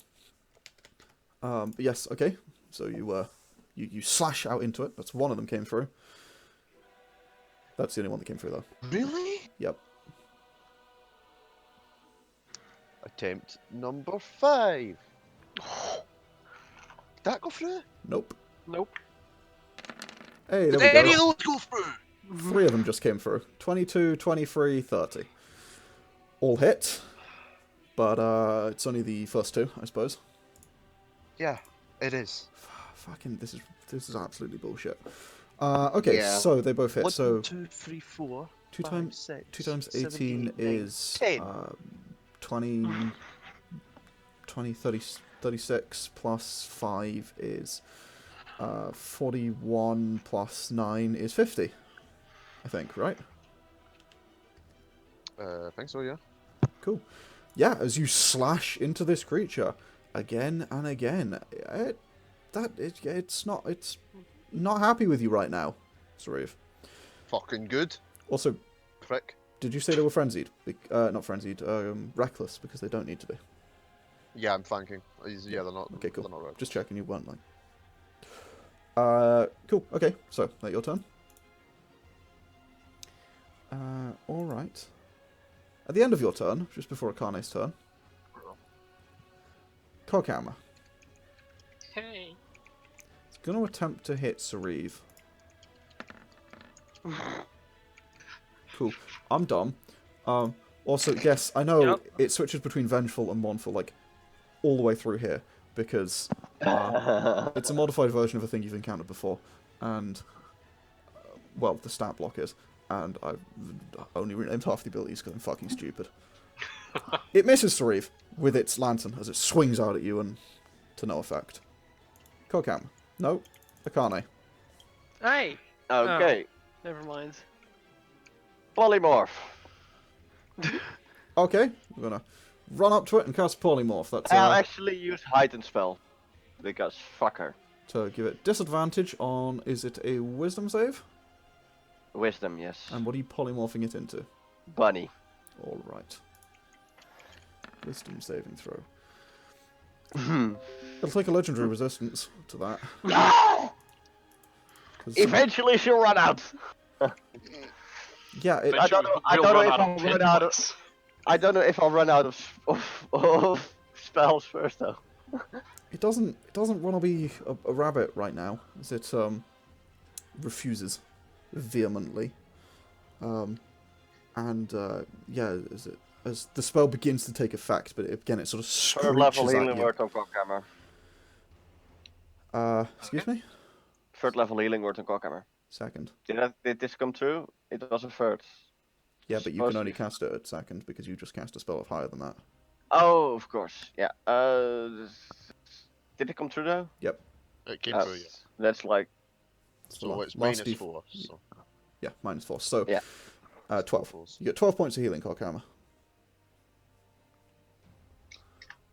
But yes, okay. So you slash out into it. That's one of them came through. That's the only one that came through, though. Really? Yep. Attempt number 5. Did that go through? Nope. Nope. Hey, Did there any we of go. those go through? 3 of them just came through. 22, 23, 30. All hit. But it's only the first 2, I suppose. Yeah, it is. Fucking, this is absolutely bullshit. Okay, Yeah. so they both hit. 1, So 2, 3, 4. 2 5, times 6, 2 times 7, 18 8, 9, is 10. 20, 30, 36 plus 5 is 41 plus 9 is 50. I think, right? I think so, yeah. Cool. Yeah, as you slash into this creature again and again, it's not happy with you right now, Sauriv. Fucking good. Also, Prick. did you say they were frenzied? Not frenzied, reckless, because they don't need to be. Yeah, I'm thanking. Yeah, they're not. Okay, cool. They're not right. Just checking you weren't like. Cool. Okay, so that your turn. All right. At the end of your turn, just before Akane's turn, Coghammer. Hey. It's going to attempt to hit Sauriv. Cool. I'm dumb. Also, yes, I know Yep. it switches between vengeful and mournful, like, all the way through here, because it's a modified version of a thing you've encountered before, and, well, the stat block is, and I've only renamed half the abilities because I'm fucking stupid. It misses Sauriv with its lantern as it swings out at you and to no effect. Coghammer. No. Akane. Hey! Okay. Never mind. Polymorph. Okay, we're gonna run up to it and cast Polymorph. That's I'll actually use Heightened Spell. Because fuck her. to give it disadvantage on, is it a wisdom save? Wisdom, yes. And what are you polymorphing it into? Bunny. Alright. Wisdom saving throw. Hmm. It'll take a legendary resistance to that. 'Cause, Eventually she'll run out. yeah, it, I don't know. I don't know if I'll run out of. points. I don't know if I'll run out of spells first though. it doesn't want to be a rabbit right now, as it refuses vehemently. Yeah, as the spell begins to take effect, but it sort of Third level screeches at healing you. word on Coghammer. Excuse me? Third level healing word on Coghammer. Second. Did this come true? It was a third. Yeah, but you Supposed can to only be- cast it at second because you just cast a spell of higher than that. Oh, of course. Yeah. Did it come true though? It came Oh, through, yeah. That's like So it's last minus D- 4. So Yeah, -4. So, Yeah. 12. Fours. You get 12 points of healing, Coghammer.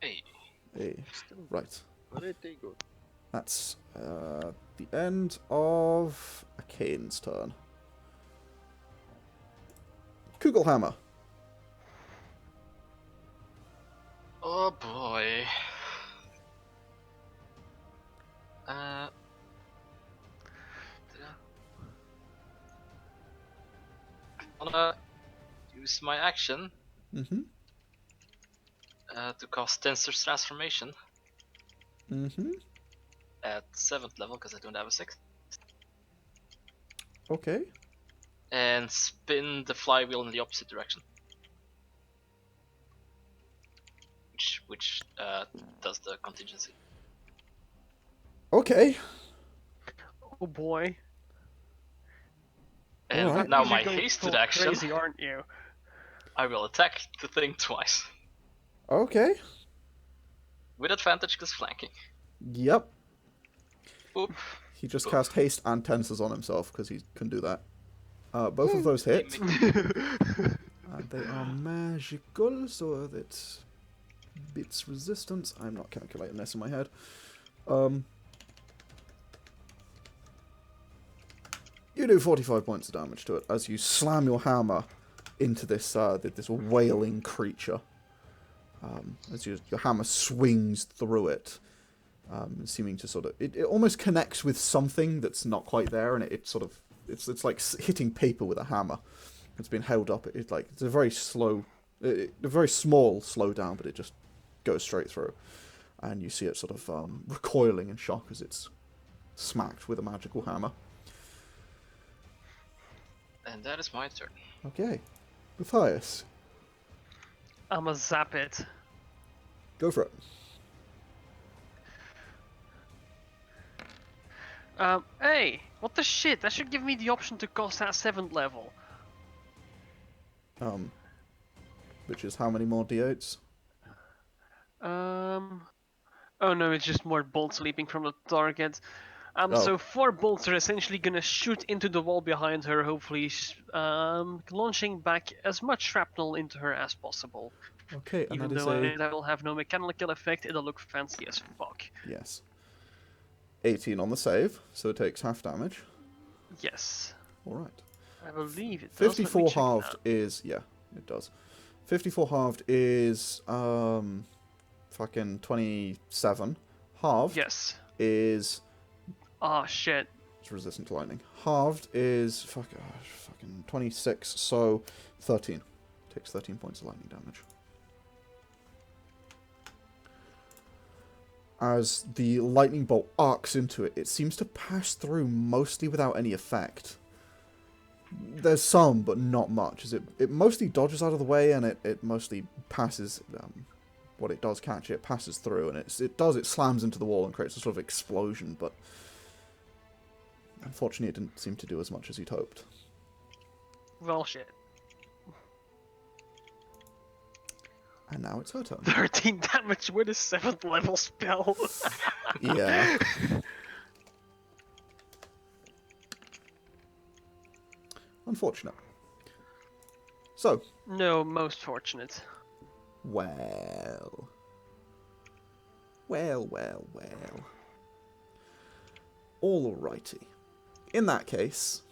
Hey. Hey. Right. Where did they go? That's the end of Akane's turn. Kugelhammer. Oh boy. wanna use my action Mm-hmm. to cast Tensor's Transformation Mm-hmm. at 7th level because I don't have a 6th, Okay. and spin the flywheel in the opposite direction. Which does the contingency. Okay. Oh boy. And Alright. now You're my going hasted full action, crazy, aren't you? I will attack the thing twice. Okay. With advantage because flanking. Yep. Boop. He just Boop. cast haste and tensors on himself because he can do that. Both of those hit. And they are magical, so that beats resistance. I'm not calculating this in my head. You do 45 points of damage to it as you slam your hammer into this this wailing creature. As your hammer swings through it, seeming to sort of it almost connects with something that's not quite there, and it sort of it's like hitting paper with a hammer. It's been held up. It's a very slow, a very small slowdown, but it just goes straight through, and you see it sort of recoiling in shock as it's smacked with a magical hammer. And that is my turn. Okay, Mathias, I'ma zap it. go for it. Hey, what the shit? That should give me the option to cast at 7th level. Which is how many more d8s? Oh no, it's just more bolts leaping from the target. Oh. So 4 bolts are essentially gonna shoot into the wall behind her, hopefully, launching back as much shrapnel into her as possible. Okay, and Even that is though that will have no mechanical effect, it'll look fancy as fuck. yes. 18 on the save, so it takes half damage. Yes. Alright. I believe it does. 54 halved is... yeah, it does. 54 halved is... fucking 27. Halved Yes. is... Ah, shit. it's resistant to lightning. Halved is... fucking 26, so 13. Takes 13 points of lightning damage. As the lightning bolt arcs into it, it seems to pass through mostly without any effect. There's some, but not much. As it mostly dodges out of the way, and it mostly passes... what it does catch, it passes through, and it slams into the wall and creates a sort of explosion, but... unfortunately, it didn't seem to do as much as you'd hoped. Well, shit. And now it's her turn. 13 damage with a 7th level spell. Yeah. Unfortunate. So, No, most fortunate. well. Alrighty. In that case,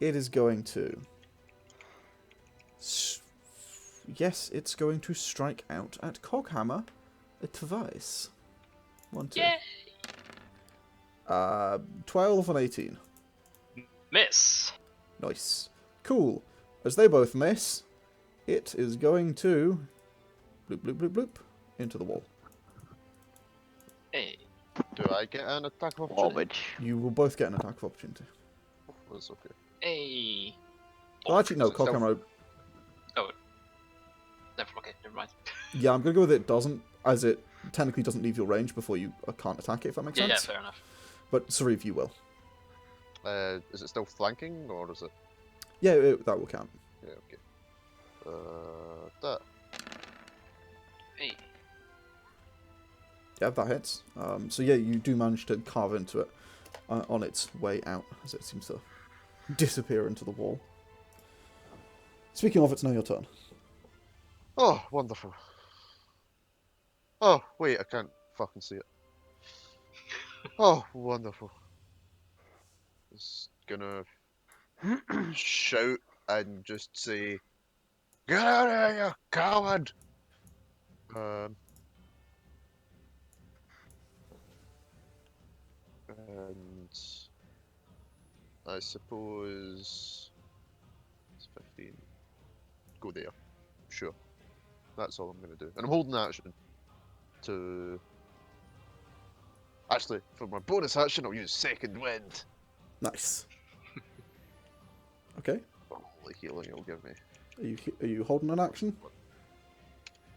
it is going to... yes, it's going to strike out at Coghammer twice. 1, 2. Yay! 12 and 18. Miss. Nice. Cool. As they both miss, it is going to... bloop, bloop, bloop, bloop, into the wall. Hey. Do I get an attack of opportunity? Garbage. You will both get an attack of opportunity. That's okay. Hey. Well, actually, no, Is it self- Coghammer... Okay, never mind. yeah, I'm going to go with it doesn't, as it technically doesn't leave your range before you can't attack it, if that makes Yeah, sense. fair enough. But Sauriv, you will. Is it still flanking, or is it? Yeah, that will count. Yeah, okay. That. Hey. Yeah, that hits. So yeah, you do manage to carve into it on its way out, as it seems to disappear into the wall. Speaking of, it's now your turn. Oh, wonderful. Oh, wait, I can't fucking see it. Oh, wonderful. Just gonna shout and just say, "Get out of here, you coward!" And I suppose go there. Sure. That's all I'm going to do. And I'm holding action to... Actually, for my bonus action, I'll use Second Wind. Nice. Okay. All the healing it'll give me. Are you holding an action?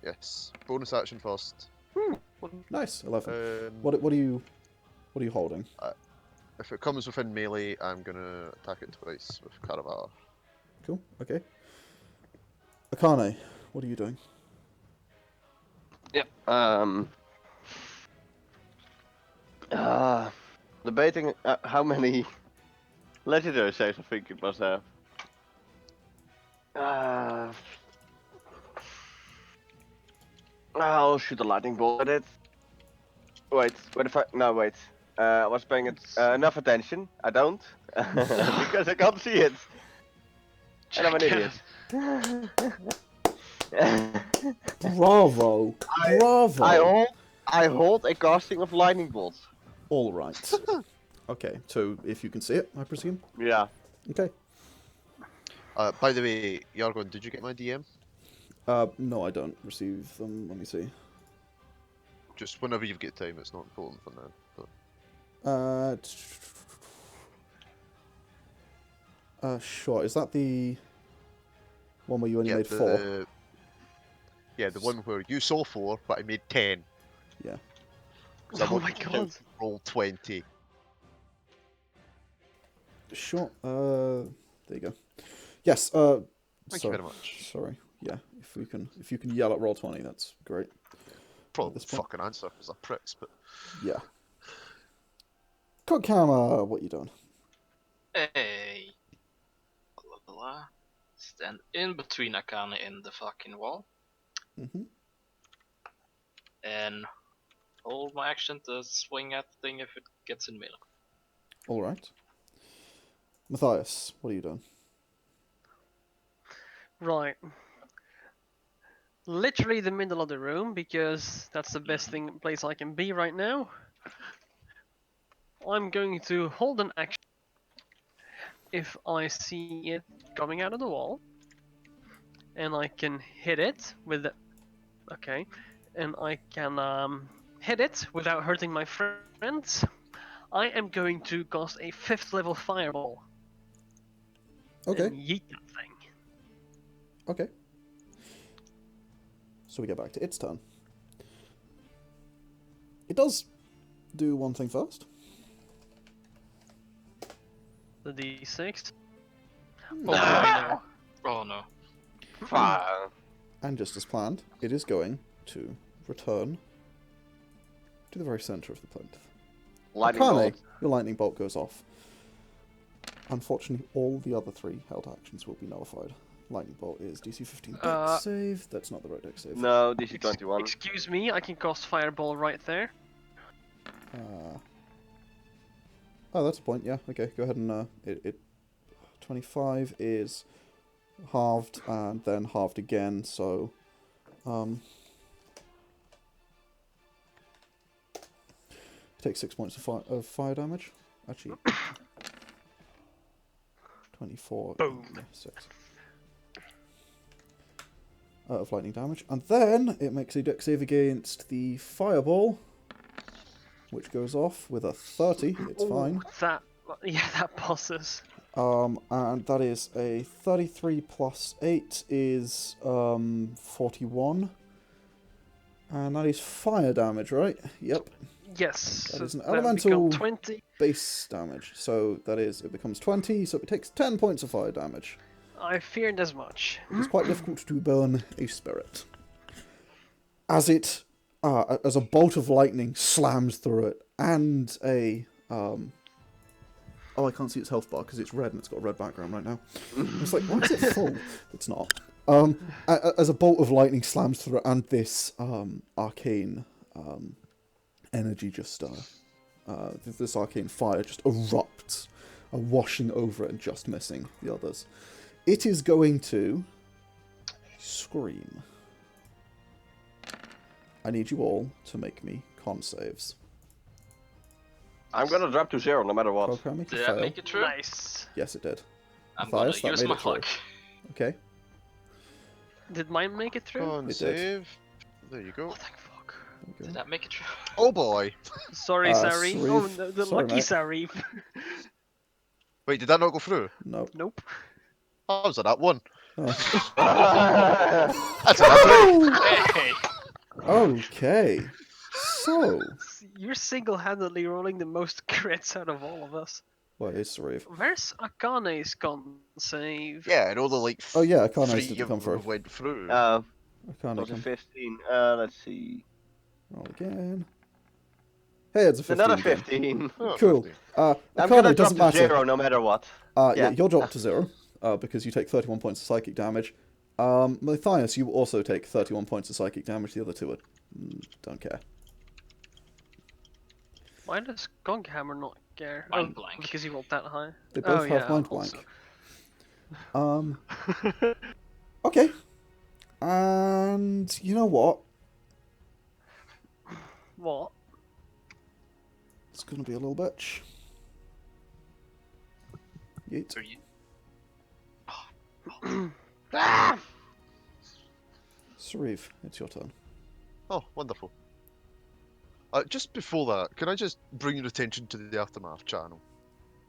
Yes. Bonus action first. Nice. 11. Um, What are you holding? If it comes within melee, I'm going to attack it twice with Caravala. Cool. Okay. Akane, what are you doing? Yep. Debating how many legendary saves I think it must have. I'll shoot a lightning bolt at it. Wait, if I... No, wait. I was paying it enough attention. I don't. Because I can't see it. And I'm an idiot. Bravo! Bravo! I hold a casting of lightning bolts. All right. Okay, so if you can see it, I presume. Yeah. Okay. By the way, Yargon, did you get my DM? No, I don't receive them. Let me see. Just whenever you get time, it's not important for now. But... Sure. Is that the one where you only made 4? Yeah, the one where you saw 4, but I made 10. Yeah. Oh my god. Roll 20. Sure. There you go. Yes. Thank you very much. Sorry. Yeah. If you can yell at roll 20, that's great. Probably this point. fucking answer because they're pricks, but Yeah. Coghammer, what you doing? Hey. Blah, blah, blah. Stand in between Akane and the fucking wall. Mm-hmm. And hold my action to swing at the thing if it gets in melee. All right. Mathias, what are you doing? Right. Literally the middle of the room, because that's the best place I can be right now. I'm going to hold an action if I see it coming out of the wall, and I can hit it with the... Okay, and I can hit it without hurting my friends. I am going to cast a 5th level fireball. Okay. And yeet that thing. Okay. So we get back to its turn. It does do one thing first. The D6. No. Oh, Oh no. Fire. And just as planned, it is going to return to the very center of the plinth. Lightning Akane, bolt. your lightning bolt goes off. Unfortunately, all the other 3 held actions will be nullified. Lightning bolt is DC 15 dex save. That's not the right dex save. No, DC 21. Excuse me, I can cast fireball right there. Oh, that's a point. Yeah. Okay. Go ahead and it 25 is halved and then halved again. So take 6 points of fire damage. Actually, 24. Boom. Yeah, 6. Of lightning damage, and then it makes a dex save against the fireball, which goes off with a 30. It's fine. That passes. And that is a 33 plus 8 is 41, and that is fire damage, right? Yep. Yes. That is an would elemental become 20. base damage. So that is, it becomes 20. So it takes 10 points of fire damage. I feared as much. It is quite difficult to burn a spirit. As it, as a bolt of lightning slams through it, and a, oh, I can't see its health bar because it's red and it's got a red background right now. It's like, why is it full? It's not. As a bolt of lightning slams through it, and this arcane energy just, this arcane fire just erupts, washing over it and just missing the others. It is going to scream. I need you all to make me con saves. I'm gonna drop to 0 no matter what. Programming Did that fail. make it true? Nice. Yes, it did. I'm Mathias, that gonna use made my it true. luck. Okay. Did mine make it through? Con It did. save. There you Oh, go. thank fuck. Okay. Did that make it through? Oh boy. Sorry, Sauriv. Sauriv. Oh, no, the Sorry, lucky mate. Sauriv. Wait, did that not go through? Nope. Nope. I was at that one. Oh. That's enough. Hey! Okay. So, You're single-handedly rolling the most crits out of all of us. where is Sauriv? Where's Akane's con save? Yeah, and all the like. Oh yeah, Akane's three didn't come of through. them went through. Akane Was it come. 15? Let's see. Roll again. Hey, it's a 15. Another again. 15. Oh, Cool. 50. I'm Akane gonna drop doesn't to matter. 0 no matter what. Yeah, Yeah. you're dropped to 0 because you take 31 points of psychic damage. Mathias, you also take 31 points of psychic damage. The other two don't care. Why does Coghammer not care? Mind blank. Because he rolled that high. They both have mind also. blank. Okay. And you know what? What? It's gonna be a little bitch. Yeet. Are you... Sauriv, it's your turn. Oh, wonderful. Just before that, can I just bring your attention to the Aftermath channel?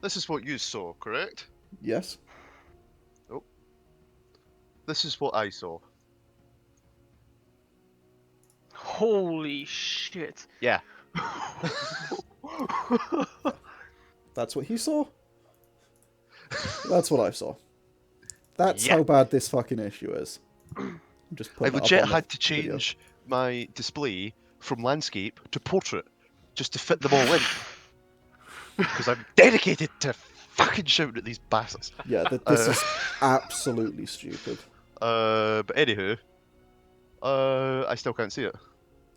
This is what you saw, correct? Yes. This is what I saw. Holy shit. Yeah. That's what he saw? That's what I saw. That's Yeah. how bad this fucking issue is. I'm just I putting it up legit on the had to video. change my display from landscape to portrait just to fit them all in. Because I'm dedicated to fucking shouting at these bastards. Yeah, this is absolutely stupid. But anywho, I still can't see it.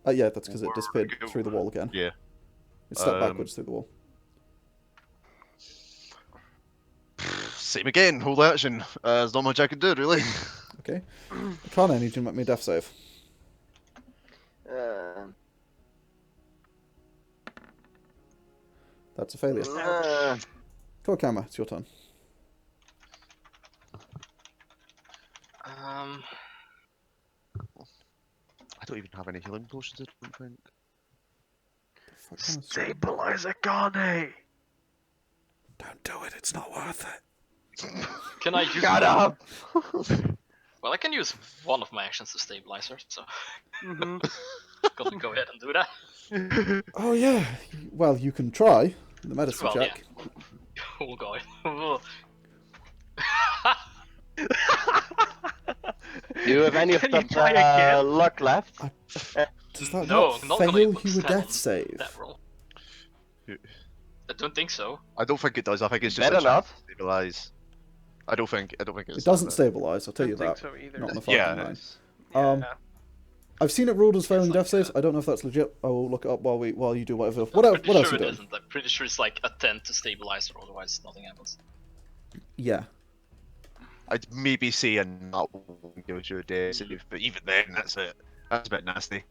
Yeah, that's because it disappeared Go. through the wall again. Yeah. It stepped backwards through the wall. Same again, hold action. There's not much I can do, really. Okay. Akane, I need you to make me a death save. That's a failure. Coghammer, it's your turn. I don't even have any healing potions, I don't think. Fuck kind of Stabilize Akane! Don't do it, it's not worth it. Can I use... Shut up! Well, I can use one of my actions to stabilize her, so... Mm-hmm. Gonna go ahead and do that. Oh yeah, well you can try the medicine Well, check. Oh god. Do you have any of Can you that try again? luck left? Does that No, not not fail gonna you a stand death on save? that roll. I don't think so. I don't think it does, I think it's just Better a chance not. to stabilize. I don't think it's It doesn't that. stabilize, I'll tell you Don't that. think so either. Not on a fucking Yeah, line. it's... Um, I've seen it ruled as failing It's death like saves. I don't know if that's legit. I will look it up while you do whatever. I'm What else pretty are sure you it doing? isn't. I'm pretty sure it's like a 10 to stabilize her, otherwise nothing happens. Yeah. I'd maybe say a not go to a day save, but even then, that's it. That's a bit nasty.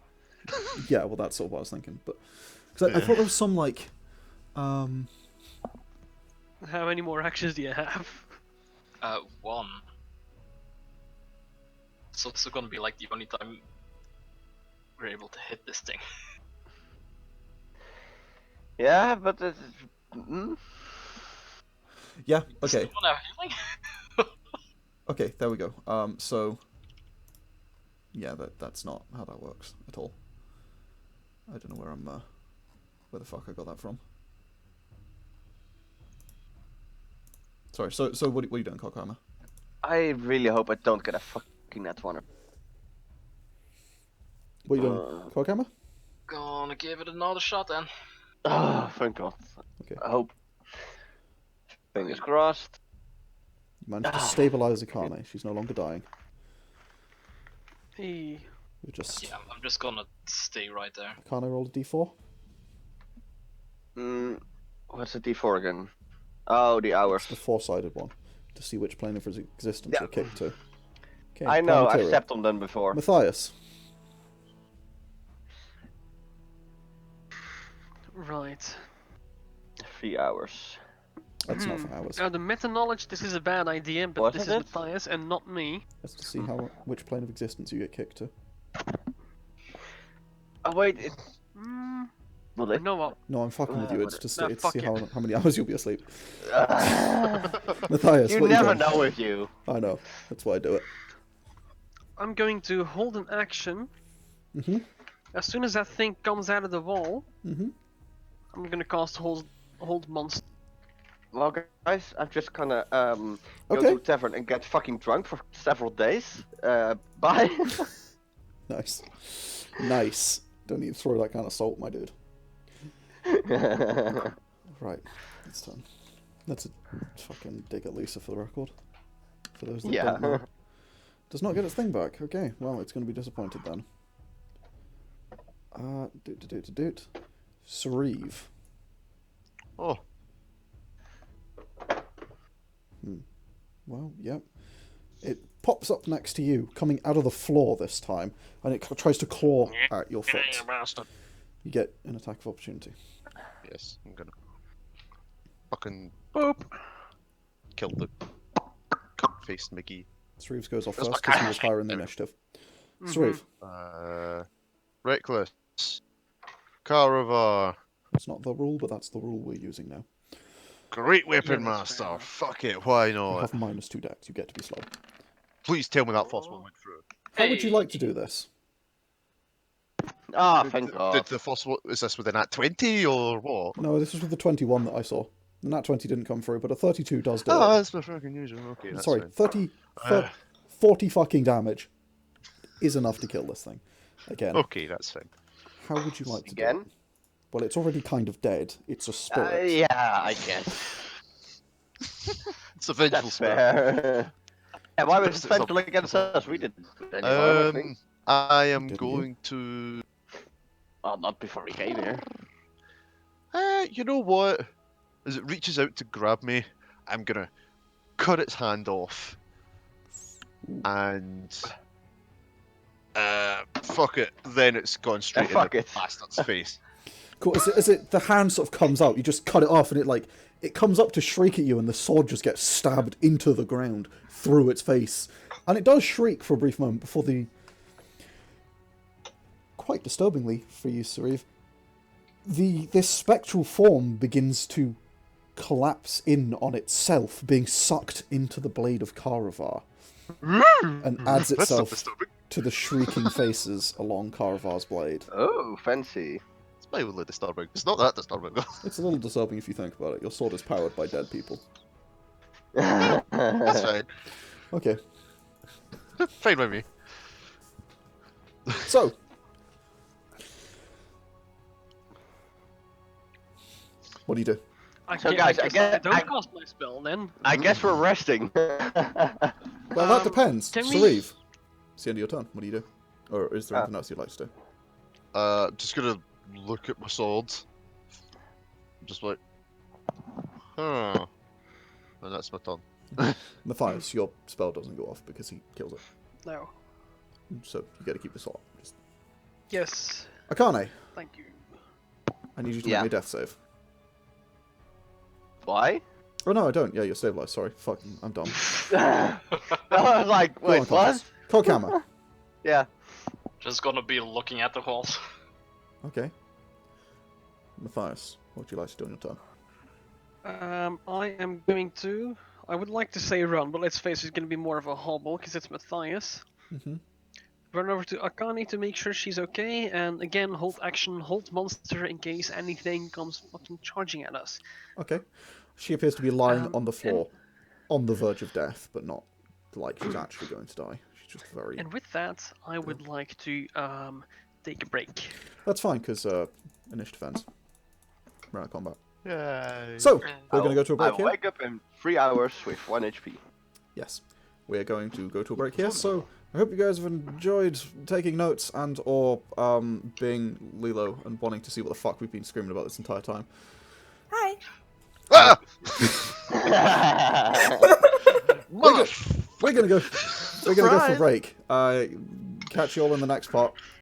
Yeah, well that's sort of what I was thinking. But because I thought there was some like How many more actions do you have? One. So it's gonna be like the only time we're able to hit this thing. Yeah, but yeah. Does Okay. anyone have healing? Okay. There we go. So yeah, that's not how that works at all. I don't know where where the fuck I got that from. Sorry. So what are you doing, Coghammer? I really hope I don't get a fucking net one. What are you doing, Coghammer? Gonna give it another shot then. Oh, thank God. Okay. I hope. Fingers crossed. You managed to stabilize Akane. She's no longer dying. Hey. We're just Yeah, I'm just gonna stay right there. Akane rolled a d4. What's the D4 again? Oh, the hours. It's the four-sided one to see which plane of existence you're kicked to. Okay. I know, I've planetary. stepped on them before. Mathias. Right. 3 hours. That's not for hours. The meta knowledge, this is a bad idea, but this is Wasn't it? Mathias and not me. That's to see which plane of existence you get kicked to. Oh wait, it. Mm, Will it? no, what? No, I'm fucking with you. It's to see, No, it's to fuck see it. how many hours you'll be asleep. Mathias, You what are never you doing? know with you. I know. That's why I do it. I'm going to hold an action. Mhm. As soon as that thing comes out of the wall, Mhm. I'm gonna cast hold monster. Well, guys, I'm just gonna go Okay. to tavern and get fucking drunk for several days. Bye. Nice. Nice. Don't need to throw that kind of salt, my dude. Right. It's done. That's a fucking dig at Lisa for the record. For those that Yeah. don't know. Does not get its thing back. Okay, well, it's going to be disappointed then. Doot. Sauriv. Oh, Well, yep. It pops up next to you, coming out of the floor this time, and it tries to claw at your foot. You get an attack of opportunity. yes, I'm gonna fucking Boop. kill the cunt-faced McGee. Sauriv goes off That's first my because he was higher in the initiative. Sauriv. Reckless. Caravar. It's not the rule, but that's the rule we're using now. Great Weapon Yeah, that's Master. fair. Fuck it, why You not? have -2 dex. You get to be slow. Please tell me that first one went through. How would you like to do this? Ah, thank Did God. the first one, is this with an at 20 or what? No, this was with the 21 that I saw. The nat 20 didn't come through, but a 32 does do Oh, it. that's my fucking usual. Okay, that's Sorry, fine. 40 fucking damage is enough to kill this thing. Again, Okay, that's fine. how would you like to do Again? it? Well, it's already kind of dead. It's a spirit. Yeah, I guess. It's a vengeful That's spirit. fair. Yeah, why was It's it not- vengeful against us? We didn't do anything, I think. I am Didn't you? going to. Well, not before we came here. You know what? As it reaches out to grab me, I'm gonna cut its hand off. And. Fuck it. Then it's gone straight in fuck the it. bastard's face. Cool. As it the hand sort of comes out, you just cut it off, and it comes up to shriek at you, and the sword just gets stabbed into the ground through its face, and it does shriek for a brief moment before quite disturbingly for you, Sauriv, this spectral form begins to collapse in on itself, being sucked into the blade of Caravar, and adds That's not itself disturbing. to the shrieking faces along Caravar's blade. Oh, fancy. It's mildly disturbing. It's not that disturbing though. It's a little disturbing if you think about it. Your sword is powered by dead people. That's fine. Okay, Fine with me. so what do you do? So, guys, I guess- don't cast my spell then. I guess we're resting. Well, that depends. can we- Sauriv, it's the end of your turn. What do you do? Or is there anything else you'd like to do? Just gonna look at my sword. Just like, huh. And that's my turn. Mathias, your spell doesn't go off because he kills it. No. So you get to keep the sword. Just... Yes. Akane, Thank you. I need you to Yeah. make me a death save. Why? Oh no, I don't. Yeah, you're stabilized. Sorry. Fuck, I'm dumb. I was like, Go wait, on, what? Coghammer. Yeah. Just gonna be looking at the walls. Okay. Matthias, what would you like to do on your turn? I am going to. I would like to say run, but let's face it, it's going to be more of a hobble because it's Mathias. Mhm. Run over to Akane to make sure she's okay, and again, hold action, hold monster in case anything comes fucking charging at us. Okay. She appears to be lying on the and- floor, on the verge of death, but not like she's actually going to die. She's just very... And with that, I would like to take a break. That's fine, because initiative ends. Round of combat. Yay. So, we're going to go to a break I'll here. wake up in 3 hours with 1 HP. Yes. We're going to go to a break here, so I hope you guys have enjoyed taking notes and or being Lilo and wanting to see what the fuck we've been screaming about this entire time. Hi. Ah! We're gonna go for a break. Catch you all in the next part.